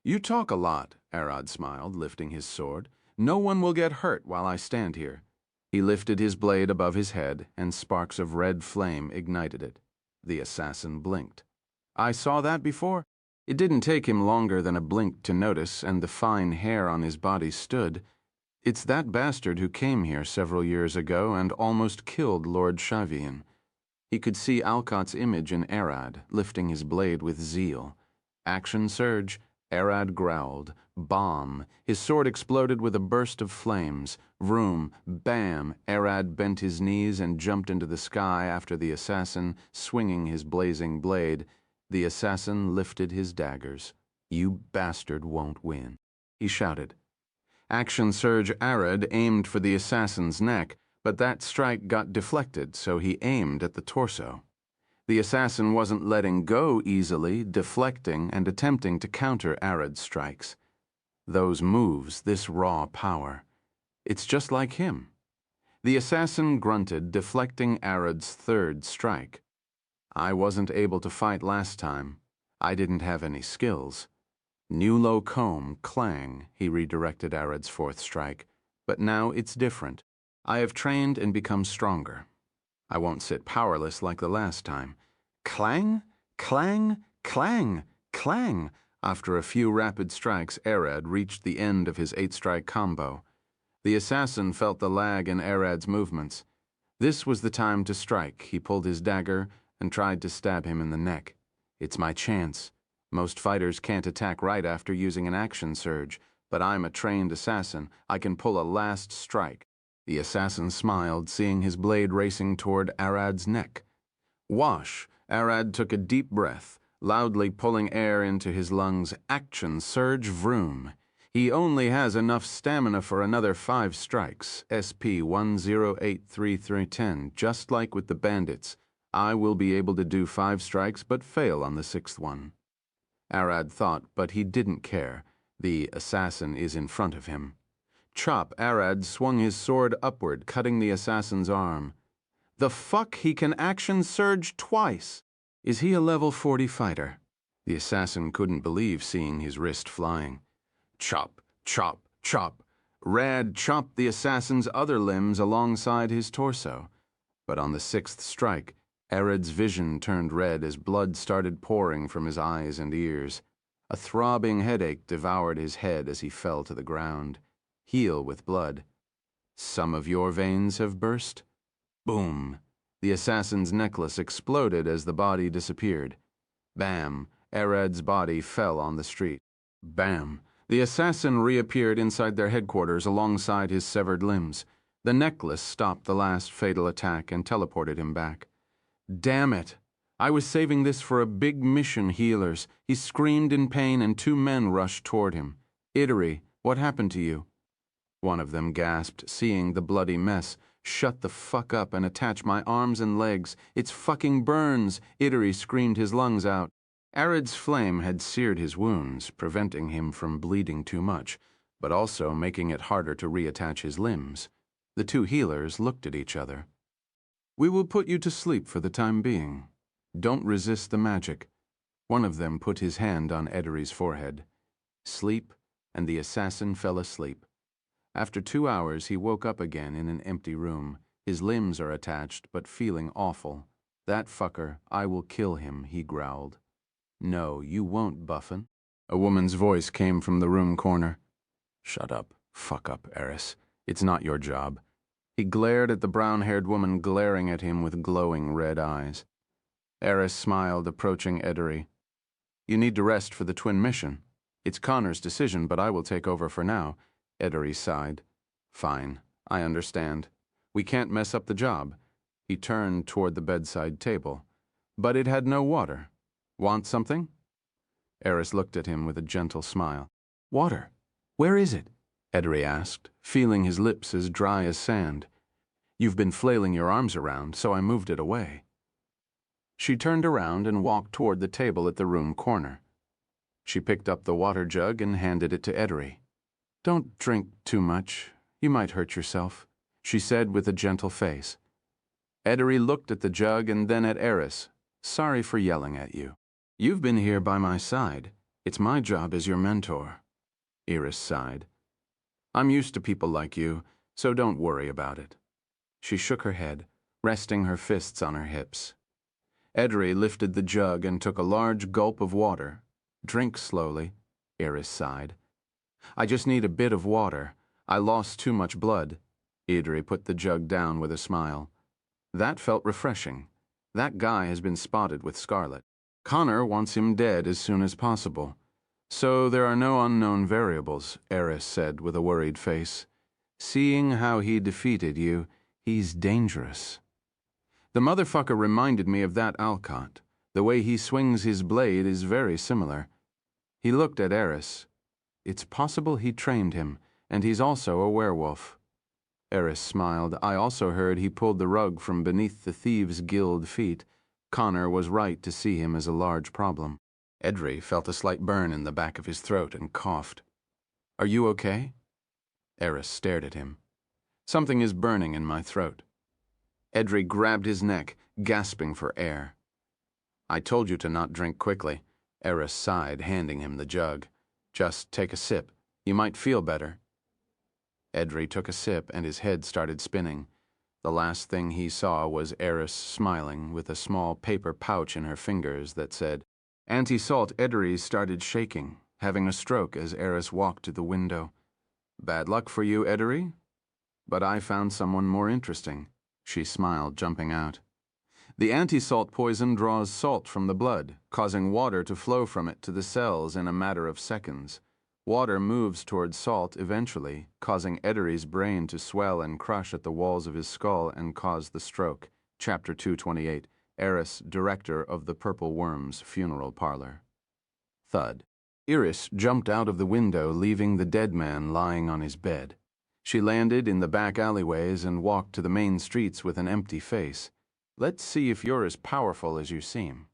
S1: You talk a lot, Arad smiled, lifting his sword. No one will get hurt while I stand here. He lifted his blade above his head, and sparks of red flame ignited it. The assassin blinked. I saw that before. It didn't take him longer than a blink to notice, and the fine hair on his body stood. It's that bastard who came here several years ago and almost killed Lord Shavian. He could see Alcott's image in Arad, lifting his blade with zeal. Action surge. Arad growled. Bomb. His sword exploded with a burst of flames. Vroom. Bam. Arad bent his knees and jumped into the sky after the assassin, swinging his blazing blade. The assassin lifted his daggers. You bastard won't win, he shouted. Action Surge Arad aimed for the assassin's neck, but that strike got deflected, so he aimed at the torso. The assassin wasn't letting go easily, deflecting and attempting to counter Arad's strikes. Those moves, this raw power. It's just like him. The assassin grunted, deflecting Arad's third strike. I wasn't able to fight last time. I didn't have any skills. Nulo comb, clang, he redirected Arad's fourth strike. But now it's different. I have trained and become stronger. I won't sit powerless like the last time. Clang, clang, clang, clang. After a few rapid strikes, Arad reached the end of his 8-strike combo. The assassin felt the lag in Arad's movements. This was the time to strike. He pulled his dagger and tried to stab him in the neck. It's my chance. Most fighters can't attack right after using an action surge, but I'm a trained assassin. I can pull a last strike. The assassin smiled, seeing his blade racing toward Arad's neck. Wash! Arad took a deep breath, loudly pulling air into his lungs. Action surge vroom. He only has enough stamina for another 5 strikes. SP 108310, just like with the bandits. I will be able to do 5 strikes, but fail on the 6th one. Arad thought, but he didn't care. The assassin is in front of him. Chop! Arad swung his sword upward, cutting the assassin's arm. The fuck, he can action surge twice! Is he a level 40 fighter? The assassin couldn't believe seeing his wrist flying. Chop, chop, chop. Rad chopped the assassin's other limbs alongside his torso. But on the 6th strike, Arad's vision turned red as blood started pouring from his eyes and ears. A throbbing headache devoured his head as he fell to the ground. Heel with blood. Some of your veins have burst? Boom! The assassin's necklace exploded as the body disappeared. Bam! Arad's body fell on the street. Bam! The assassin reappeared inside their headquarters alongside his severed limbs. The necklace stopped the last fatal attack and teleported him back. Damn it! I was saving this for a big mission, healers. He screamed in pain and 2 men rushed toward him. Ittery, what happened to you? One of them gasped, seeing the bloody mess. Shut the fuck up and attach my arms and legs. It's fucking burns! Ittery screamed his lungs out. Arid's flame had seared his wounds, preventing him from bleeding too much, but also making it harder to reattach his limbs. The 2 healers looked at each other. We will put you to sleep for the time being. Don't resist the magic. One of them put his hand on Eddery's forehead. Sleep, and the assassin fell asleep. After 2 hours, he woke up again in an empty room. His limbs are attached, but feeling awful. That fucker, I will kill him, he growled. No, you won't, Buffin. A woman's voice came from the room corner. Shut up, fuck up, Eris. It's not your job. He glared at the brown-haired woman glaring at him with glowing red eyes. Eris smiled, approaching Eddery. You need to rest for the twin mission. It's Connor's decision, but I will take over for now. Eddery sighed. Fine, I understand. We can't mess up the job. He turned toward the bedside table. But it had no water. Want something? Eris looked at him with a gentle smile. Water? Where is it? Eddery asked, feeling his lips as dry as sand. You've been flailing your arms around, so I moved it away. She turned around and walked toward the table at the room corner. She picked up the water jug and handed it to Eddery. Don't drink too much. You might hurt yourself, she said with a gentle face. Eddery looked at the jug and then at Eris. Sorry for yelling at you. You've been here by my side. It's my job as your mentor. Eris sighed. I'm used to people like you, so don't worry about it. She shook her head, resting her fists on her hips. Eddery lifted the jug and took a large gulp of water. Drink slowly, Eris sighed. I just need a bit of water. I lost too much blood. Eddery put the jug down with a smile. That felt refreshing. That guy has been spotted with Scarlet. Connor wants him dead as soon as possible. So there are no unknown variables, Eris said with a worried face. Seeing how he defeated you, he's dangerous. The motherfucker reminded me of that Alcott. The way he swings his blade is very similar. He looked at Eris. It's possible he trained him, and he's also a werewolf. Eris smiled. I also heard he pulled the rug from beneath the Thieves' Guild feet. Connor was right to see him as a large problem. Eddery felt a slight burn in the back of his throat and coughed. Are you okay? Eris stared at him. Something is burning in my throat. Eddery grabbed his neck, gasping for air. I told you to not drink quickly. Eris sighed, handing him the jug. Just take a sip. You might feel better. Eddery took a sip and his head started spinning. The last thing he saw was Eris smiling with a small paper pouch in her fingers that said, Anti-salt. Eddery started shaking, having a stroke as Eris walked to the window. Bad luck for you, Eddery. But I found someone more interesting. She smiled, jumping out. The anti-salt poison draws salt from the blood, causing water to flow from it to the cells in a matter of seconds. Water moves towards salt eventually, causing Eddery's brain to swell and crush at the walls of his skull and cause the stroke. Chapter 228. Eris, director of the Purple Worm's funeral parlor. Thud. Eris jumped out of the window, leaving the dead man lying on his bed. She landed in the back alleyways and walked to the main streets with an empty face. Let's see if you're as powerful as you seem.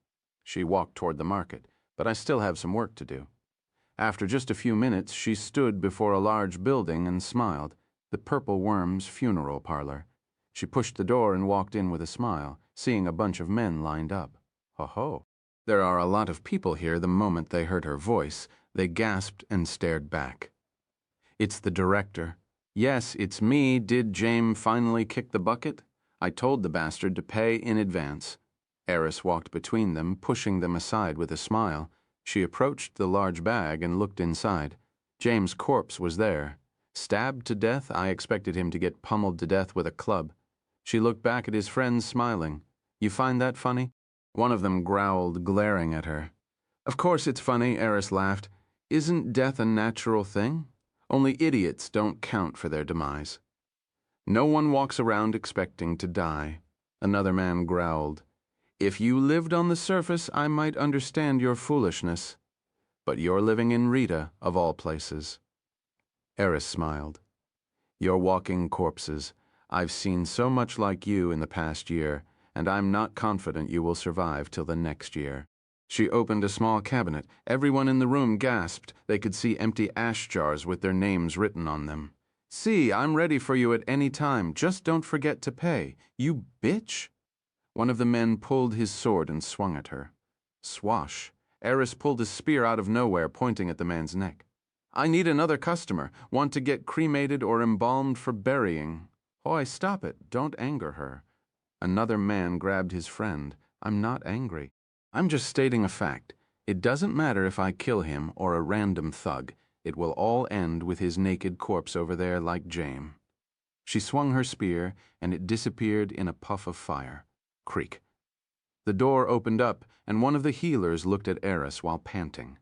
S1: She walked toward the market, but I still have some work to do. After just a few minutes, she stood before a large building and smiled. The Purple Worm's funeral parlor. She pushed the door and walked in with a smile, seeing a bunch of men lined up. Ho-ho. There are a lot of people here. The moment they heard her voice, they gasped and stared back. It's the director. Yes, it's me. Did James finally kick the bucket? I told the bastard to pay in advance. Eris walked between them, pushing them aside with a smile. She approached the large bag and looked inside. James' corpse was there. Stabbed to death, I expected him to get pummeled to death with a club. She looked back at his friends, smiling. You find that funny? One of them growled, glaring at her. Of course it's funny, Eris laughed. Isn't death a natural thing? Only idiots don't count for their demise. No one walks around expecting to die. Another man growled. If you lived on the surface, I might understand your foolishness. But you're living in Rita, of all places. Eris smiled. You're walking corpses. I've seen so much like you in the past year, and I'm not confident you will survive till the next year. She opened a small cabinet. Everyone in the room gasped. They could see empty ash jars with their names written on them. See, I'm ready for you at any time. Just don't forget to pay. You bitch! One of the men pulled his sword and swung at her. Swash. Eris pulled a spear out of nowhere, pointing at the man's neck. I need another customer. Want to get cremated or embalmed for burying. Hoy, stop it. Don't anger her. Another man grabbed his friend. I'm not angry. I'm just stating a fact. It doesn't matter if I kill him or a random thug. It will all end with his naked corpse over there like Jame. She swung her spear, and it disappeared in a puff of fire. Creak. The door opened up, and one of the healers looked at Eris while panting.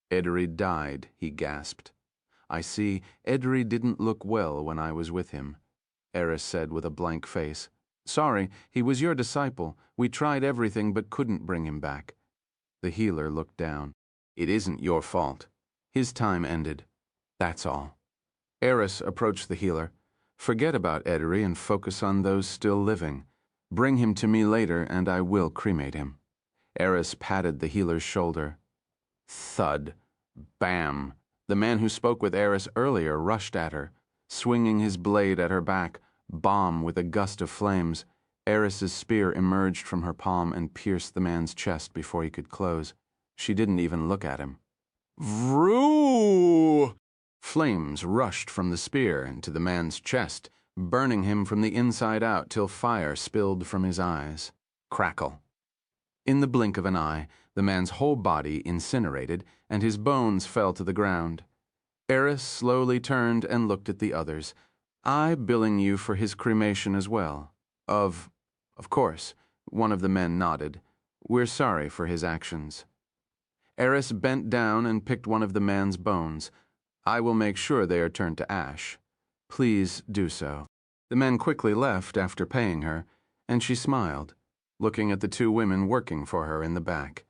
S1: Edry died, he gasped. I see, Edry didn't look well when I was with him, Eris said with a blank face. Sorry, he was your disciple. We tried everything but couldn't bring him back. The healer looked down. It isn't your fault. His time ended. That's all. Eris approached the healer. Forget about Edry and focus on those still living. Bring him to me later and I will cremate him. Eris patted the healer's shoulder. Thud. Bam. The man who spoke with Eris earlier rushed at her, swinging his blade at her back. Bomb with a gust of flames. Eris's spear emerged from her palm and pierced the man's chest before he could close. She didn't even look at him. Vroo! Flames rushed from the spear into the man's chest, burning him from the inside out till fire spilled from his eyes. Crackle. In the blink of an eye, the man's whole body incinerated, and his bones fell to the ground. Eris slowly turned and looked at the others. I billing you for his cremation as well. Of course, one of the men nodded. We're sorry for his actions. Eris bent down and picked one of the man's bones. I will make sure they are turned to ash. Please do so. The men quickly left after paying her, and she smiled, looking at the two women working for her in the back.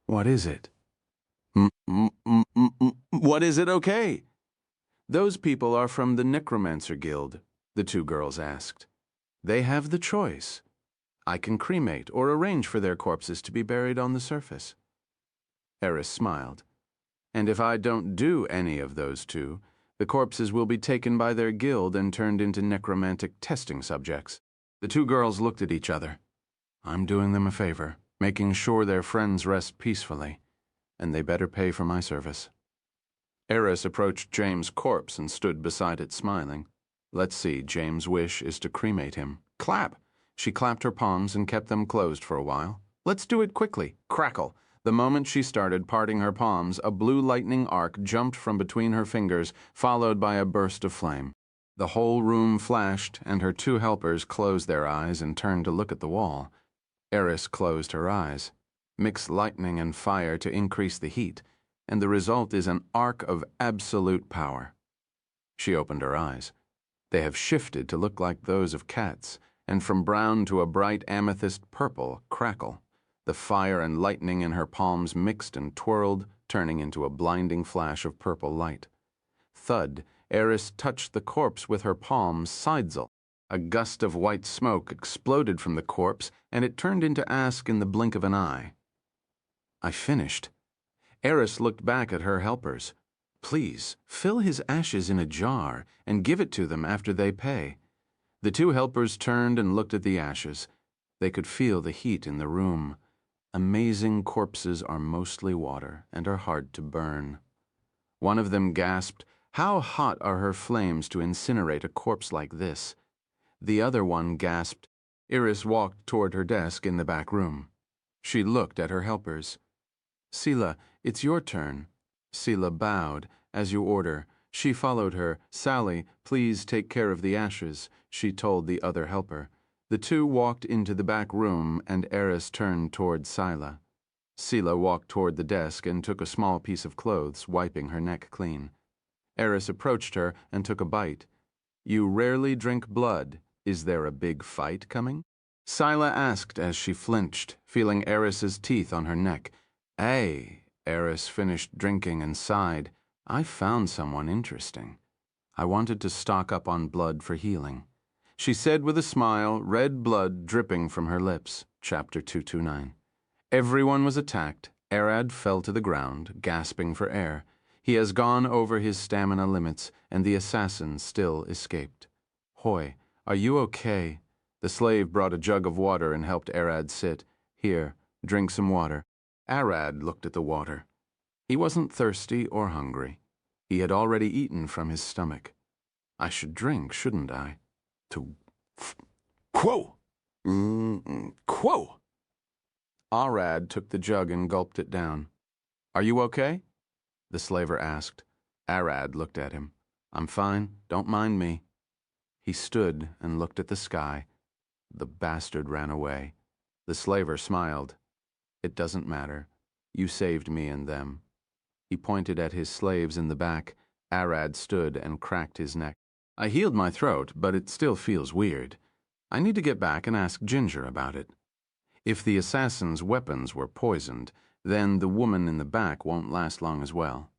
S1: What is it? What is it, okay? Those people are from the Necromancer Guild, the two girls asked. They have the choice. I can cremate or arrange for their corpses to be buried on the surface. Eris smiled. And if I don't do any of those two, the corpses will be taken by their guild and turned into necromantic testing subjects. The two girls looked at each other. I'm doing them a favor, making sure their friends rest peacefully, and they better pay for my service. Eris approached James' corpse and stood beside it smiling. Let's see, James' wish is to cremate him. Clap! She clapped her palms and kept them closed for a while. Let's do it quickly. Crackle! The moment she started parting her palms, a blue lightning arc jumped from between her fingers, followed by a burst of flame. The whole room flashed, and her two helpers closed their eyes and turned to look at the wall. Eris closed her eyes. Mix lightning and fire to increase the heat, and the result is an arc of absolute power. She opened her eyes. They have shifted to look like those of cats, and from brown to a bright amethyst purple. Crackle. The fire and lightning in her palms mixed and twirled, turning into a blinding flash of purple light. Thud. Eris touched the corpse with her palms. Sidesel. A gust of white smoke exploded from the corpse, and it turned into ash in the blink of an eye. I finished. Eris looked back at her helpers. Please, fill his ashes in a jar and give it to them after they pay. The two helpers turned and looked at the ashes. They could feel the heat in the room. Amazing corpses are mostly water and are hard to burn. One of them gasped, "How hot are her flames to incinerate a corpse like this?" The other one gasped. Eris walked toward her desk in the back room. She looked at her helpers. Sela, it's your turn. Sela bowed. As you order. She followed her. Sally, please take care of the ashes, she told the other helper. The two walked into the back room, and Eris turned toward Sila. Sela walked toward the desk and took a small piece of clothes, wiping her neck clean. Eris approached her and took a bite. You rarely drink blood. Is there a big fight coming? Sila asked as she flinched, feeling Eris's teeth on her neck. Ay, Eris finished drinking and sighed. I found someone interesting. I wanted to stock up on blood for healing. She said with a smile, red blood dripping from her lips. Chapter 229. Everyone was attacked. Arad fell to the ground, gasping for air. He has gone over his stamina limits, and the assassin still escaped. Hoy, are you okay? The slave brought a jug of water and helped Arad sit. Here, drink some water. Arad looked at the water. He wasn't thirsty or hungry. He had already eaten from his stomach. I should drink, shouldn't I? Quo! Quo! Arad took the jug and gulped it down. Are you okay? The slaver asked. Arad looked at him. I'm fine, don't mind me. He stood and looked at the sky. The bastard ran away. The slaver smiled. It doesn't matter. You saved me and them. He pointed at his slaves in the back. Arad stood and cracked his neck. I healed my throat, but it still feels weird. I need to get back and ask Ginger about it. If the assassin's weapons were poisoned, then the woman in the back won't last long as well.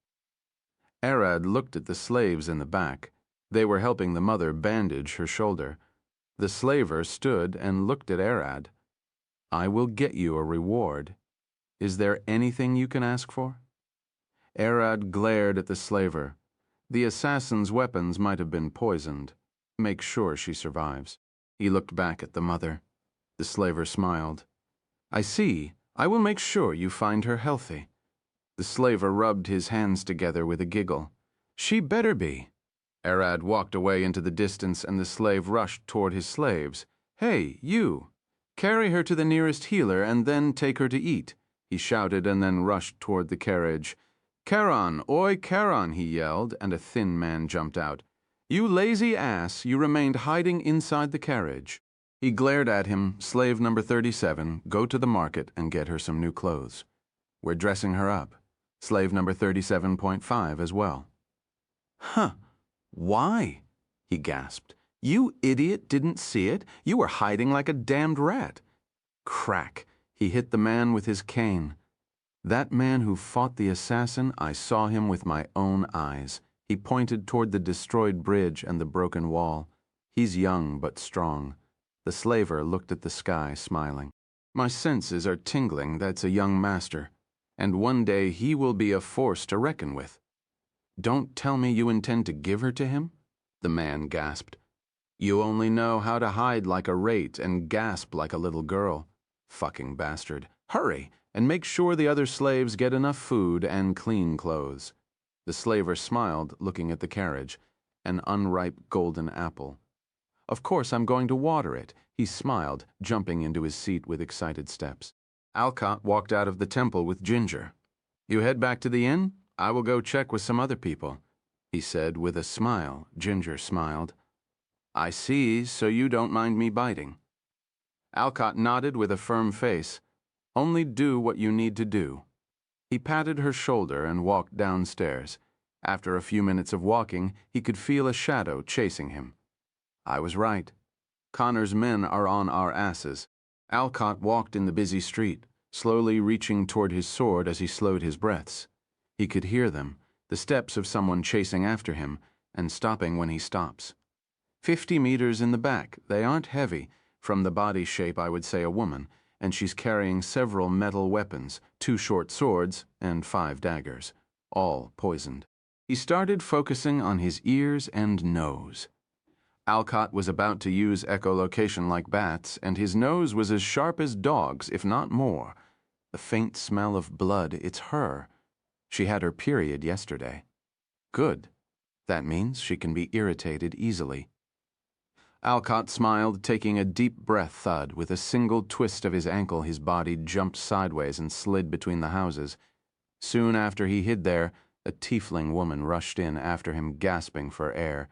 S1: Arad looked at the slaves in the back. They were helping the mother bandage her shoulder. The slaver stood and looked at Arad. I will get you a reward. Is there anything you can ask for? Arad glared at the slaver. The assassin's weapons might have been poisoned. Make sure she survives. He looked back at the mother. The slaver smiled. I see. I will make sure you find her healthy. The slaver rubbed his hands together with a giggle. She better be. Arad walked away into the distance and the slave rushed toward his slaves. Hey, you! Carry her to the nearest healer and then take her to eat, he shouted and then rushed toward the carriage. Charon, oi Charon, he yelled, and a thin man jumped out. You lazy ass, you remained hiding inside the carriage. He glared at him, slave number 37, go to the market and get her some new clothes. We're dressing her up. Slave number 37.5 as well. Huh. Why? He gasped. You idiot didn't see it? You were hiding like a damned rat. Crack. He hit the man with his cane. That man who fought the assassin, I saw him with my own eyes. He pointed toward the destroyed bridge and the broken wall. He's young but strong. The slaver looked at the sky, smiling. My senses are tingling that's a young master, and one day he will be a force to reckon with. Don't tell me you intend to give her to him? The man gasped. You only know how to hide like a rate and gasp like a little girl. Fucking bastard. Hurry, and make sure the other slaves get enough food and clean clothes. The slaver smiled, looking at the carriage. An unripe golden apple. Of course I'm going to water it, he smiled, jumping into his seat with excited steps. Alcott walked out of the temple with Ginger. You head back to the inn? I will go check with some other people, he said with a smile. Ginger smiled. I see, so you don't mind me biting. Alcott nodded with a firm face. Only do what you need to do. He patted her shoulder and walked downstairs. After a few minutes of walking, he could feel a shadow chasing him. I was right. Connor's men are on our asses. Alcott walked in the busy street, slowly reaching toward his sword as he slowed his breaths. He could hear them, the steps of someone chasing after him, and stopping when he stops. 50 meters in the back, they aren't heavy. From the body shape, I would say a woman, and she's carrying several metal weapons, 2 short swords and 5 daggers, all poisoned. He started focusing on his ears and nose. Alcott was about to use echolocation like bats, and his nose was as sharp as dogs, if not more. The faint smell of blood, it's her. She had her period yesterday. Good. That means she can be irritated easily. Alcott smiled, taking a deep breath. Thud. With a single twist of his ankle, his body jumped sideways and slid between the houses. Soon after he hid there, a tiefling woman rushed in after him, gasping for air.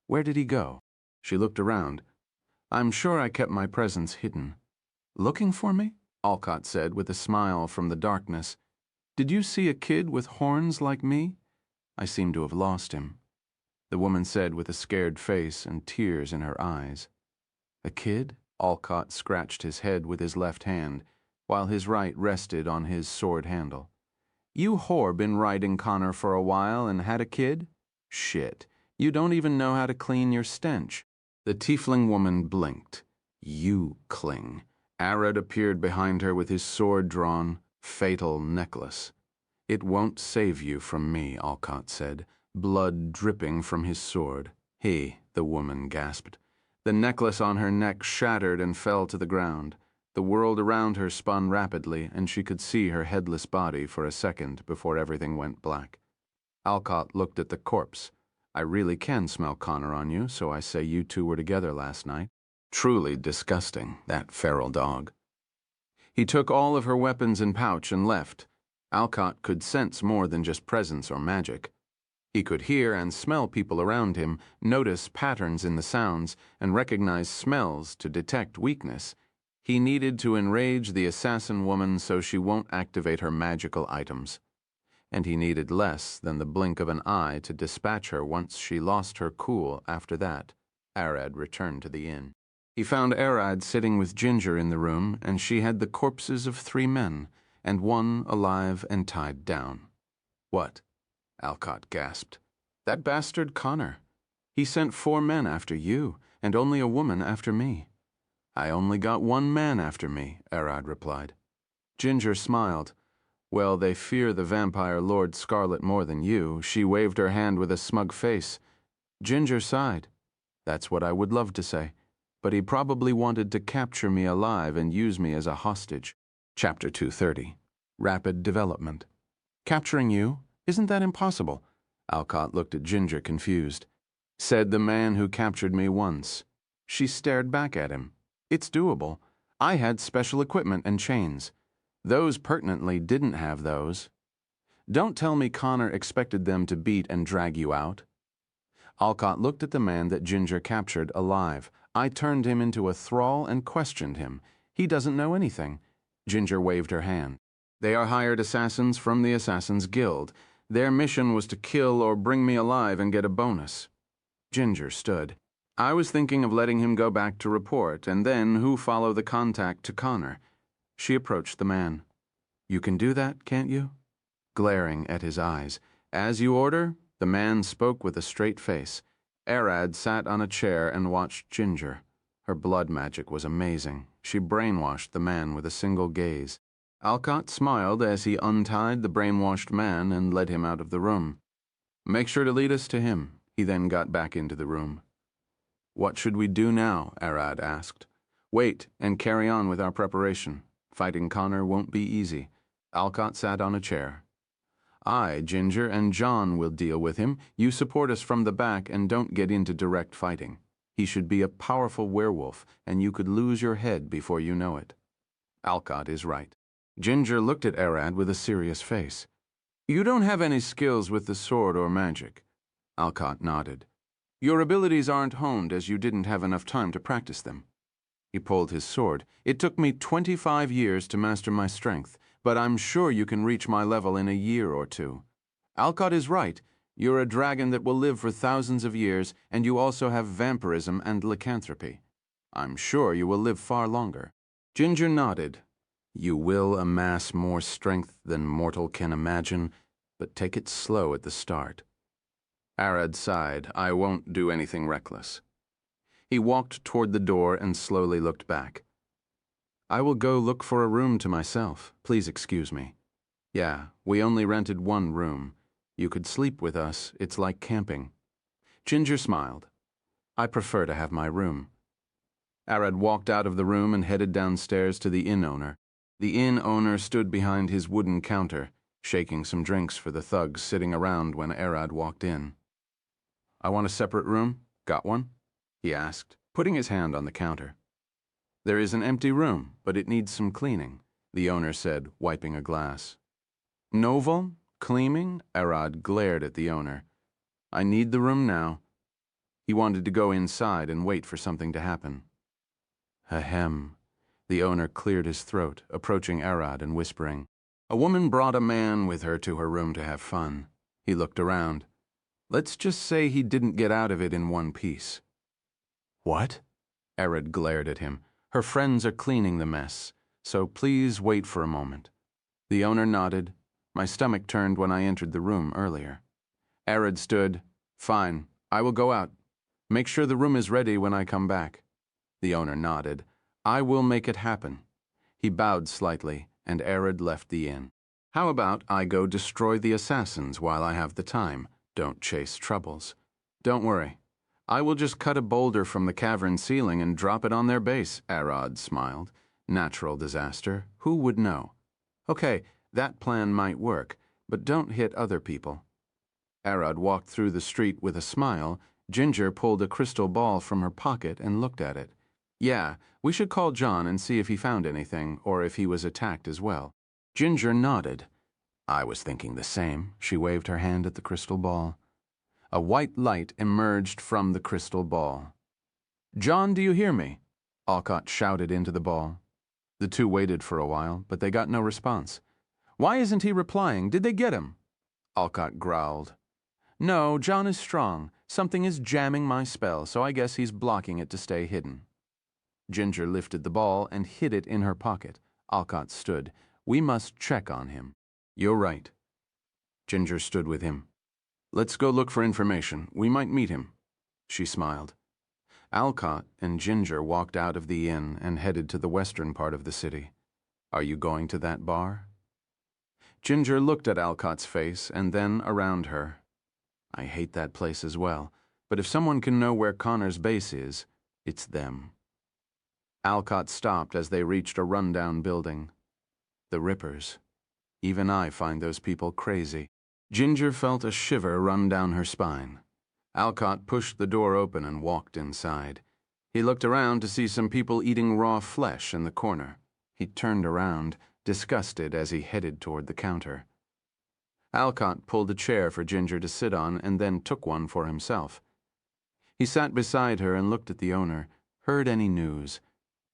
S1: Where did he go? She looked around. I'm sure I kept my presence hidden. Looking for me? Alcott said with a smile from the darkness. "Did you see a kid with horns like me?" I seem to have lost him. The woman said with a scared face and tears in her eyes. "A kid?" Alcott scratched his head with his left hand, while his right rested on his sword handle. "You whore been riding Connor for a while and had a kid? Shit, you don't even know how to clean your stench." The tiefling woman blinked. "You cling." Arad appeared behind her with his sword drawn, fatal necklace. "It won't save you from me," Alcott said, blood dripping from his sword. The woman gasped. The necklace on her neck shattered and fell to the ground. The world around her spun rapidly, and she could see her headless body for a second before everything went black. Alcott looked at the corpse. "I really can smell Connor on you, so I say you two were together last night. Truly disgusting, that feral dog." He took all of her weapons and pouch and left. Alcott could sense more than just presence or magic. He could hear and smell people around him, notice patterns in the sounds, and recognize smells to detect weakness. He needed to enrage the assassin woman so she won't activate her magical items. And he needed less than the blink of an eye to dispatch her once she lost her cool after that. Arad returned to the inn. He found Arad sitting with Ginger in the room, and she had the corpses of 3 men, and one alive and tied down. "What?" Alcott gasped. "That bastard Connor. He sent 4 men after you, and only a woman after me." "I only got 1 man after me," Arad replied. Ginger smiled. "Well, they fear the vampire Lord Scarlet more than you." She waved her hand with a smug face. Ginger sighed. "That's what I would love to say. But he probably wanted to capture me alive and use me as a hostage." Chapter 230. Rapid Development. "Capturing you? Isn't that impossible?" Alcott looked at Ginger, confused. "Said the man who captured me once." She stared back at him. "It's doable. I had special equipment and chains. Those pertinently didn't have those. Don't tell me Connor expected them to beat and drag you out." Alcott looked at the man that Ginger captured alive. "I turned him into a thrall and questioned him. He doesn't know anything." Ginger waved her hand. "They are hired assassins from the Assassin's Guild. Their mission was to kill or bring me alive and get a bonus." Ginger stood. "I was thinking of letting him go back to report, and then who follow the contact to Connor." She approached the man. "You can do that, can't you?" Glaring at his eyes. "As you order." The man spoke with a straight face. Arad sat on a chair and watched Ginger. Her blood magic was amazing. She brainwashed the man with a single gaze. Alcott smiled as he untied the brainwashed man and led him out of the room. "Make sure to lead us to him." He then got back into the room. "What should we do now?" Arad asked. "Wait and carry on with our preparation. Fighting Connor won't be easy." Alcott sat on a chair. "I, Ginger, and John will deal with him. You support us from the back and don't get into direct fighting. He should be a powerful werewolf, and you could lose your head before you know it." Alcott is right. Ginger looked at Arad with a serious face. "You don't have any skills with the sword or magic." Alcott nodded. "Your abilities aren't honed as you didn't have enough time to practice them." He pulled his sword. "It took me 25 years to master my strength, but I'm sure you can reach my level in a year or 2. Alcott is right. You're a dragon that will live for thousands of years, and you also have vampirism and lycanthropy. I'm sure you will live far longer." Ginger nodded. "You will amass more strength than mortal can imagine, but take it slow at the start." Arad sighed. "I won't do anything reckless." He walked toward the door and slowly looked back. "I will go look for a room to myself. Please excuse me." "Yeah, we only rented 1 room. You could sleep with us. It's like camping." Ginger smiled. "I prefer to have my room." Arad walked out of the room and headed downstairs to the inn owner. The inn owner stood behind his wooden counter, shaking some drinks for the thugs sitting around when Arad walked in. "I want a separate room. Got one?" he asked, putting his hand on the counter. "There is an empty room, but it needs some cleaning," the owner said, wiping a glass. "Novel? Cleaning?" Arad glared at the owner. "I need the room now." He wanted to go inside and wait for something to happen. Ahem. The owner cleared his throat, approaching Arad and whispering, "A woman brought a man with her to her room to have fun." He looked around. "Let's just say he didn't get out of it in one piece." "What?" Arad glared at him. "Her friends are cleaning the mess, so please wait for a moment." The owner nodded. My stomach turned when I entered the room earlier. Arad stood. "Fine, I will go out. Make sure the room is ready when I come back." The owner nodded. "I will make it happen." He bowed slightly, and Arad left the inn. "How about I go destroy the assassins while I have the time? Don't chase troubles." "Don't worry. I will just cut a boulder from the cavern ceiling and drop it on their base," Arad smiled. "Natural disaster. Who would know?" "Okay, that plan might work, but don't hit other people." Arad walked through the street with a smile. Ginger pulled a crystal ball from her pocket and looked at it. "Yeah, we should call John and see if he found anything, or if he was attacked as well." Ginger nodded. "I was thinking the same." She waved her hand at the crystal ball. A white light emerged from the crystal ball. "John, do you hear me?" Alcott shouted into the ball. The two waited for a while, but they got no response. "Why isn't he replying? Did they get him?" Alcott growled. "No, John is strong. Something is jamming my spell, so I guess he's blocking it to stay hidden." Ginger lifted the ball and hid it in her pocket. Alcott stood. "We must check on him." "You're right." Ginger stood with him. "Let's go look for information. We might meet him." She smiled. Alcott and Ginger walked out of the inn and headed to the western part of the city. "Are you going to that bar?" Ginger looked at Alcott's face and then around her. "I hate that place as well, but if someone can know where Connor's base is, it's them." Alcott stopped as they reached a rundown building. The Rippers. Even I find those people crazy. Ginger felt a shiver run down her spine. Alcott pushed the door open and walked inside. He looked around to see some people eating raw flesh in the corner. He turned around, disgusted, as he headed toward the counter. Alcott pulled a chair for Ginger to sit on and then took one for himself. He sat beside her and looked at the owner. "Heard any news?"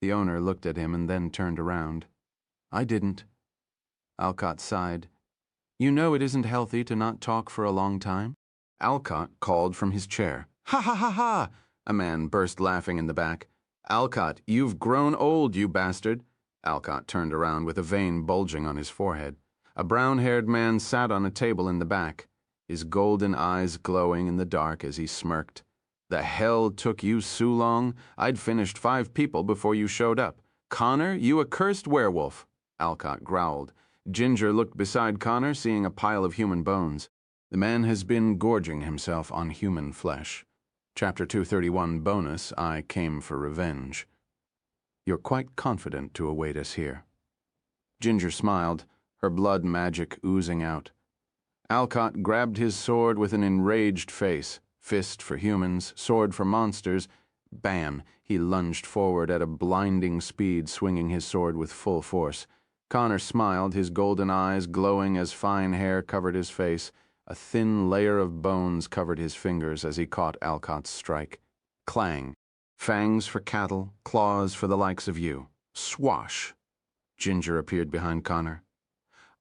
S1: The owner looked at him and then turned around. "I didn't." Alcott sighed. "You know it isn't healthy to not talk for a long time?" Alcott called from his chair. "Ha ha ha ha!" A man burst laughing in the back. "Alcott, you've grown old, you bastard." Alcott turned around with a vein bulging on his forehead. A brown-haired man sat on a table in the back, his golden eyes glowing in the dark as he smirked. "The hell took you so long? I'd finished 5 people before you showed up. Connor, you accursed werewolf!" Alcott growled. Ginger looked beside Connor, seeing a pile of human bones. The man has been gorging himself on human flesh. Chapter 231 bonus, I came for revenge. "You're quite confident to await us here." Ginger smiled, her blood magic oozing out. Alcott grabbed his sword with an enraged face. Fist for humans, sword for monsters. Bam! He lunged forward at a blinding speed, swinging his sword with full force. Connor smiled, his golden eyes glowing as fine hair covered his face. A thin layer of bones covered his fingers as he caught Alcott's strike. Clang. Fangs for cattle, claws for the likes of you. Swash. Ginger appeared behind Connor.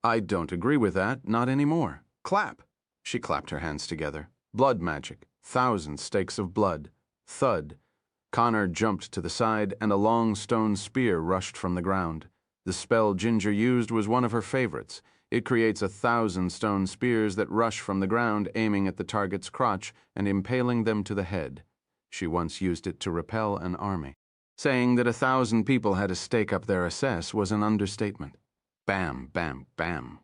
S1: "I don't agree with that, not anymore. Clap." She clapped her hands together. Blood magic. 1,000 stakes of blood. Thud. Connor jumped to the side, and a long stone spear rushed from the ground. The spell Ginger used was one of her favorites. It creates 1,000 stone spears that rush from the ground, aiming at the target's crotch and impaling them to the head. She once used it to repel an army. Saying that 1,000 people had to stake up their assess was an understatement. Bam, bam, bam.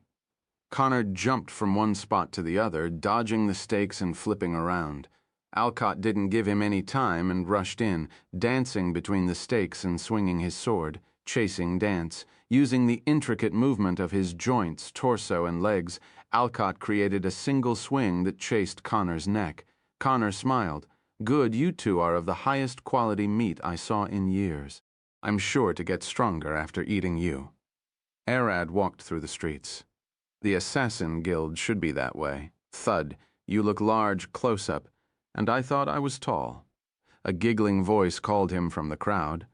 S1: Connor jumped from one spot to the other, dodging the stakes and flipping around. Alcott didn't give him any time and rushed in, dancing between the stakes and swinging his sword, chasing dance. Using the intricate movement of his joints, torso, and legs, Alcott created a single swing that chased Connor's neck. Connor smiled. "Good, you two are of the highest quality meat I saw in years. I'm sure to get stronger after eating you." Arad walked through the streets. "The Assassin Guild should be that way. Thud, you look large close up, and I thought I was tall." A giggling voice called him from the crowd.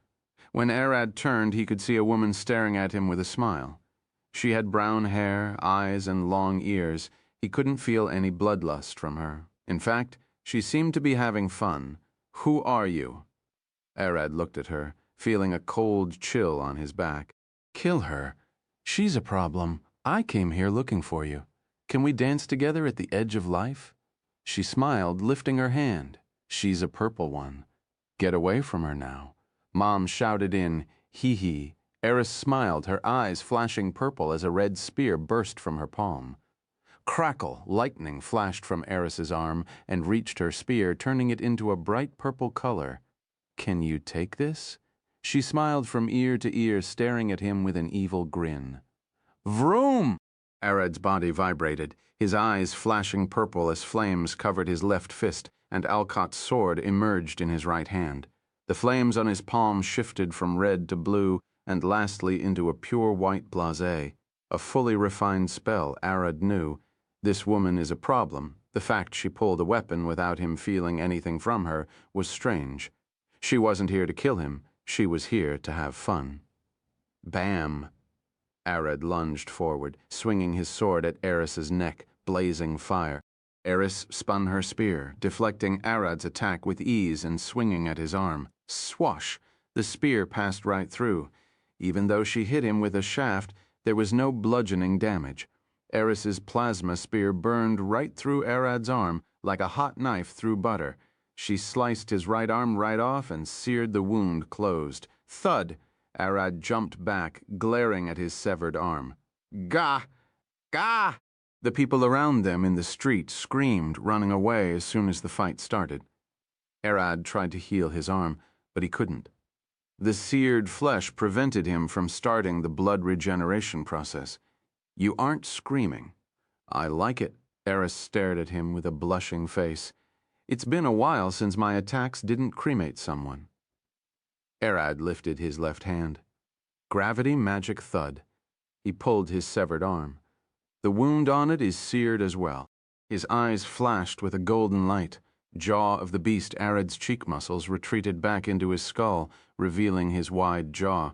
S1: When Arad turned, he could see a woman staring at him with a smile. She had brown hair, eyes, and long ears. He couldn't feel any bloodlust from her. In fact, she seemed to be having fun. "Who are you?" Arad looked at her, feeling a cold chill on his back. "Kill her. She's a problem. I came here looking for you. Can we dance together at the edge of life?" She smiled, lifting her hand. "She's a purple one. Get away from her now." Mom shouted in, "Hee hee." Eris smiled, her eyes flashing purple as a red spear burst from her palm. Crackle, lightning flashed from Eris's arm and reached her spear, turning it into a bright purple color. "Can you take this?" She smiled from ear to ear, staring at him with an evil grin. "Vroom!" Arad's body vibrated, his eyes flashing purple as flames covered his left fist, and Alcott's sword emerged in his right hand. The flames on his palm shifted from red to blue, and lastly into a pure white blasé. A fully refined spell, Arad knew. This woman is a problem. The fact she pulled a weapon without him feeling anything from her was strange. She wasn't here to kill him. She was here to have fun. Bam! Arad lunged forward, swinging his sword at Eris's neck, blazing fire. Eris spun her spear, deflecting Arad's attack with ease and swinging at his arm. Swash! The spear passed right through. Even though she hit him with a shaft, there was no bludgeoning damage. Eris's plasma spear burned right through Arad's arm like a hot knife through butter. She sliced his right arm right off and seared the wound closed. Thud! Arad jumped back, glaring at his severed arm. "Gah! Gah!" The people around them in the street screamed, running away as soon as the fight started. Arad tried to heal his arm, but he couldn't. The seared flesh prevented him from starting the blood regeneration process. "You aren't screaming." "I like it." Eris stared at him with a blushing face. "It's been a while since my attacks didn't cremate someone." Arad lifted his left hand. Gravity magic thud. He pulled his severed arm. The wound on it is seared as well. His eyes flashed with a golden light. Jaw of the beast, Arad's cheek muscles retreated back into his skull, revealing his wide jaw.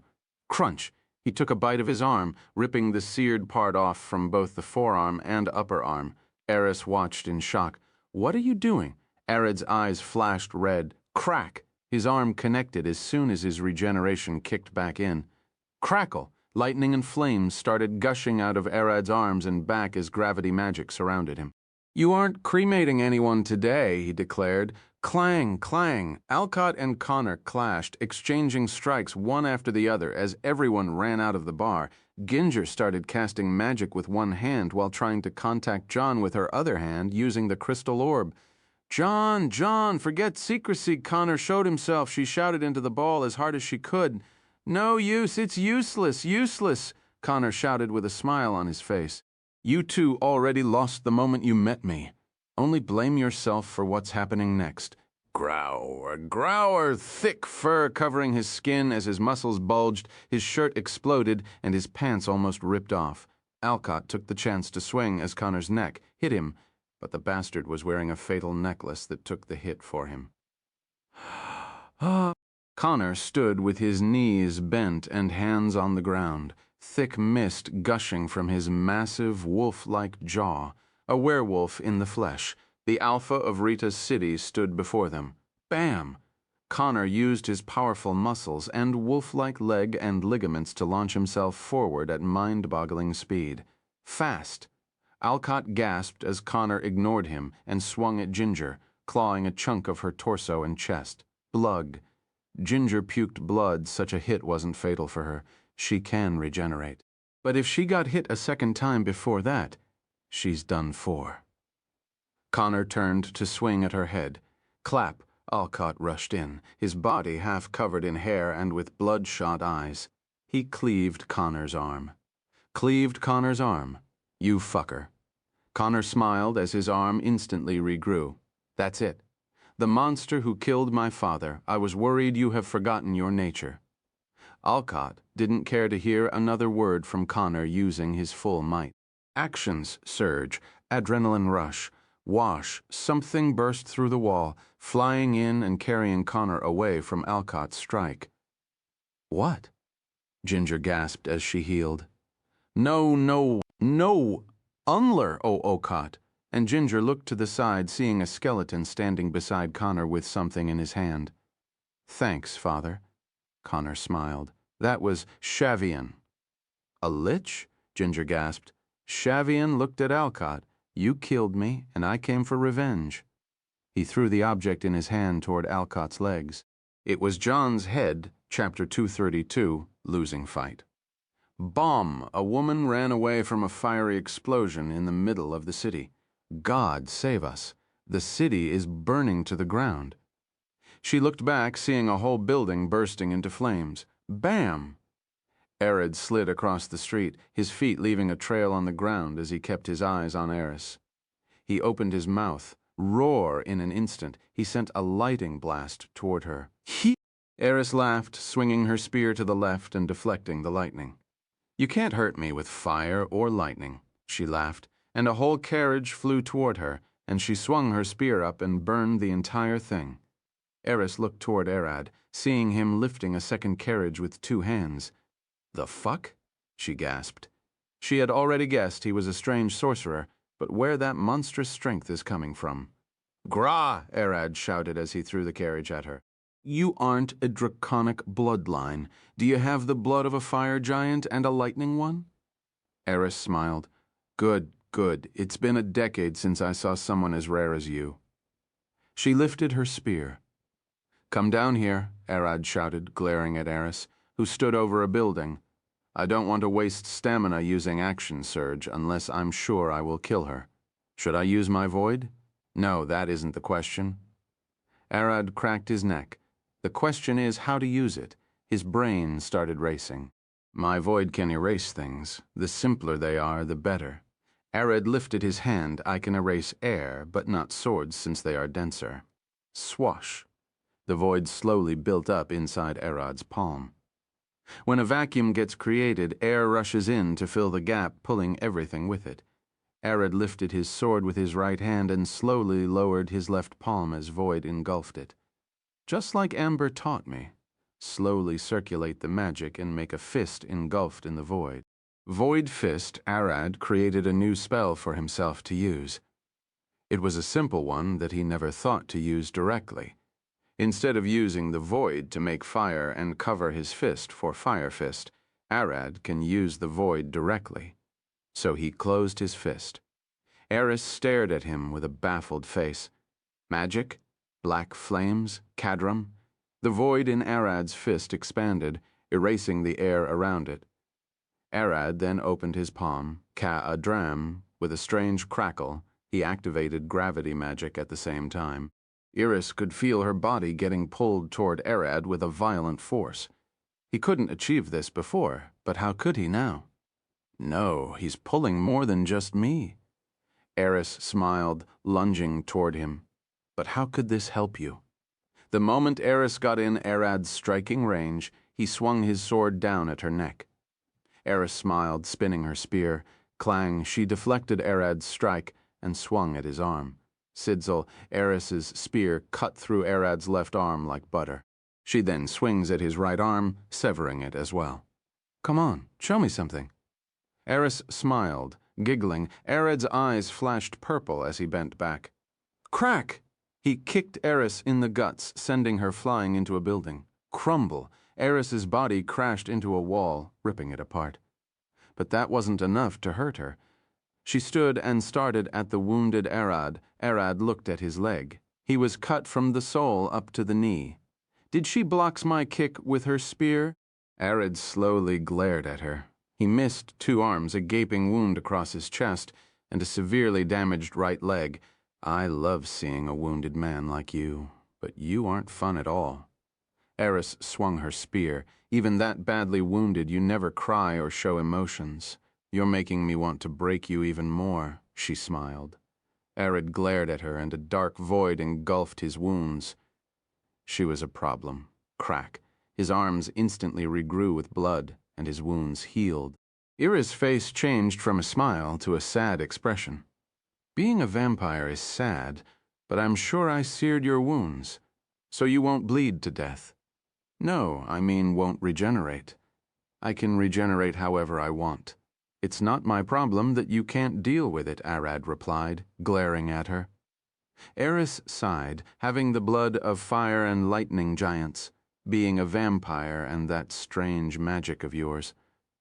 S1: Crunch! He took a bite of his arm, ripping the seared part off from both the forearm and upper arm. Eris watched in shock. "What are you doing?" Arad's eyes flashed red. Crack! His arm connected as soon as his regeneration kicked back in. Crackle! Lightning and flames started gushing out of Arad's arms and back as gravity magic surrounded him. "You aren't cremating anyone today," he declared. Clang, clang. Alcott and Connor clashed, exchanging strikes one after the other as everyone ran out of the bar. Ginger started casting magic with one hand while trying to contact John with her other hand using the crystal orb. "John, John, forget secrecy," Connor showed himself. She shouted into the ball as hard as she could. "No use, it's useless, useless," Connor shouted with a smile on his face. "You two already lost the moment you met me. Only blame yourself for what's happening next." Growl, growl, thick fur covering his skin as his muscles bulged, his shirt exploded, and his pants almost ripped off. Alcott took the chance to swing as Connor's neck hit him, but the bastard was wearing a fatal necklace that took the hit for him. Connor stood with his knees bent and hands on the ground, thick mist gushing from his massive wolf-like jaw. A werewolf in the flesh. The alpha of Rita's city stood before them. Bam! Connor used his powerful muscles and wolf-like leg and ligaments to launch himself forward at mind-boggling speed. Fast! Alcott gasped as Connor ignored him and swung at Ginger, clawing a chunk of her torso and chest. Blood. Ginger puked blood. Such a hit wasn't fatal for her. She can regenerate. But if she got hit a second time before that, she's done for. Connor turned to swing at her head. Clap! Alcott rushed in, his body half covered in hair and with bloodshot eyes. He cleaved Connor's arm. Cleaved Connor's arm. "You fucker." Connor smiled as his arm instantly regrew. "That's it. The monster who killed my father. I was worried you have forgotten your nature." Alcott didn't care to hear another word from Connor using his full might. Actions surge, adrenaline rush, wash, something burst through the wall, flying in and carrying Connor away from Alcott's strike. What? Ginger gasped as she healed. No, no, no! Unler, O Okot! And Ginger looked to the side, seeing a skeleton standing beside Connor with something in his hand. Thanks, Father. Connor smiled. That was Shavian. A lich? Ginger gasped. Shavian looked at Alcott. You killed me, and I came for revenge. He threw the object in his hand toward Alcott's legs. It was John's head, Chapter 232, Losing Fight. Bomb! A woman ran away from a fiery explosion in the middle of the city. God save us. The city is burning to the ground. She looked back, seeing a whole building bursting into flames. Bam! Arid slid across the street, his feet leaving a trail on the ground as he kept his eyes on Eris. He opened his mouth. Roar in an instant. He sent a lightning blast toward her. Eris laughed, swinging her spear to the left and deflecting the lightning. You can't hurt me with fire or lightning, she laughed, and a whole carriage flew toward her, and she swung her spear up and burned the entire thing. Eris looked toward Arad, seeing him lifting a second carriage with two hands. The fuck? She gasped. She had already guessed he was a strange sorcerer, but where that monstrous strength is coming from. Gra! Arad shouted as he threw the carriage at her. You aren't a draconic bloodline. Do you have the blood of a fire giant and a lightning one? Eris smiled. Good, good. It's been a decade since I saw someone as rare as you. She lifted her spear. Come down here, Arad shouted, glaring at Eris, who stood over a building. I don't want to waste stamina using action surge unless I'm sure I will kill her. Should I use my void? No, that isn't the question. Arad cracked his neck. The question is how to use it. His brain started racing. My void can erase things. The simpler they are, the better. Arad lifted his hand. I can erase air, but not swords since they are denser. Swash. The void slowly built up inside Arad's palm. When a vacuum gets created, air rushes in to fill the gap, pulling everything with it. Arad lifted his sword with his right hand and slowly lowered his left palm as void engulfed it. Just like Amber taught me. Slowly circulate the magic and make a fist engulfed in the void. Void Fist, Arad created a new spell for himself to use. It was a simple one that he never thought to use directly. Instead of using the void to make fire and cover his fist for Fire Fist, Arad can use the void directly. So he closed his fist. Eris stared at him with a baffled face. Magic? Black flames? Cadram? The void in Arad's fist expanded, erasing the air around it. Arad then opened his palm, Ka-Adram, with a strange crackle. He activated gravity magic at the same time. Iris could feel her body getting pulled toward Arad with a violent force. He couldn't achieve this before, but how could he now? No, he's pulling more than just me. Eris smiled, lunging toward him. But how could this help you? The moment Eris got in Arad's striking range, he swung his sword down at her neck. Eris smiled, spinning her spear. Clang, she deflected Arad's strike and swung at his arm. Sidsel, Eris's spear cut through Arad's left arm like butter. She then swings at his right arm, severing it as well. Come on, show me something. Eris smiled, giggling. Arad's eyes flashed purple as he bent back. Crack! He kicked Eris in the guts, sending her flying into a building. Crumble! Eris's body crashed into a wall, ripping it apart. But that wasn't enough to hurt her. She stood and started at the wounded Arad. Arad looked at his leg. He was cut from the sole up to the knee. Did she block my kick with her spear? Arad slowly glared at her. He missed 2 arms, a gaping wound across his chest, and a severely damaged right leg. I love seeing a wounded man like you, but you aren't fun at all. Eris swung her spear. Even that badly wounded, you never cry or show emotions. You're making me want to break you even more, she smiled. Arad glared at her, and a dark void engulfed his wounds. She was a problem. Crack. His arms instantly regrew with blood, and his wounds healed. Ira's face changed from a smile to a sad expression. Being a vampire is sad, but I'm sure I seared your wounds, so you won't bleed to death. No, I mean won't regenerate. I can regenerate however I want. It's not my problem that you can't deal with it, Arad replied, glaring at her. Eris sighed, having the blood of fire and lightning giants, being a vampire and that strange magic of yours.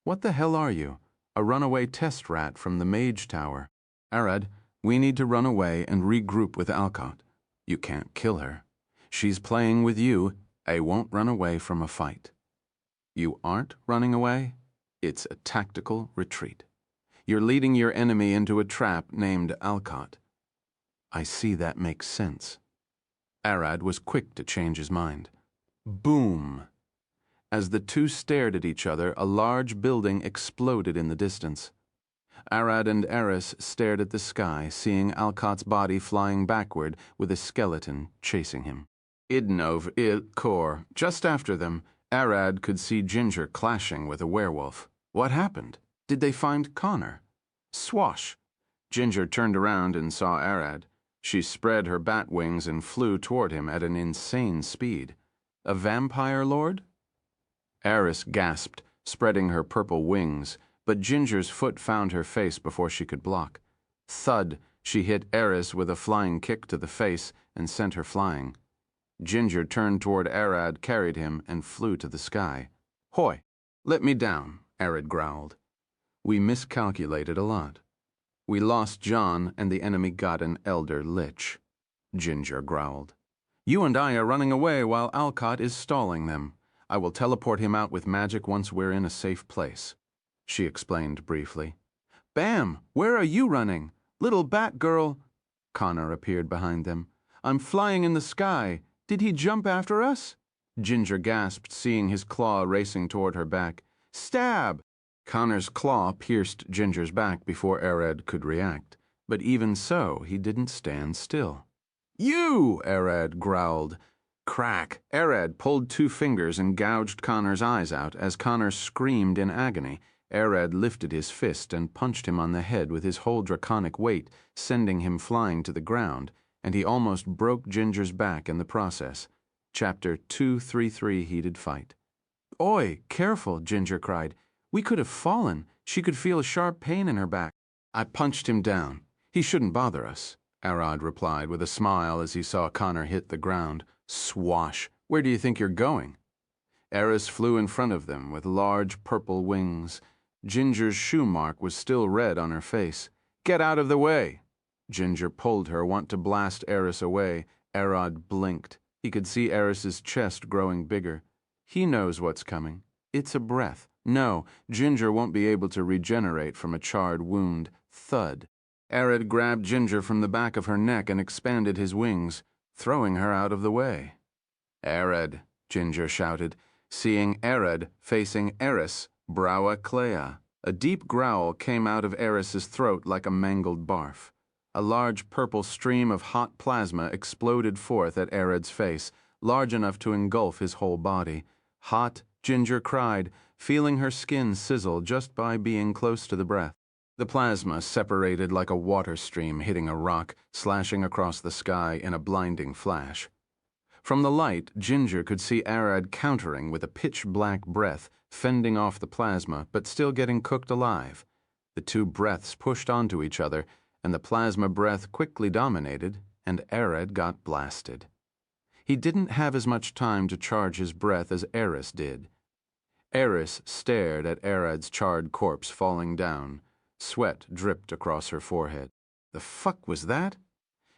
S1: What the hell are you? A runaway test rat from the Mage Tower. Arad, we need to run away and regroup with Alcott. You can't kill her. She's playing with you. I won't run away from a fight. You aren't running away? It's a tactical retreat. You're leading your enemy into a trap named Alcott. I see that makes sense. Arad was quick to change his mind. Boom! As the two stared at each other, a large building exploded in the distance. Arad and Eris stared at the sky, seeing Alcott's body flying backward with a skeleton chasing him. Idnov, Kor. Just after them, Arad could see Ginger clashing with a werewolf. What happened? Did they find Connor? Swash! Ginger turned around and saw Arad. She spread her bat wings and flew toward him at an insane speed. A vampire lord? Eris gasped, spreading her purple wings, but Ginger's foot found her face before she could block. Thud, she hit Eris with a flying kick to the face and sent her flying. Ginger turned toward Arad, carried him, and flew to the sky. Hoy, let me down, Arad growled. We miscalculated a lot. We lost John, and the enemy got an elder lich, Ginger growled. You and I are running away while Alcott is stalling them. I will teleport him out with magic once we're in a safe place, she explained briefly. Bam! Where are you running? Little bat girl! Connor appeared behind them. I'm flying in the sky. Did he jump after us? Ginger gasped, seeing his claw racing toward her back. Stab! Connor's claw pierced Ginger's back before Arad could react, but even so, he didn't stand still. You! Arad growled. Crack! Arad pulled 2 fingers and gouged Connor's eyes out as Connor screamed in agony. Arad lifted his fist and punched him on the head with his whole draconic weight, sending him flying to the ground, and he almost broke Ginger's back in the process. Chapter 233 Heated Fight. Oi, careful, Ginger cried. We could have fallen. She could feel a sharp pain in her back. I punched him down. He shouldn't bother us, Arad replied with a smile as he saw Connor hit the ground. Swash! Where do you think you're going? Eris flew in front of them with large purple wings. Ginger's shoe mark was still red on her face. Get out of the way! Ginger pulled her, want to blast Eris away. Arad blinked. He could see Eris's chest growing bigger. He knows what's coming. It's a breath. No, Ginger won't be able to regenerate from a charred wound. Thud. Arad grabbed Ginger from the back of her neck and expanded his wings, throwing her out of the way. Arad, Ginger shouted, seeing Arad facing Eris, Braua Clea. A deep growl came out of Eris's throat like a mangled barf. A large purple stream of hot plasma exploded forth at Arad's face, large enough to engulf his whole body. Hot, Ginger cried, feeling her skin sizzle just by being close to the breath. The plasma separated like a water stream hitting a rock, slashing across the sky in a blinding flash. From the light, Ginger could see Arad countering with a pitch-black breath, fending off the plasma, but still getting cooked alive. The 2 breaths pushed onto each other, and the plasma breath quickly dominated, and Arad got blasted. He didn't have as much time to charge his breath as Eris did. Eris stared at Arad's charred corpse falling down. Sweat dripped across her forehead. The fuck was that?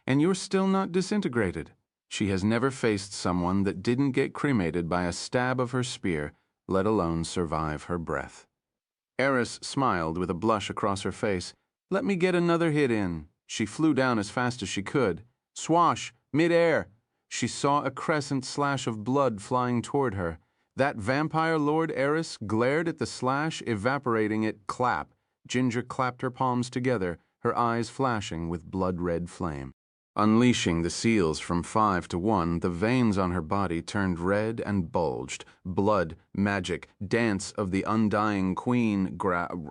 S1: And you're still not disintegrated. She has never faced someone that didn't get cremated by a stab of her spear, let alone survive her breath. Eris smiled with a blush across her face. Let me get another hit in. She flew down as fast as she could. Swash! Mid-air! She saw a crescent slash of blood flying toward her. That vampire Lord Eris glared at the slash, evaporating it clap. Ginger clapped her palms together, her eyes flashing with blood-red flame. Unleashing the seals from 5 to 1, the veins on her body turned red and bulged. Blood, magic, dance of the undying queen, Grakwer,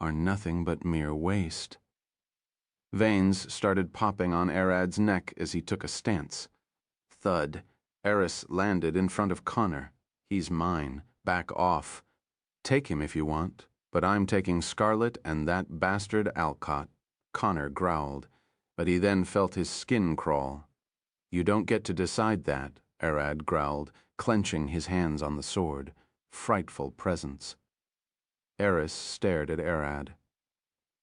S1: are nothing but mere waste. Veins started popping on Arad's neck as he took a stance. Thud. Eris landed in front of Connor. He's mine. Back off. Take him if you want, but I'm taking Scarlet and that bastard Alcott. Connor growled, but he then felt his skin crawl. You don't get to decide that, Arad growled, clenching his hands on the sword. Frightful presence. Eris stared at Arad.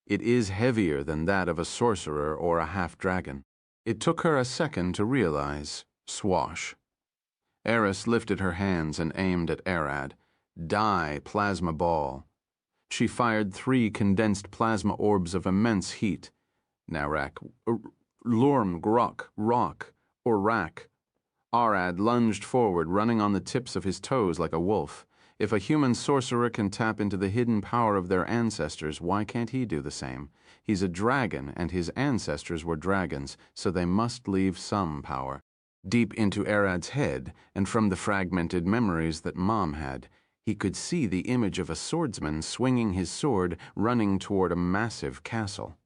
S1: It is heavier than that of a sorcerer or a half-dragon. It took her a second to realize. Swash. Eris lifted her hands and aimed at Arad. Die, plasma ball. She fired 3 condensed plasma orbs of immense heat. Narak, Lorm, Grok, Rock, or Rak. Arad lunged forward, running on the tips of his toes like a wolf. If a human sorcerer can tap into the hidden power of their ancestors, why can't he do the same? He's a dragon, and his ancestors were dragons, so they must leave some power. Deep into Arad's head, and from the fragmented memories that Mom had, he could see the image of a swordsman swinging his sword, running toward a massive castle.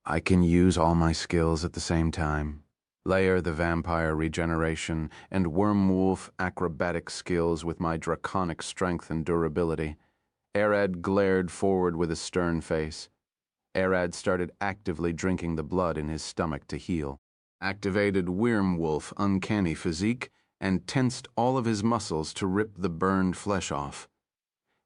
S1: I can use all my skills at the same time. Layer the vampire regeneration and wormwolf acrobatic skills with my draconic strength and durability. Arad glared forward with a stern face. Arad started actively drinking the blood in his stomach to heal, activated Wormwolf uncanny physique, and tensed all of his muscles to rip the burned flesh off.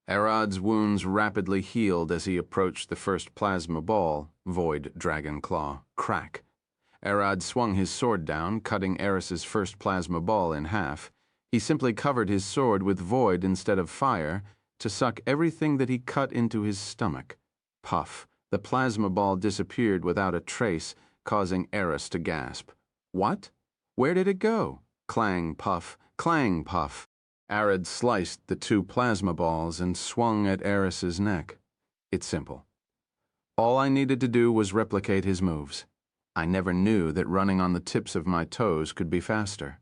S1: Arad's wounds rapidly healed as he approached the first plasma ball, Void Dragon Claw. Crack. Arad swung his sword down, cutting Eris's first plasma ball in half. He simply covered his sword with void instead of fire to suck everything that he cut into his stomach. Puff. The plasma ball disappeared without a trace, causing Eris to gasp. What? Where did it go? Clang, puff. Clang, puff. Arad sliced the 2 plasma balls and swung at Eris's neck. It's simple. All I needed to do was replicate his moves. I never knew that running on the tips of my toes could be faster.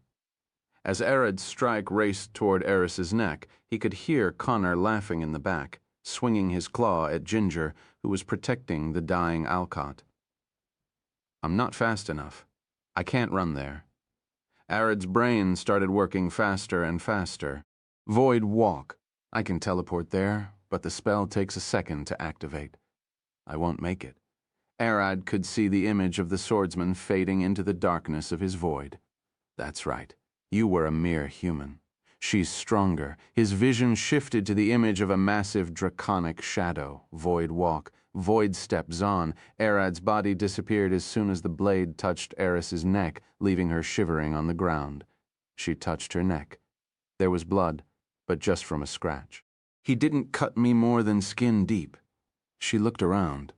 S1: As Arad's strike raced toward Eris's neck, he could hear Connor laughing in the back, swinging his claw at Ginger, who was protecting the dying Alcott. I'm not fast enough. I can't run there. Arad's brain started working faster and faster. Void walk. I can teleport there, but the spell takes a second to activate. I won't make it. Arad could see the image of the swordsman fading into the darkness of his void. That's right. You were a mere human. She's stronger. His vision shifted to the image of a massive draconic shadow. Void walk. Void steps on. Arad's body disappeared as soon as the blade touched Eris's neck, leaving her shivering on the ground. She touched her neck. There was blood, but just from a scratch. He didn't cut me more than skin deep. She looked around.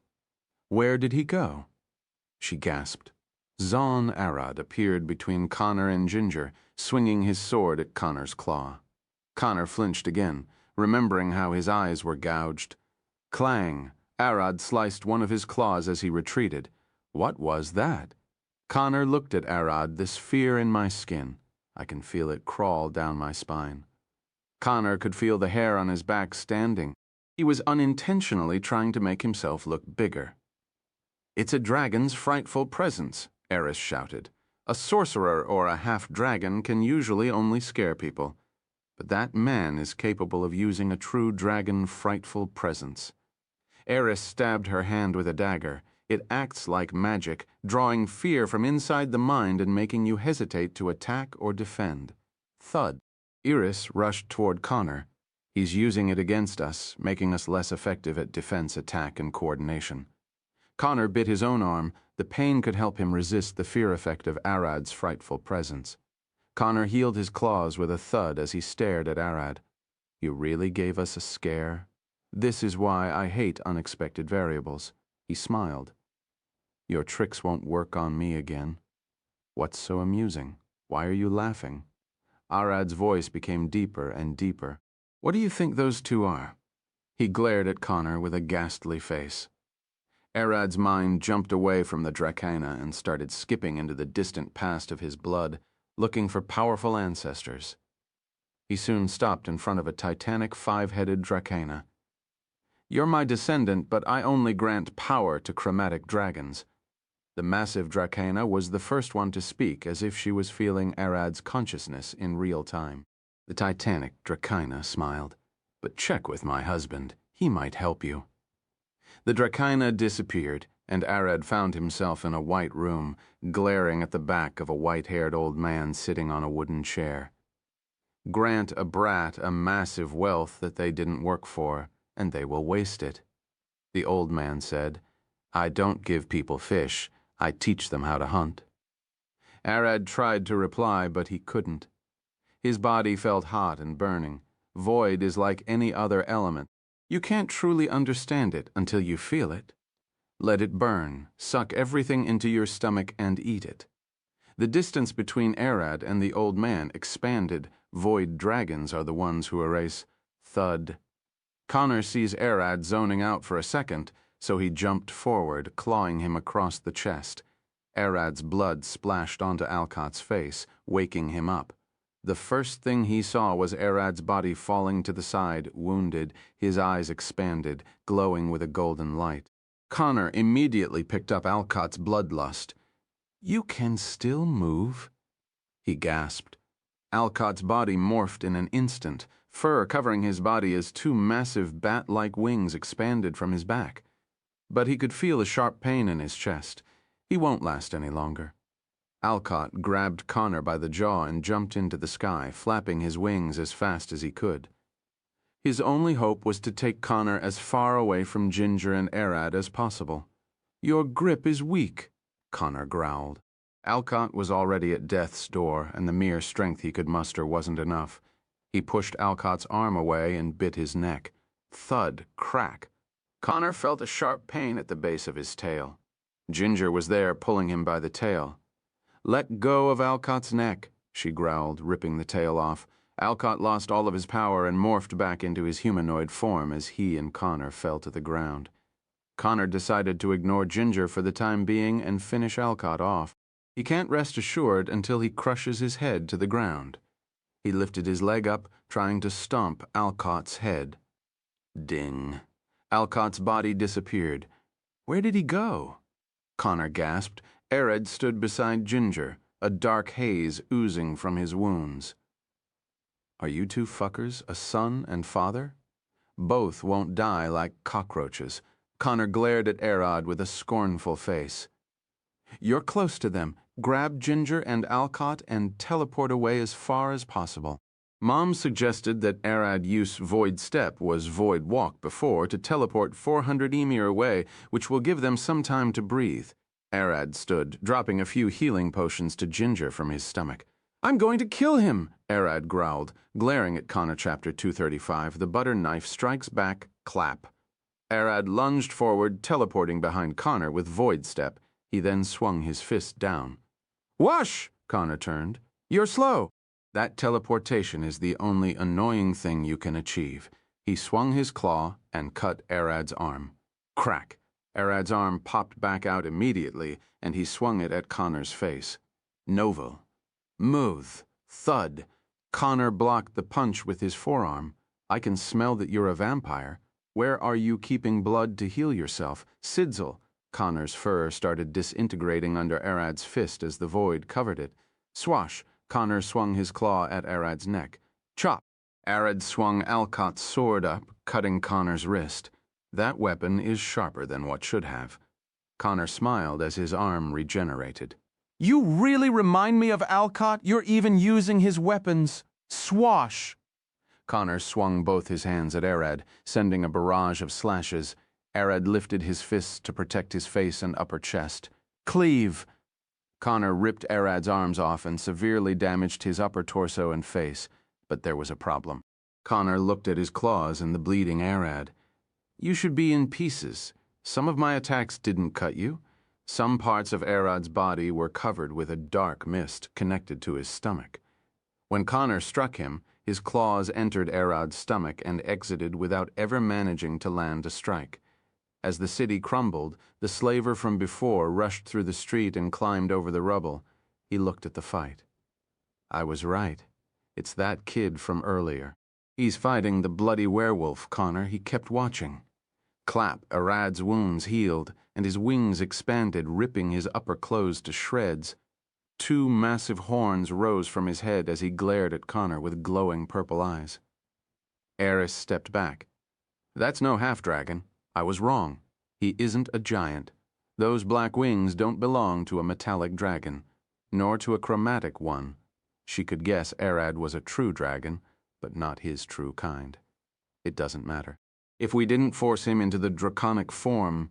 S1: Where did he go? She gasped. Zon Arad appeared between Connor and Ginger, swinging his sword at Connor's claw. Connor flinched again, remembering how his eyes were gouged. Clang! Arad sliced one of his claws as he retreated. What was that? Connor looked at Arad, this fear in my skin. I can feel it crawl down my spine. Connor could feel the hair on his back standing. He was unintentionally trying to make himself look bigger. It's a dragon's frightful presence, Eris shouted. A sorcerer or a half-dragon can usually only scare people, but that man is capable of using a true dragon frightful presence. Eris stabbed her hand with a dagger. It acts like magic, drawing fear from inside the mind and making you hesitate to attack or defend. Thud. Eris rushed toward Connor. He's using it against us, making us less effective at defense, attack, and coordination. Connor bit his own arm. The pain could help him resist the fear effect of Arad's frightful presence. Connor healed his claws with a thud as he stared at Arad. You really gave us a scare? This is why I hate unexpected variables. He smiled. Your tricks won't work on me again. What's so amusing? Why are you laughing? Arad's voice became deeper and deeper. What do you think those 2 are? He glared at Connor with a ghastly face. Arad's mind jumped away from the Dracana and started skipping into the distant past of his blood, looking for powerful ancestors. He soon stopped in front of a titanic 5-headed Dracana. You're my descendant, but I only grant power to chromatic dragons. The massive Dracaena was the first one to speak, as if she was feeling Arad's consciousness in real time. The titanic Dracaena smiled. But check with my husband. He might help you. The Dracaena disappeared, and Arad found himself in a white room, glaring at the back of a white-haired old man sitting on a wooden chair. Grant a brat a massive wealth that they didn't work for, and they will waste it. The old man said, I don't give people fish, I teach them how to hunt. Arad tried to reply, but he couldn't. His body felt hot and burning. Void is like any other element. You can't truly understand it until you feel it. Let it burn, suck everything into your stomach and eat it. The distance between Arad and the old man expanded. Void dragons are the ones who erase. Thud. Connor sees Arad zoning out for a second, so he jumped forward, clawing him across the chest. Arad's blood splashed onto Alcott's face, waking him up. The first thing he saw was Arad's body falling to the side, wounded, his eyes expanded, glowing with a golden light. Connor immediately picked up Alcott's bloodlust. You can still move? He gasped. Alcott's body morphed in an instant, fur covering his body as two massive bat-like wings expanded from his back. But he could feel a sharp pain in his chest. He won't last any longer. Alcott grabbed Connor by the jaw and jumped into the sky, flapping his wings as fast as he could. His only hope was to take Connor as far away from Ginger and Arad as possible. Your grip is weak, Connor growled. Alcott was already at death's door, and the mere strength he could muster wasn't enough. He pushed Alcott's arm away and bit his neck. Thud, crack. Connor felt a sharp pain at the base of his tail. Ginger was there, pulling him by the tail. Let go of Alcott's neck, she growled, ripping the tail off. Alcott lost all of his power and morphed back into his humanoid form as he and Connor fell to the ground. Connor decided to ignore Ginger for the time being and finish Alcott off. He can't rest assured until he crushes his head to the ground. He lifted his leg up, trying to stomp Alcott's head. Ding. Alcott's body disappeared. Where did he go? Connor gasped. Arad stood beside Ginger, a dark haze oozing from his wounds. Are you two fuckers a son and father? Both won't die like cockroaches. Connor glared at Arad with a scornful face. You're close to them. Grab Ginger and Alcott and teleport away as far as possible. Mom suggested that Arad use Void Step was Void Walk before to teleport 400 Emir away, which will give them some time to breathe. Arad stood, dropping a few healing potions to Ginger from his stomach. I'm going to kill him, Arad growled, glaring at Connor Chapter 235. The butter knife strikes back, clap. Arad lunged forward, teleporting behind Connor with Void Step. He then swung his fist down. Whoosh! Connor turned. You're slow. That teleportation is the only annoying thing you can achieve. He swung his claw and cut Arad's arm. Crack! Arad's arm popped back out immediately, and he swung it at Connor's face. Novel. Muth. Thud. Connor blocked the punch with his forearm. I can smell that you're a vampire. Where are you keeping blood to heal yourself? Sidzle. Connor's fur started disintegrating under Arad's fist as the void covered it. Swash! Connor swung his claw at Arad's neck. Chop! Arad swung Alcott's sword up, cutting Connor's wrist. That weapon is sharper than what should have. Connor smiled as his arm regenerated. You really remind me of Alcott. You're even using his weapons. Swash! Connor swung both his hands at Arad, sending a barrage of slashes. Arad lifted his fists to protect his face and upper chest. Cleave! Connor ripped Arad's arms off and severely damaged his upper torso and face, but there was a problem. Connor looked at his claws and the bleeding Arad. You should be in pieces. Some of my attacks didn't cut you. Some parts of Arad's body were covered with a dark mist connected to his stomach. When Connor struck him, his claws entered Arad's stomach and exited without ever managing to land a strike. As the city crumbled, the slaver from before rushed through the street and climbed over the rubble. He looked at the fight. I was right. It's that kid from earlier. He's fighting the bloody werewolf, Connor. He kept watching. Clap, Arad's wounds healed, and his wings expanded, ripping his upper clothes to shreds. Two massive horns rose from his head as he glared at Connor with glowing purple eyes. Eris stepped back. That's no half-dragon. I was wrong. He isn't a giant. Those black wings don't belong to a metallic dragon, nor to a chromatic one. She could guess Arad was a true dragon, but not his true kind. It doesn't matter. If we didn't force him into the draconic form,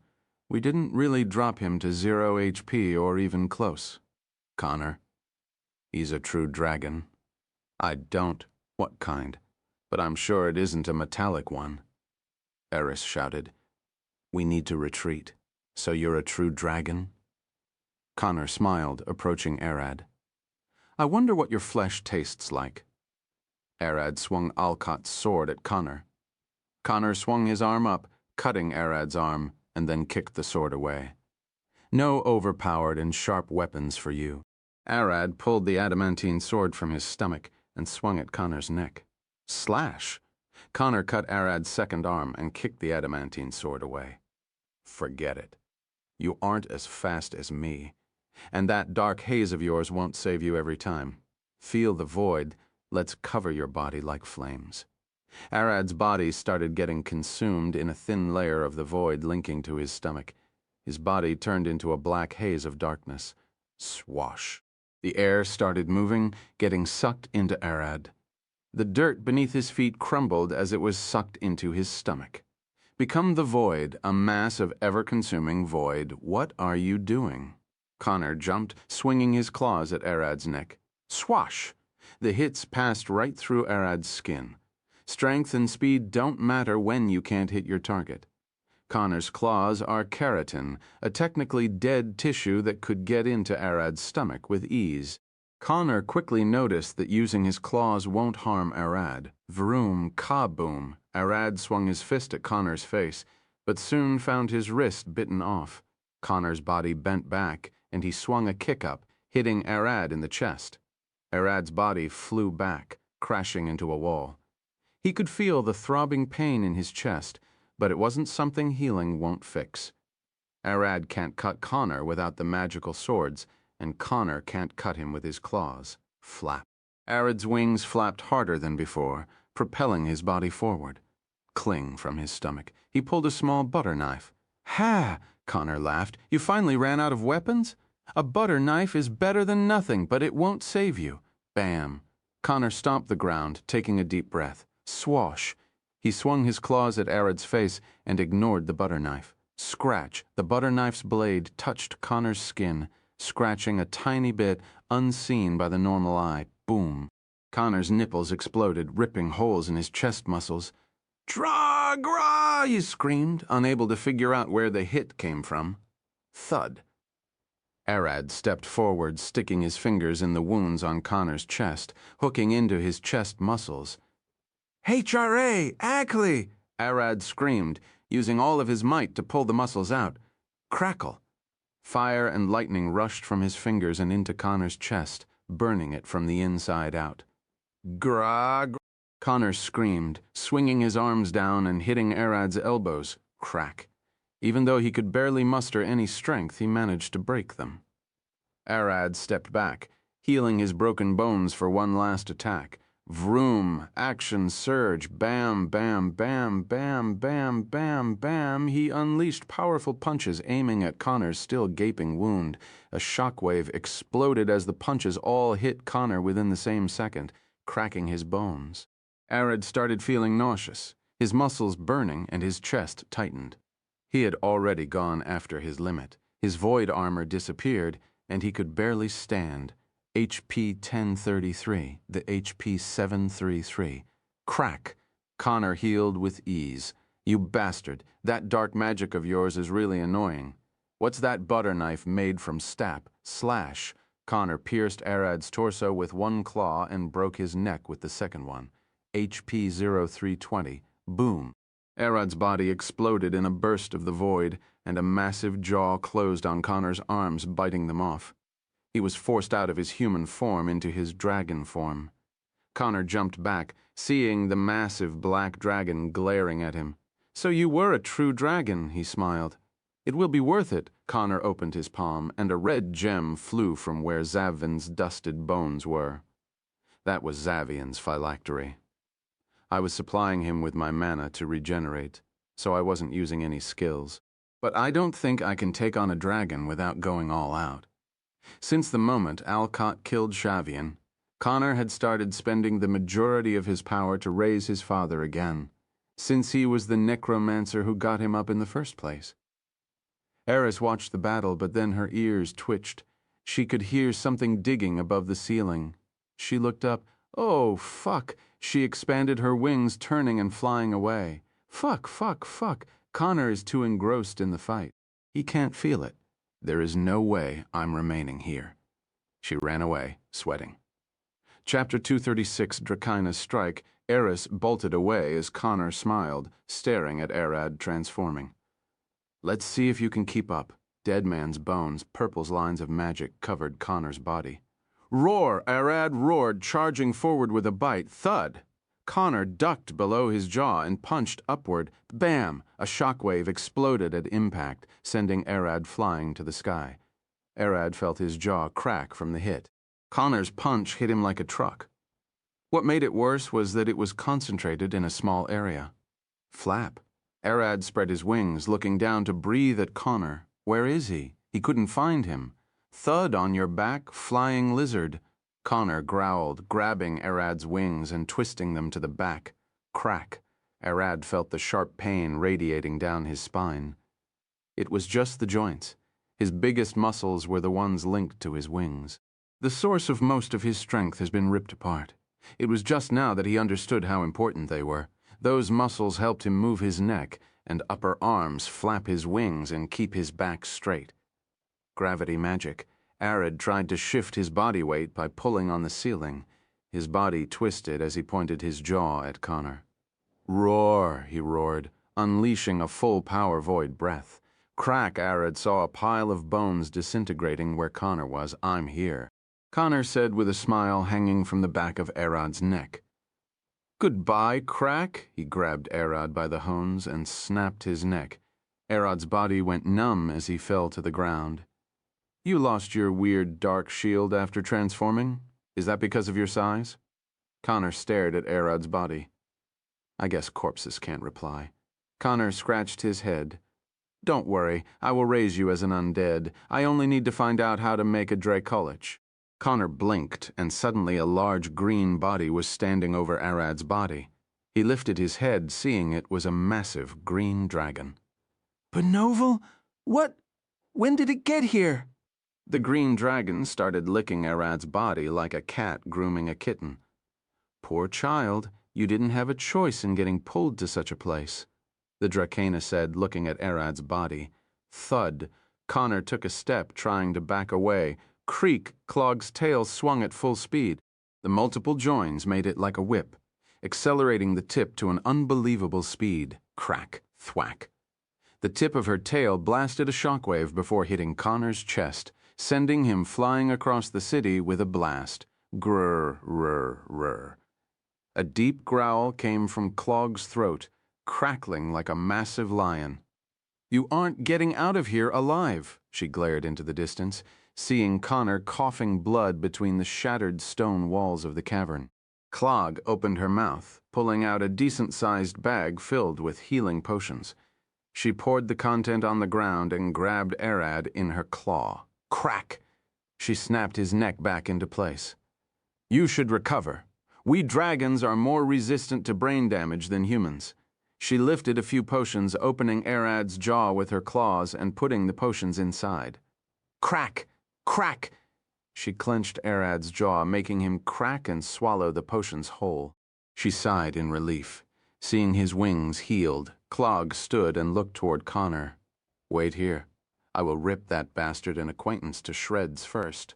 S1: we didn't really drop him to 0 HP or even close. Connor, he's a true dragon. I don't. What kind? But I'm sure it isn't a metallic one. Eris shouted. We need to retreat. So you're a true dragon? Connor smiled, approaching Arad. I wonder what your flesh tastes like. Arad swung Alcot's sword at Connor. Connor swung his arm up, cutting Arad's arm, and then kicked the sword away. No overpowered and sharp weapons for you. Arad pulled the adamantine sword from his stomach and swung at Connor's neck. Slash! Connor cut Arad's second arm and kicked the adamantine sword away. Forget it. You aren't as fast as me, and that dark haze of yours won't save you every time. Feel the void. Let's cover your body like flames. Arad's body started getting consumed in a thin layer of the void linking to his stomach. His body turned into a black haze of darkness. Swash. The air started moving, getting sucked into Arad. The dirt beneath his feet crumbled as it was sucked into his stomach. Become the void, a mass of ever-consuming void. What are you doing? Connor jumped, swinging his claws at Arad's neck. Swash! The hits passed right through Arad's skin. Strength and speed don't matter when you can't hit your target. Connor's claws are keratin, a technically dead tissue that could get into Arad's stomach with ease. Connor quickly noticed that using his claws won't harm Arad. Vroom, kaboom! Arad swung his fist at Connor's face, but soon found his wrist bitten off. Connor's body bent back, and he swung a kick up, hitting Arad in the chest. Arad's body flew back, crashing into a wall. He could feel the throbbing pain in his chest, but it wasn't something healing won't fix. Arad can't cut Connor without the magical swords, and Connor can't cut him with his claws. Flap. Arad's wings flapped harder than before, propelling his body forward. Cling from his stomach. He pulled a small butter knife. Ha! Connor laughed. You finally ran out of weapons? A butter knife is better than nothing, but it won't save you. Bam! Connor stomped the ground, taking a deep breath. Swash! He swung his claws at Arad's face and ignored the butter knife. Scratch! The butter knife's blade touched Connor's skin, scratching a tiny bit unseen by the normal eye. Boom! Connor's nipples exploded, ripping holes in his chest muscles. Dra-gra! He screamed, unable to figure out where the hit came from. Thud. Arad stepped forward, sticking his fingers in the wounds on Connor's chest, hooking into his chest muscles. HRA! Ackley! Arad screamed, using all of his might to pull the muscles out. Crackle! Fire and lightning rushed from his fingers and into Connor's chest, burning it from the inside out. Gra! Connor screamed, swinging his arms down and hitting Arad's elbows. Crack. Even though he could barely muster any strength, he managed to break them. Arad stepped back, healing his broken bones for one last attack. Vroom, action surge, bam, bam, bam, bam, bam, bam, bam. He unleashed powerful punches aiming at Connor's still gaping wound. A shockwave exploded as the punches all hit Connor within the same second, cracking his bones. Arad started feeling nauseous, his muscles burning and his chest tightened. He had already gone after his limit. His void armor disappeared, and he could barely stand. HP 1033, the HP 733. Crack! Connor healed with ease. You bastard, that dark magic of yours is really annoying. What's that butter knife made from stap? Slash! Connor pierced Arad's torso with one claw and broke his neck with the second one. HP 0320. Boom! Arad's body exploded in a burst of the void, and a massive jaw closed on Connor's arms, biting them off. He was forced out of his human form into his dragon form. Connor jumped back, seeing the massive black dragon glaring at him. So you were a true dragon, he smiled. It will be worth it. Connor opened his palm, and a red gem flew from where Zavvin's dusted bones were. That was Zavian's phylactery. I was supplying him with my mana to regenerate, so I wasn't using any skills. But I don't think I can take on a dragon without going all out. Since the moment Alcott killed Shavian, Connor had started spending the majority of his power to raise his father again, since he was the necromancer who got him up in the first place. Eris watched the battle, but then her ears twitched. She could hear something digging above the ceiling. She looked up. Oh, fuck! She expanded her wings, turning and flying away. Fuck, fuck, fuck! Connor is too engrossed in the fight. He can't feel it. There is no way I'm remaining here. She ran away, sweating. Chapter 236, Dracaina's Strike. Eris bolted away as Connor smiled, staring at Arad transforming. Let's see if you can keep up. Dead man's bones, Purple's lines of magic covered Connor's body. Roar! Arad roared, charging forward with a bite. Thud! Connor ducked below his jaw and punched upward. Bam! A shockwave exploded at impact, sending Arad flying to the sky. Arad felt his jaw crack from the hit. Connor's punch hit him like a truck. What made it worse was that it was concentrated in a small area. Flap. Arad spread his wings, looking down to breathe at Connor. Where is he? He couldn't find him. Thud on your back, flying lizard. Connor growled, grabbing Arad's wings and twisting them to the back. Crack. Arad felt the sharp pain radiating down his spine. It was just the joints. His biggest muscles were the ones linked to his wings. The source of most of his strength has been ripped apart. It was just now that he understood how important they were. Those muscles helped him move his neck and upper arms, flap his wings, and keep his back straight. Gravity magic. Arad tried to shift his body weight by pulling on the ceiling. His body twisted as he pointed his jaw at Connor. Roar, he roared, unleashing a full power void breath. Crack, Arad saw a pile of bones disintegrating where Connor was. I'm here. Connor said with a smile hanging from the back of Arad's neck. Goodbye, Crack. He grabbed Arad by the hones and snapped his neck. Arad's body went numb as he fell to the ground. You lost your weird dark shield after transforming? Is that because of your size? Connor stared at Arad's body. I guess corpses can't reply. Connor scratched his head. Don't worry, I will raise you as an undead. I only need to find out how to make a Dracolich. Connor blinked, and suddenly a large green body was standing over Arad's body. He lifted his head, seeing it was a massive green dragon. Benovel? What? When did it get here? The green dragon started licking Arad's body like a cat grooming a kitten. Poor child, you didn't have a choice in getting pulled to such a place, the Dracaina said, looking at Arad's body. Thud. Connor took a step, trying to back away. Creak, Clog's tail swung at full speed. The multiple joins made it like a whip, accelerating the tip to an unbelievable speed. Crack, thwack. The tip of her tail blasted a shockwave before hitting Connor's chest, sending him flying across the city with a blast. Grr, rr, rr. A deep growl came from Clog's throat, crackling like a massive lion. You aren't getting out of here alive, she glared into the distance, seeing Connor coughing blood between the shattered stone walls of the cavern. Clog opened her mouth, pulling out a decent-sized bag filled with healing potions. She poured the content on the ground and grabbed Arad in her claw. Crack! She snapped his neck back into place. You should recover. We dragons are more resistant to brain damage than humans. She lifted a few potions, opening Arad's jaw with her claws and putting the potions inside. Crack! Crack! She clenched Arad's jaw, making him crack and swallow the potions whole. She sighed in relief. Seeing his wings healed, Clog stood and looked toward Connor. Wait here. I will rip that bastard and acquaintance to shreds first.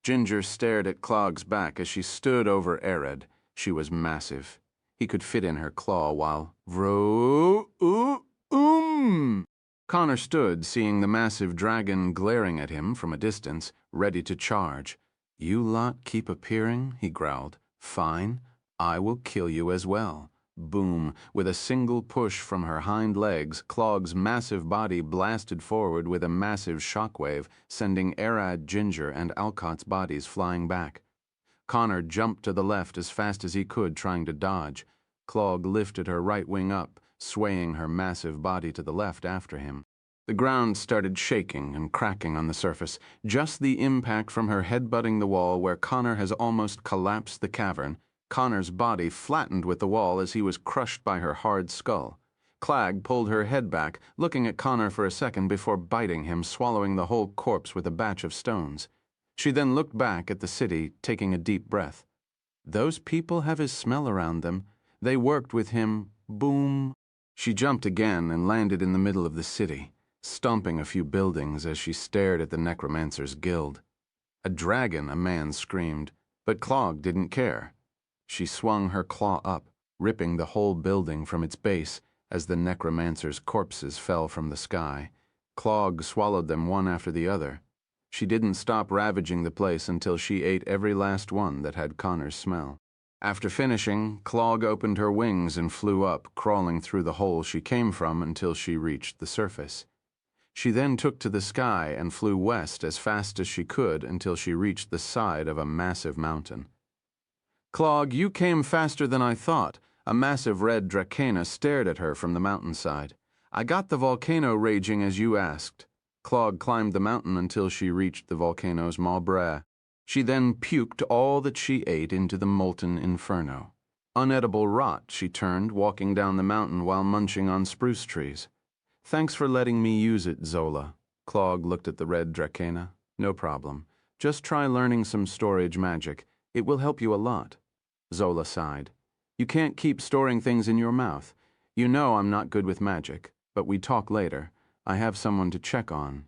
S1: Ginger stared at Clog's back as she stood over Arad. She was massive. He could fit in her claw while Connor stood, seeing the massive dragon glaring at him from a distance, ready to charge. You lot keep appearing, he growled. Fine, I will kill you as well. Boom! With a single push from her hind legs, Clog's massive body blasted forward with a massive shockwave, sending Arad, Ginger, and Alcott's bodies flying back. Connor jumped to the left as fast as he could, trying to dodge. Clog lifted her right wing up, swaying her massive body to the left after him. The ground started shaking and cracking on the surface. Just the impact from her head-butting the wall where Connor has almost collapsed the cavern. Connor's body flattened with the wall as he was crushed by her hard skull. Clag pulled her head back, looking at Connor for a second before biting him, swallowing the whole corpse with a batch of stones. She then looked back at the city, taking a deep breath. Those people have his smell around them. They worked with him. Boom. She jumped again and landed in the middle of the city, stomping a few buildings as she stared at the necromancer's guild. A dragon, a man screamed, but Clog didn't care. She swung her claw up, ripping the whole building from its base as the necromancer's corpses fell from the sky. Clog swallowed them one after the other. She didn't stop ravaging the place until she ate every last one that had Connor's smell. After finishing, Clog opened her wings and flew up, crawling through the hole she came from until she reached the surface. She then took to the sky and flew west as fast as she could until she reached the side of a massive mountain. Clog, you came faster than I thought. A massive red dracana stared at her from the mountainside. I got the volcano raging as you asked. Clog climbed the mountain until she reached the volcano's maw. She then puked all that she ate into the molten inferno. Unedible rot, she turned, walking down the mountain while munching on spruce trees. Thanks for letting me use it, Zola. Clog looked at the red dracana. No problem. Just try learning some storage magic. It will help you a lot. Zola sighed. You can't keep storing things in your mouth. You know I'm not good with magic, but we talk later. I have someone to check on.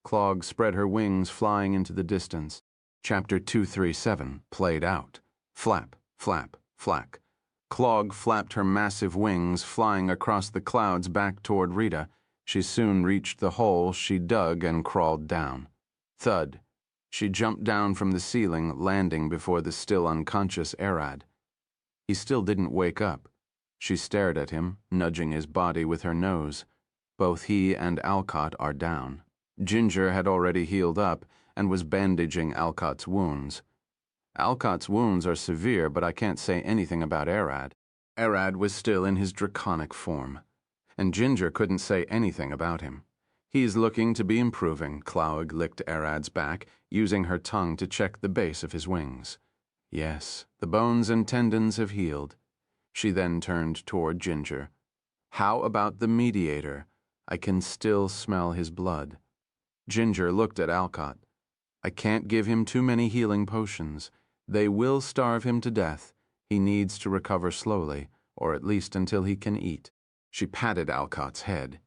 S1: Clog spread her wings, flying into the distance. Chapter 237 played out. Flap, flap, flack. Clog flapped her massive wings, flying across the clouds back toward Rita. She soon reached the hole she dug and crawled down. Thud. She jumped down from the ceiling, landing before the still unconscious Arad. He still didn't wake up. She stared at him, nudging his body with her nose. Both he and Alcott are down. Ginger had already healed up and was bandaging Alcott's wounds. Alcott's wounds are severe, but I can't say anything about Arad. Arad was still in his draconic form, and Ginger couldn't say anything about him. He's looking to be improving. Clog licked Arad's back, using her tongue to check the base of his wings. Yes, the bones and tendons have healed. She then turned toward Ginger. How about the mediator? I can still smell his blood. Ginger looked at Alcott. I can't give him too many healing potions. They will starve him to death. He needs to recover slowly, or at least until he can eat. She patted Alcott's head.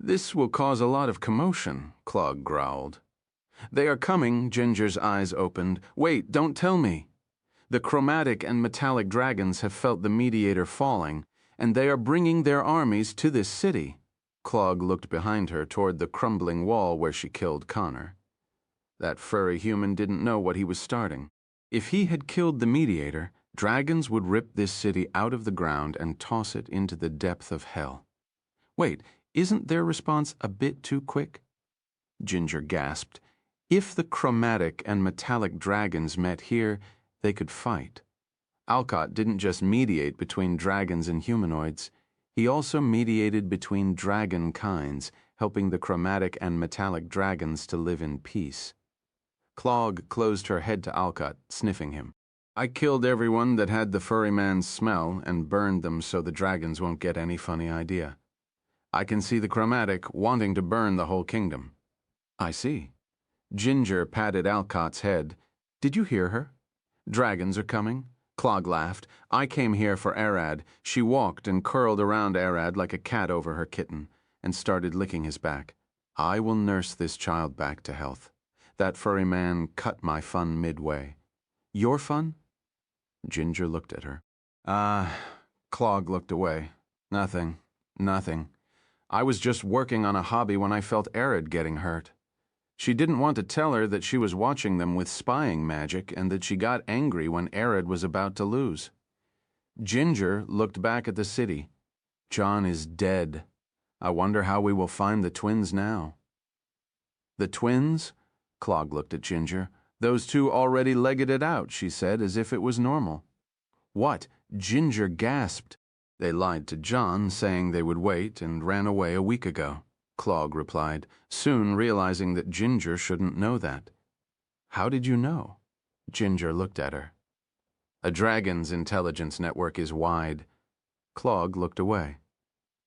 S1: This will cause a lot of commotion, Clog growled. They are coming, Ginger's eyes opened. Wait, don't tell me. The chromatic and metallic dragons have felt the mediator falling, and they are bringing their armies to this city. Clog looked behind her toward the crumbling wall where she killed Connor. That furry human didn't know what he was starting. If he had killed the mediator, dragons would rip this city out of the ground and toss it into the depth of hell. Wait, isn't their response a bit too quick? Ginger gasped. If the chromatic and metallic dragons met here, they could fight. Alcott didn't just mediate between dragons and humanoids. He also mediated between dragon kinds, helping the chromatic and metallic dragons to live in peace. Clog closed her head to Alcott, sniffing him. I killed everyone that had the furry man's smell and burned them so the dragons won't get any funny idea. I can see the chromatic wanting to burn the whole kingdom. I see. Ginger patted Alcott's head. Did you hear her? Dragons are coming. Clog laughed. I came here for Arad. She walked and curled around Arad like a cat over her kitten and started licking his back. I will nurse this child back to health. That furry man cut my fun midway. Your fun? Ginger looked at her. Clog looked away. Nothing. I was just working on a hobby when I felt Arad getting hurt. She didn't want to tell her that she was watching them with spying magic and that she got angry when Arad was about to lose. Ginger looked back at the city. John is dead. I wonder how we will find the twins now. The twins? Clog looked at Ginger. Those two already legged it out, she said, as if it was normal. What? Ginger gasped. They lied to John, saying they would wait, and ran away a week ago, Clog replied, soon realizing that Ginger shouldn't know that. How did you know? Ginger looked at her. A dragon's intelligence network is wide. Clog looked away.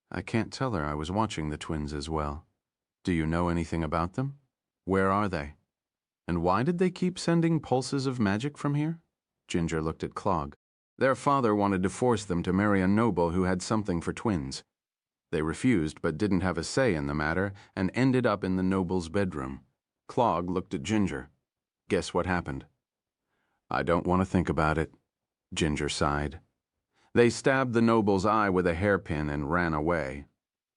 S1: I can't tell her I was watching the twins as well. Do you know anything about them? Where are they? And why did they keep sending pulses of magic from here? Ginger looked at Clog. Their father wanted to force them to marry a noble who had something for twins. They refused but didn't have a say in the matter and ended up in the noble's bedroom. Clog looked at Ginger. Guess what happened? I don't want to think about it. Ginger sighed. They stabbed the noble's eye with a hairpin and ran away.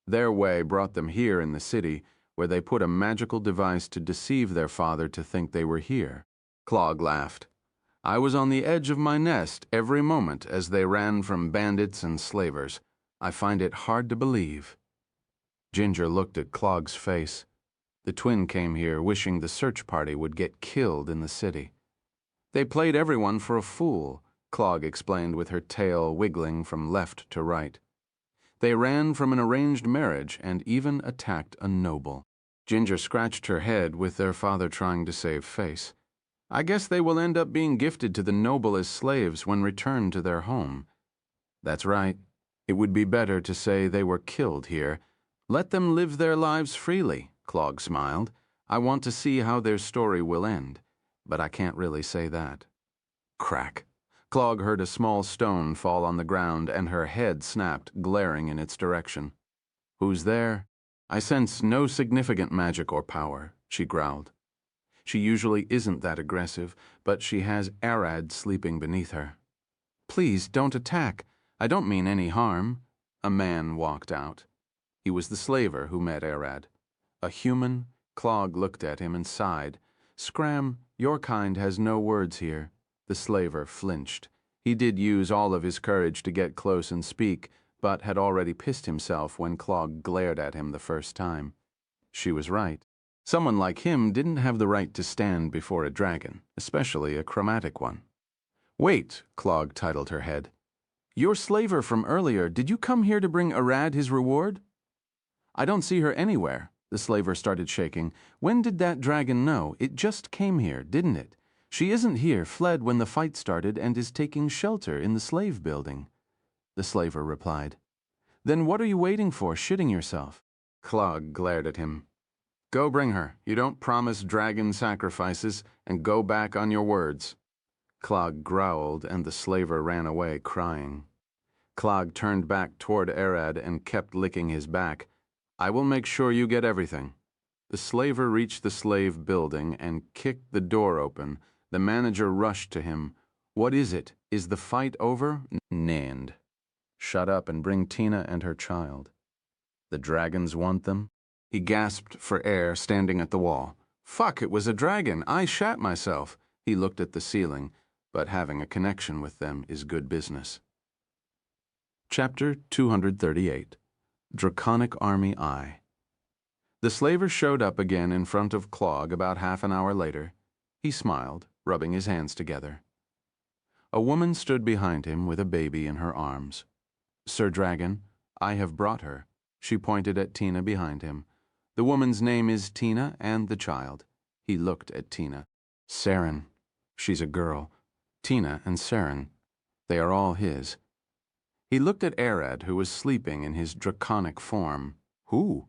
S1: Their way brought them here in the city, where they put a magical device to deceive their father to think they were here. Clog laughed. I was on the edge of my nest every moment as they ran from bandits and slavers. I find it hard to believe. Ginger looked at Clog's face. The twin came here wishing the search party would get killed in the city. They played everyone for a fool, Clog explained with her tail wiggling from left to right. They ran from an arranged marriage and even attacked a noble. Ginger scratched her head with their father trying to save face. I guess they will end up being gifted to the noble as slaves when returned to their home. That's right. It would be better to say they were killed here. Let them live their lives freely, Clog smiled. I want to see how their story will end, but I can't really say that. Crack. Clog heard a small stone fall on the ground and her head snapped, glaring in its direction. Who's there? I sense no significant magic or power, she growled. She usually isn't that aggressive, but she has Arad sleeping beneath her. Please don't attack. I don't mean any harm. A man walked out. He was the slaver who met Arad. A human. Clog looked at him and sighed. Scram, your kind has no words here. The slaver flinched. He did use all of his courage to get close and speak, but had already pissed himself when Clog glared at him the first time. She was right. Someone like him didn't have the right to stand before a dragon, especially a chromatic one. Wait, Clog titled her head. Your slaver from earlier, did you come here to bring Arad his reward? I don't see her anywhere. The slaver started shaking. When did that dragon know? It just came here, didn't it? She isn't here, fled when the fight started, and is taking shelter in the slave building. The slaver replied. Then what are you waiting for, shitting yourself? Clog glared at him. Go bring her. You don't promise dragon sacrifices, and go back on your words. Clog growled, and the slaver ran away, crying. Clog turned back toward Arad and kept licking his back. I will make sure you get everything. The slaver reached the slave building and kicked the door open. The manager rushed to him. What is it? Is the fight over? Nand. Shut up and bring Tina and her child. The dragons want them? He gasped for air, standing at the wall. Fuck, it was a dragon. I shat myself. He looked at the ceiling, but having a connection with them is good business. Chapter 238. Draconic Army Eye. The slaver showed up again in front of Clog about half an hour later. He smiled, rubbing his hands together. A woman stood behind him with a baby in her arms. Sir Dragon, I have brought her. She pointed at Tina behind him. The woman's name is Tina and the child. He looked at Tina. Saren. She's a girl. Tina and Saren. They are all his. He looked at Arad, who was sleeping in his draconic form. Who?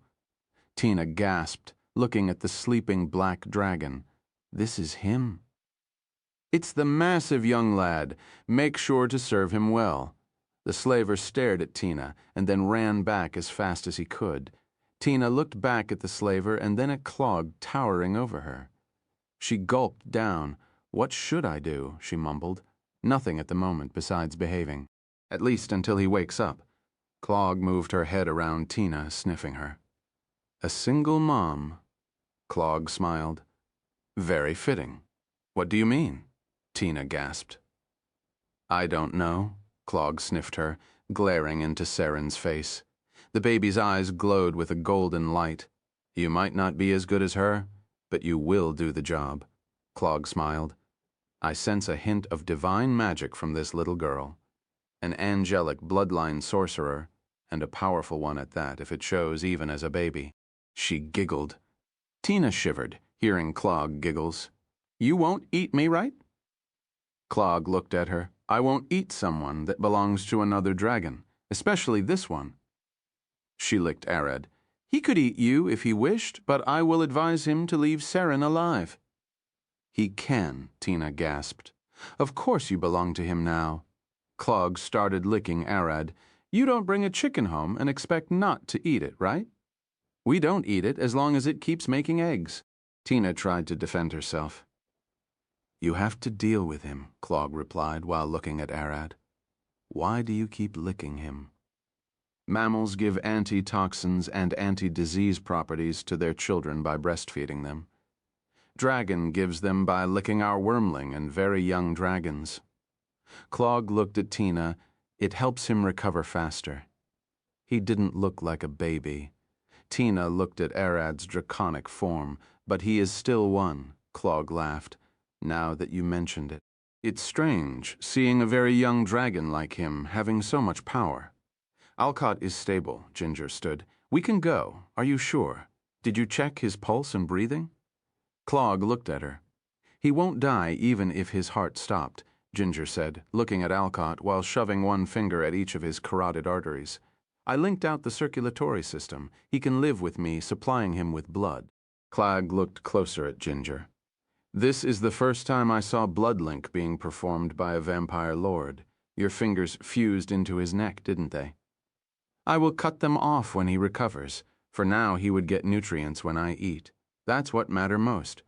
S1: Tina gasped, looking at the sleeping black dragon. This is him. It's the massive young lad. Make sure to serve him well. The slaver stared at Tina and then ran back as fast as he could. Tina looked back at the slaver and then at Clog towering over her. She gulped down. What should I do? She mumbled. Nothing at the moment besides behaving. At least until he wakes up. Clog moved her head around Tina, sniffing her. A single mom. Clog smiled. Very fitting. What do you mean? Tina gasped. I don't know. Clog sniffed her, glaring into Saren's face. The baby's eyes glowed with a golden light. You might not be as good as her, but you will do the job. Clog smiled. I sense a hint of divine magic from this little girl. An angelic bloodline sorcerer, and a powerful one at that if it shows even as a baby. She giggled. Tina shivered, hearing Clog giggles. You won't eat me, right? Clog looked at her. I won't eat someone that belongs to another dragon, especially this one. She licked Arad. He could eat you if he wished, but I will advise him to leave Saren alive. He can, Tina gasped. Of course you belong to him now. Clog started licking Arad. You don't bring a chicken home and expect not to eat it, right? We don't eat it as long as it keeps making eggs. Tina tried to defend herself. You have to deal with him, Clog replied while looking at Arad. Why do you keep licking him? Mammals give antitoxins and anti-disease properties to their children by breastfeeding them. Dragon gives them by licking our wormling and very young dragons. Clog looked at Tina. It helps him recover faster. He didn't look like a baby. Tina looked at Arad's draconic form, but he is still one, Clog laughed, now that you mentioned it. It's strange, seeing a very young dragon like him having so much power. Alcott is stable, Ginger stood. We can go. Are you sure? Did you check his pulse and breathing? Clog looked at her. He won't die even if his heart stopped, Ginger said, looking at Alcott while shoving one finger at each of his carotid arteries. I linked out the circulatory system. He can live with me, supplying him with blood. Clog looked closer at Ginger. This is the first time I saw blood link being performed by a vampire lord. Your fingers fused into his neck, didn't they? I will cut them off when he recovers. For now, he would get nutrients when I eat. That's what matters most.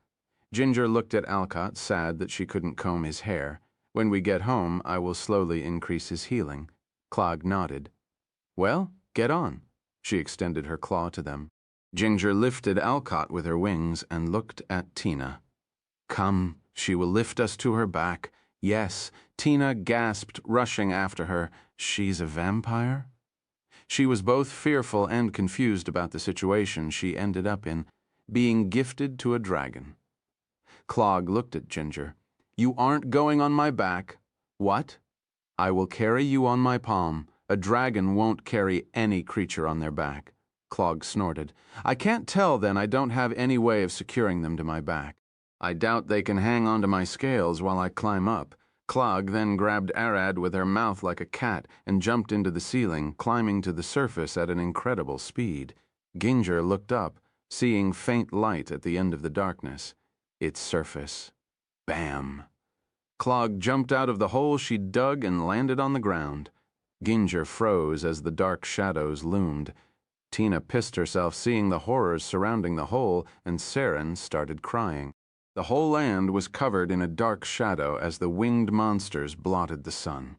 S1: Ginger looked at Alcott, sad that she couldn't comb his hair. When we get home, I will slowly increase his healing. Clog nodded. Well, get on. She extended her claw to them. Ginger lifted Alcott with her wings and looked at Tina. Come, she will lift us to her back. Yes, Tina gasped, rushing after her. She's a vampire? She was both fearful and confused about the situation she ended up in, being gifted to a dragon. Clog looked at Ginger. You aren't going on my back. What? I will carry you on my palm. A dragon won't carry any creature on their back. Clog snorted. I can't tell then I don't have any way of securing them to my back. I doubt they can hang onto my scales while I climb up. Clog then grabbed Arad with her mouth like a cat and jumped into the ceiling, climbing to the surface at an incredible speed. Ginger looked up, seeing faint light at the end of the darkness. Its surface. Bam! Clog jumped out of the hole she dug and landed on the ground. Ginger froze as the dark shadows loomed. Tina pissed herself seeing the horrors surrounding the hole, and Saren started crying. The whole land was covered in a dark shadow as the winged monsters blotted the sun.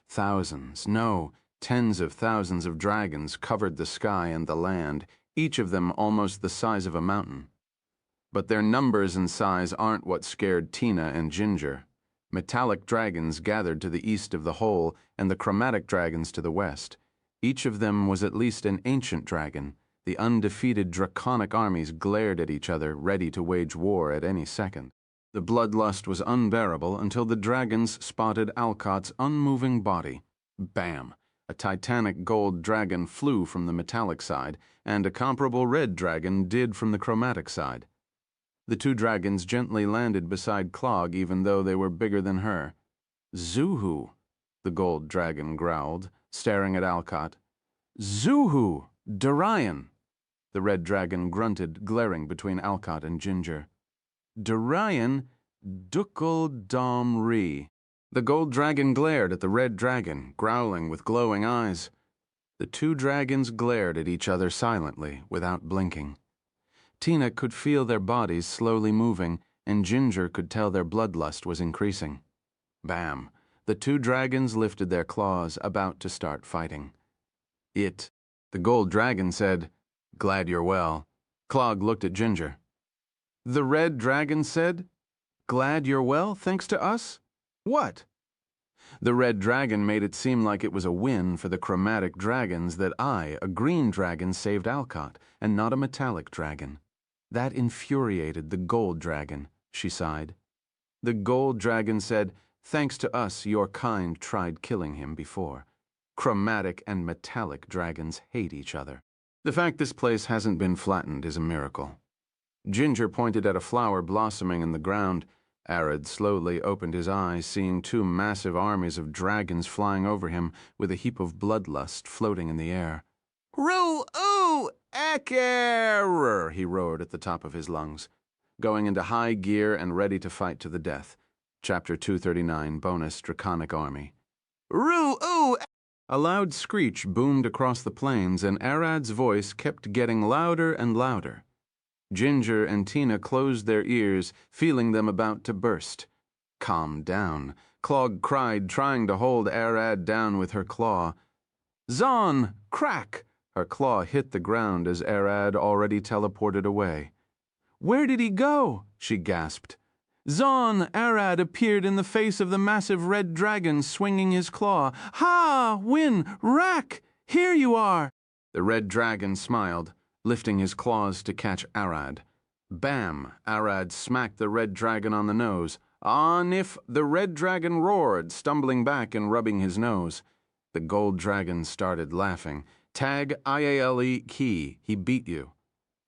S1: Thousands, no, tens of thousands of dragons covered the sky and the land, each of them almost the size of a mountain. But their numbers and size aren't what scared Tina and Ginger. Metallic dragons gathered to the east of the hole, and the chromatic dragons to the west. Each of them was at least an ancient dragon. The undefeated draconic armies glared at each other, ready to wage war at any second. The bloodlust was unbearable until the dragons spotted Alcott's unmoving body. Bam! A titanic gold dragon flew from the metallic side, and a comparable red dragon did from the chromatic side. The two dragons gently landed beside Clog even though they were bigger than her. Zuhu, the gold dragon growled, staring at Alcott. Zuhu! Darian! The red dragon grunted, glaring between Alcott and Ginger. Darian Dukal Dom Ri. The gold dragon glared at the red dragon, growling with glowing eyes. The two dragons glared at each other silently, without blinking. Tina could feel their bodies slowly moving, and Ginger could tell their bloodlust was increasing. Bam! The two dragons lifted their claws, about to start fighting. The gold dragon said, Glad you're well. Clog looked at Ginger. The red dragon said, Glad you're well, thanks to us? What? The red dragon made it seem like it was a win for the chromatic dragons that I, a green dragon, saved Alcott, and not a metallic dragon. That infuriated the gold dragon, she sighed. The gold dragon said, "Thanks to us, your kind tried killing him before. Chromatic and metallic dragons hate each other. The fact this place hasn't been flattened is a miracle." Ginger pointed at a flower blossoming in the ground. Arad slowly opened his eyes, seeing two massive armies of dragons flying over him with a heap of bloodlust floating in the air. "Ru-oo! Eker!" he roared at the top of his lungs, going into high gear and ready to fight to the death. Chapter 239, Bonus Draconic Army. "Ru-oo!" A loud screech boomed across the plains, and Arad's voice kept getting louder and louder. Ginger and Tina closed their ears, feeling them about to burst. "Calm down," Clog cried, trying to hold Arad down with her claw. "Zon! Crack!" Her claw hit the ground as Arad already teleported away. "Where did he go?" she gasped. Zon! Arad appeared in the face of the massive red dragon swinging his claw. "Ha! Win! Rack! Here you are!" The red dragon smiled, lifting his claws to catch Arad. Bam! Arad smacked the red dragon on the nose. "Nif!" The red dragon roared, stumbling back and rubbing his nose. The gold dragon started laughing. "Tag IALE key. He beat you."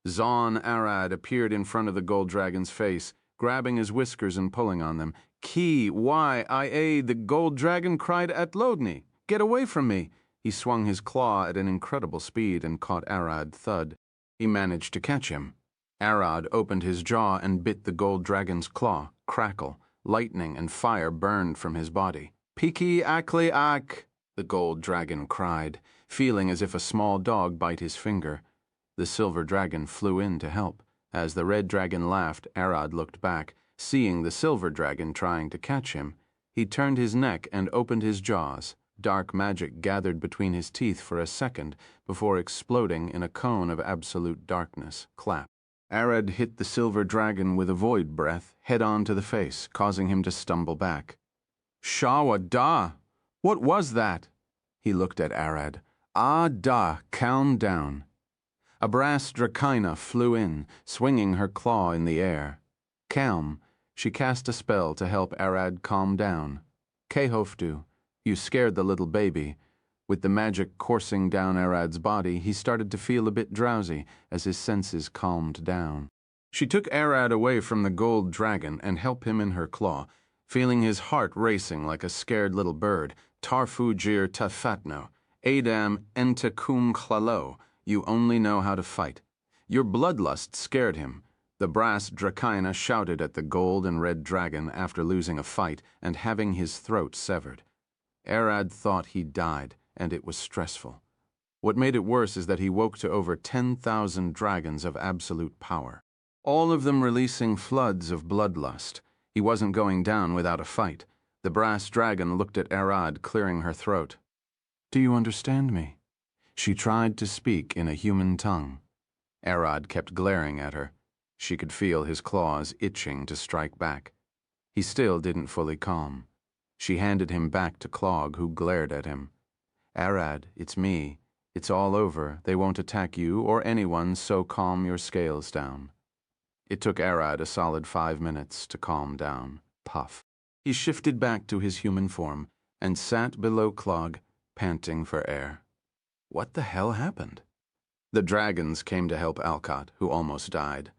S1: Zon Arad appeared in front of the gold dragon's face, grabbing his whiskers and pulling on them. "Key, YIA, the gold dragon cried at Lodny. Get away from me." He swung his claw at an incredible speed and caught Arad thud. He managed to catch him. Arad opened his jaw and bit the gold dragon's claw. Crackle, lightning and fire burned from his body. "Piki akli ak," the gold dragon cried, feeling as if a small dog bite his finger. The silver dragon flew in to help. As the red dragon laughed, Arad looked back, seeing the silver dragon trying to catch him. He turned his neck and opened his jaws. Dark magic gathered between his teeth for a second before exploding in a cone of absolute darkness. Clap. Arad hit the silver dragon with a void breath head-on to the face, causing him to stumble back. "Shawa da! What was that?" He looked at Arad. "Ah da, calm down." A brass dracina flew in, swinging her claw in the air. Calm, she cast a spell to help Arad calm down. Kehoftu, you scared the little baby. With the magic coursing down Arad's body, he started to feel a bit drowsy as his senses calmed down. She took Arad away from the gold dragon and helped him in her claw, feeling his heart racing like a scared little bird. "Tarfujir tafatno, Adam entakum chlalo. You only know how to fight." Your bloodlust scared him. The brass dracina shouted at the gold and red dragon after losing a fight and having his throat severed. Arad thought he died, and it was stressful. What made it worse is that he woke to over 10,000 dragons of absolute power, all of them releasing floods of bloodlust. He wasn't going down without a fight. The brass dragon looked at Arad, clearing her throat. "Do you understand me?" She tried to speak in a human tongue. Arad kept glaring at her. She could feel his claws itching to strike back. He still didn't fully calm. She handed him back to Clog, who glared at him. "Arad, it's me. It's all over. They won't attack you or anyone, so calm your scales down." It took Arad a solid 5 minutes to calm down. Puff. He shifted back to his human form and sat below Clog, panting for air. What the hell happened? The dragons came to help Alcott, who almost died.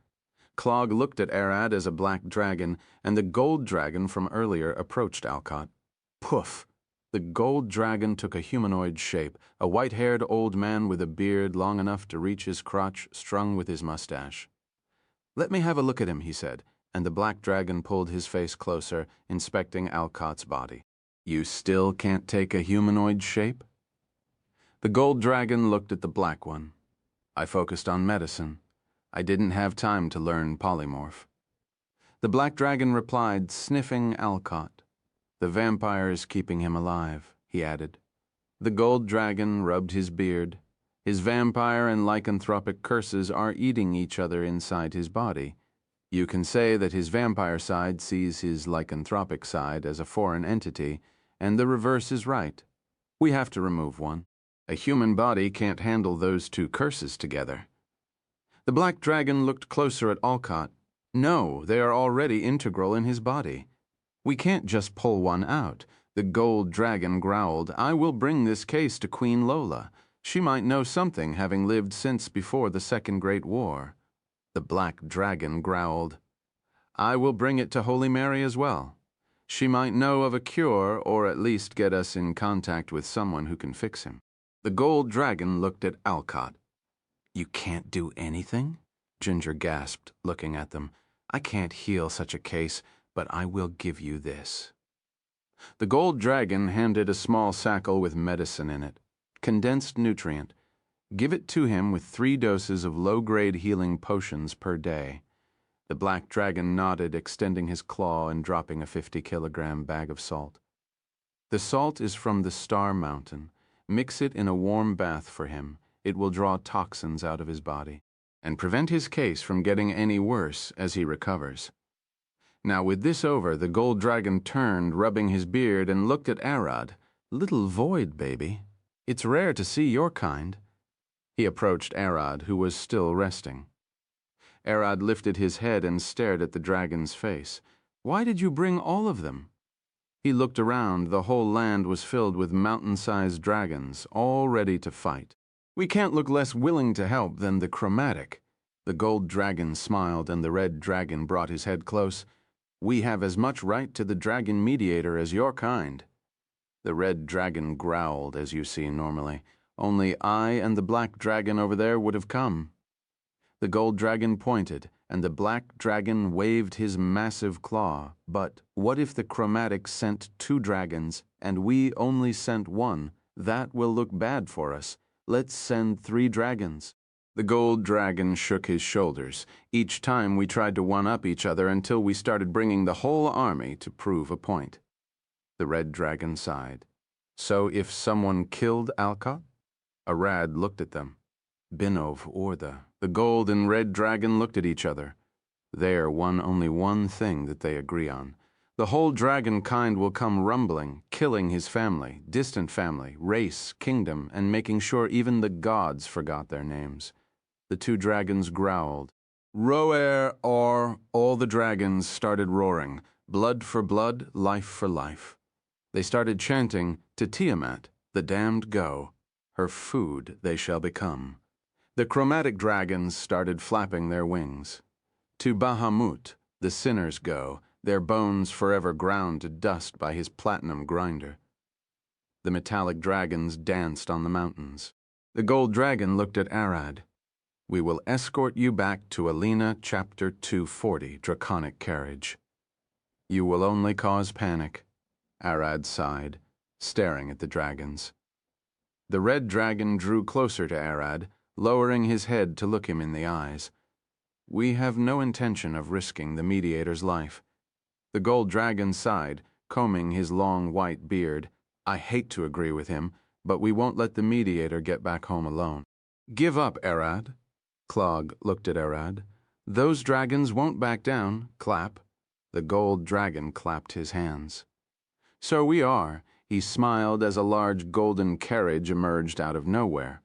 S1: Clog looked at Arad as a black dragon, and the gold dragon from earlier approached Alcott. Poof! The gold dragon took a humanoid shape, a white-haired old man with a beard long enough to reach his crotch, strung with his mustache. "Let me have a look at him," he said, and the black dragon pulled his face closer, inspecting Alcott's body. "You still can't take a humanoid shape?" The gold dragon looked at the black one. "I focused on medicine. I didn't have time to learn polymorph." The black dragon replied, sniffing Alcott. "The vampire is keeping him alive," he added. The gold dragon rubbed his beard. His vampire and lycanthropic curses are eating each other inside his body. You can say that his vampire side sees his lycanthropic side as a foreign entity, and the reverse is right. We have to remove one. A human body can't handle those two curses together. The black dragon looked closer at Alcott. No, they are already integral in his body. We can't just pull one out. The gold dragon growled, I will bring this case to Queen Lola. She might know something, having lived since before the Second Great War. The black dragon growled, I will bring it to Holy Mary as well. She might know of a cure, or at least get us in contact with someone who can fix him. The gold dragon looked at Alcott. You can't do anything? Ginger gasped, looking at them. I can't heal such a case, but I will give you this. The gold dragon handed a small sackel with medicine in it, condensed nutrient. Give it to him with 3 doses of low-grade healing potions per day. The black dragon nodded, extending his claw and dropping a 50-kilogram bag of salt. The salt is from the Star Mountain. Mix it in a warm bath for him. It will draw toxins out of his body and prevent his case from getting any worse as he recovers. Now, with this over, the gold dragon turned, rubbing his beard, and looked at Arad. Little void, baby. It's rare to see your kind. He approached Arad, who was still resting. Arad lifted his head and stared at the dragon's face. Why did you bring all of them? He looked around. The whole land was filled with mountain-sized dragons, all ready to fight. We can't look less willing to help than the chromatic. The gold dragon smiled, and the red dragon brought his head close. We have as much right to the dragon mediator as your kind. The red dragon growled, as you see normally. Only I and the black dragon over there would have come. The gold dragon pointed, and the black dragon waved his massive claw. But what if the chromatic sent 2 dragons, and we only sent 1? That will look bad for us. Let's send 3 dragons. The gold dragon shook his shoulders. Each time we tried to one-up each other until we started bringing the whole army to prove a point. The red dragon sighed. So if someone killed Alcott? Arad looked at them. Binov Orda. The gold and red dragon looked at each other. There only one thing that they agree on. The whole dragon kind will come rumbling, killing his family, distant family, race, kingdom, and making sure even the gods forgot their names. The 2 dragons growled. Roer or all the dragons started roaring. Blood for blood, life for life. They started chanting, to Tiamat, the damned go. Her food they shall become. The chromatic dragons started flapping their wings. To Bahamut, the sinners go, their bones forever ground to dust by his platinum grinder. The metallic dragons danced on the mountains. The gold dragon looked at Arad. We will escort you back to Alina Chapter 240, Draconic Carriage. You will only cause panic, Arad sighed, staring at the dragons. The red dragon drew closer to Arad, lowering his head to look him in the eyes. We have no intention of risking the mediator's life. The gold dragon sighed, combing his long white beard. I hate to agree with him, but we won't let the mediator get back home alone. Give up, Arad. Clog looked at Arad. Those dragons won't back down. Clap. The gold dragon clapped his hands. So we are. He smiled as a large golden carriage emerged out of nowhere.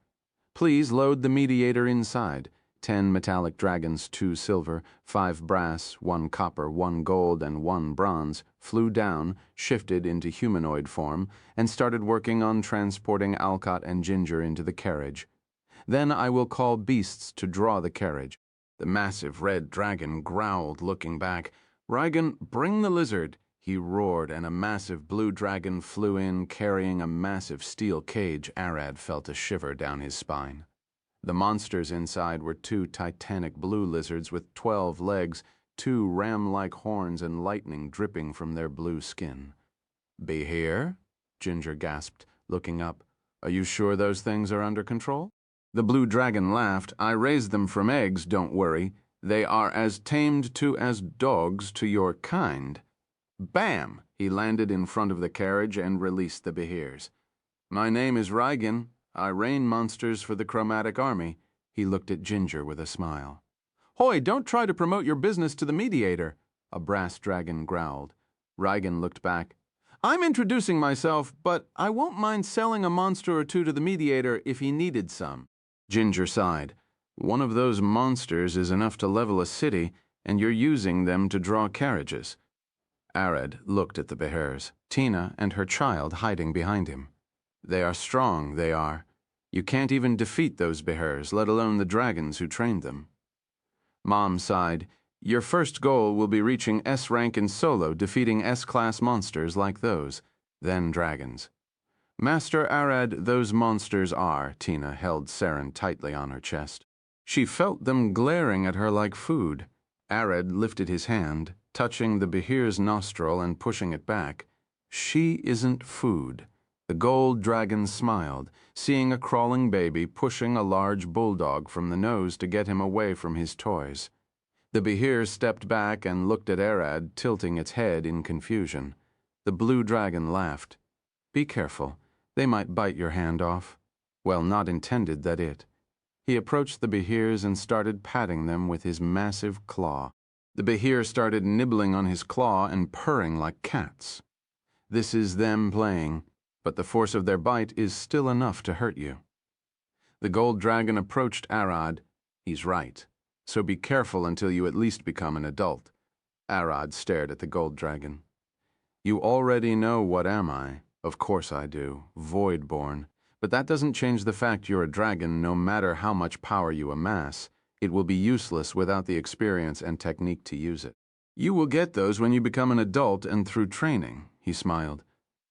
S1: Please load the mediator inside. 10 metallic dragons, 2 silver, 5 brass, 1 copper, 1 gold, and 1 bronze, flew down, shifted into humanoid form, and started working on transporting Alcott and Ginger into the carriage. Then I will call beasts to draw the carriage. The massive red dragon growled, looking back. Reigen, bring the lizard, he roared, and a massive blue dragon flew in, carrying a massive steel cage. Arad felt a shiver down his spine. The monsters inside were 2 titanic blue lizards with 12 legs, 2 ram-like horns, and lightning dripping from their blue skin. Be here? Ginger gasped, looking up. Are you sure those things are under control? The blue dragon laughed. I raised them from eggs, don't worry. They are as tamed to as dogs to your kind. Bam! He landed in front of the carriage and released the beheers. My name is Reigen. I rain monsters for the Chromatic Army. He looked at Ginger with a smile. Hoy, don't try to promote your business to the mediator, a brass dragon growled. Reigen looked back. I'm introducing myself, but I won't mind selling a monster or two to the mediator if he needed some. Ginger sighed. One of those monsters is enough to level a city, and you're using them to draw carriages. Arad looked at the Behers, Tina and her child hiding behind him. They are strong, they are. You can't even defeat those Behers, let alone the dragons who trained them. Mom sighed. Your first goal will be reaching S rank in solo, defeating S-class monsters like those, then dragons. Master Arad, those monsters are, Tina held Saren tightly on her chest. She felt them glaring at her like food. Arad lifted his hand, touching the Behir's nostril and pushing it back. She isn't food. The gold dragon smiled, seeing a crawling baby pushing a large bulldog from the nose to get him away from his toys. The Behir stepped back and looked at Arad, tilting its head in confusion. The blue dragon laughed. Be careful. They might bite your hand off. Well, not intended that it. He approached the Behirs and started patting them with his massive claw. The Behir started nibbling on his claw and purring like cats. This is them playing, but the force of their bite is still enough to hurt you. The gold dragon approached Arad. He's right. So be careful until you at least become an adult. Arad stared at the gold dragon. You already know what am I. Of course I do. Voidborn. But that doesn't change the fact you're a dragon no matter how much power you amass. It will be useless without the experience and technique to use it. You will get those when you become an adult and through training, he smiled.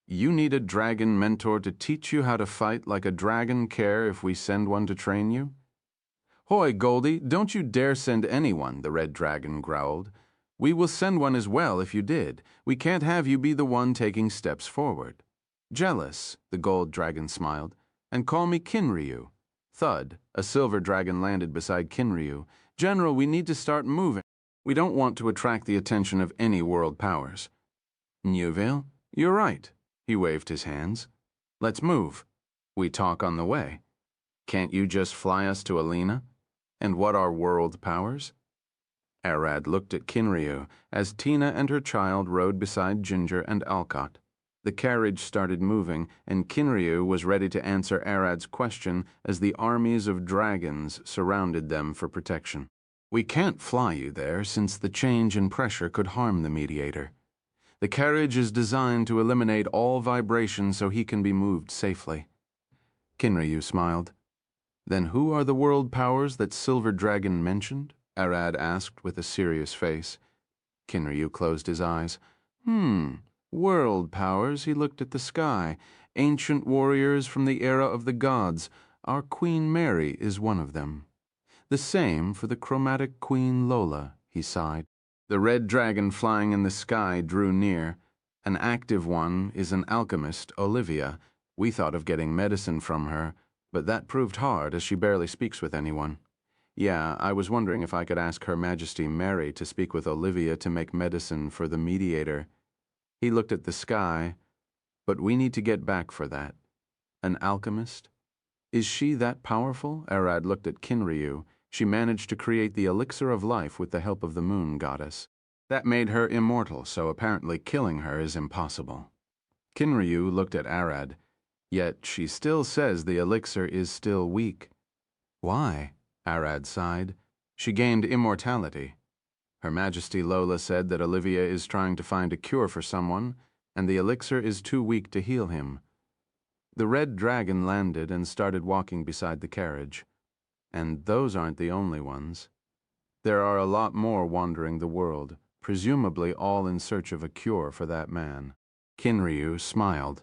S1: You need a dragon mentor to teach you how to fight like a dragon care if we send one to train you? Hoy, Goldie, don't you dare send anyone, the red dragon growled. We will send one as well if you did. We can't have you be the one taking steps forward. Jealous, the gold dragon smiled, and call me Kinryu. Thud, a silver dragon landed beside Kinryu. General, we need to start moving. We don't want to attract the attention of any world powers. Newville, you're right. He waved his hands. Let's move. We talk on the way. Can't you just fly us to Alina? And what are world powers? Arad looked at Kinryu as Tina and her child rode beside Ginger and Alcott. The carriage started moving, and Kinryu was ready to answer Arad's question as the armies of dragons surrounded them for protection. We can't fly you there since the change in pressure could harm the mediator. The carriage is designed to eliminate all vibration so he can be moved safely. Kinryu smiled. Then who are the world powers that Silver Dragon mentioned? Arad asked with a serious face. Kinryu closed his eyes. World powers, he looked at the sky. Ancient warriors from the era of the gods. Our Queen Mary is one of them. The same for the chromatic Queen Lola, he sighed. The red dragon flying in the sky drew near. An active one is an alchemist, Olivia. We thought of getting medicine from her, but that proved hard as she barely speaks with anyone. Yeah, I was wondering if I could ask Her Majesty Mary to speak with Olivia to make medicine for the mediator. He looked at the sky, but we need to get back for that. An alchemist? Is she that powerful? Arad looked at Kinryu. She managed to create the elixir of life with the help of the moon goddess. That made her immortal, so apparently killing her is impossible. Kinryu looked at Arad. Yet she still says the elixir is still weak. Why? Arad sighed. She gained immortality. Her Majesty Lola said that Olivia is trying to find a cure for someone, and the elixir is too weak to heal him. The red dragon landed and started walking beside the carriage. And those aren't the only ones. There are a lot more wandering the world, presumably all in search of a cure for that man. Kinryu smiled.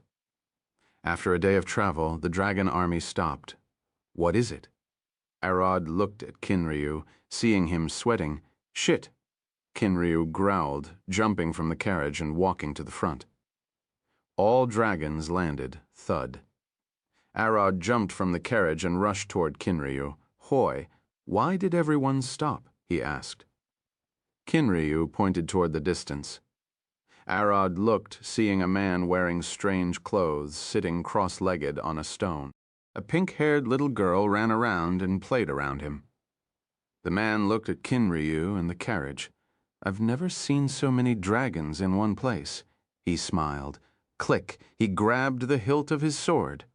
S1: After a day of travel, the dragon army stopped. What is it? Arad looked at Kinryu, seeing him sweating. Shit! Kinryu growled, jumping from the carriage and walking to the front. All dragons landed, thud. Arad jumped from the carriage and rushed toward Kinryu. Hoy, why did everyone stop? He asked. Kinryu pointed toward the distance. Arad looked, seeing a man wearing strange clothes sitting cross-legged on a stone. A pink-haired little girl ran around and played around him. The man looked at Kinryu and the carriage. I've never seen so many dragons in one place. He smiled. Click, he grabbed the hilt of his sword.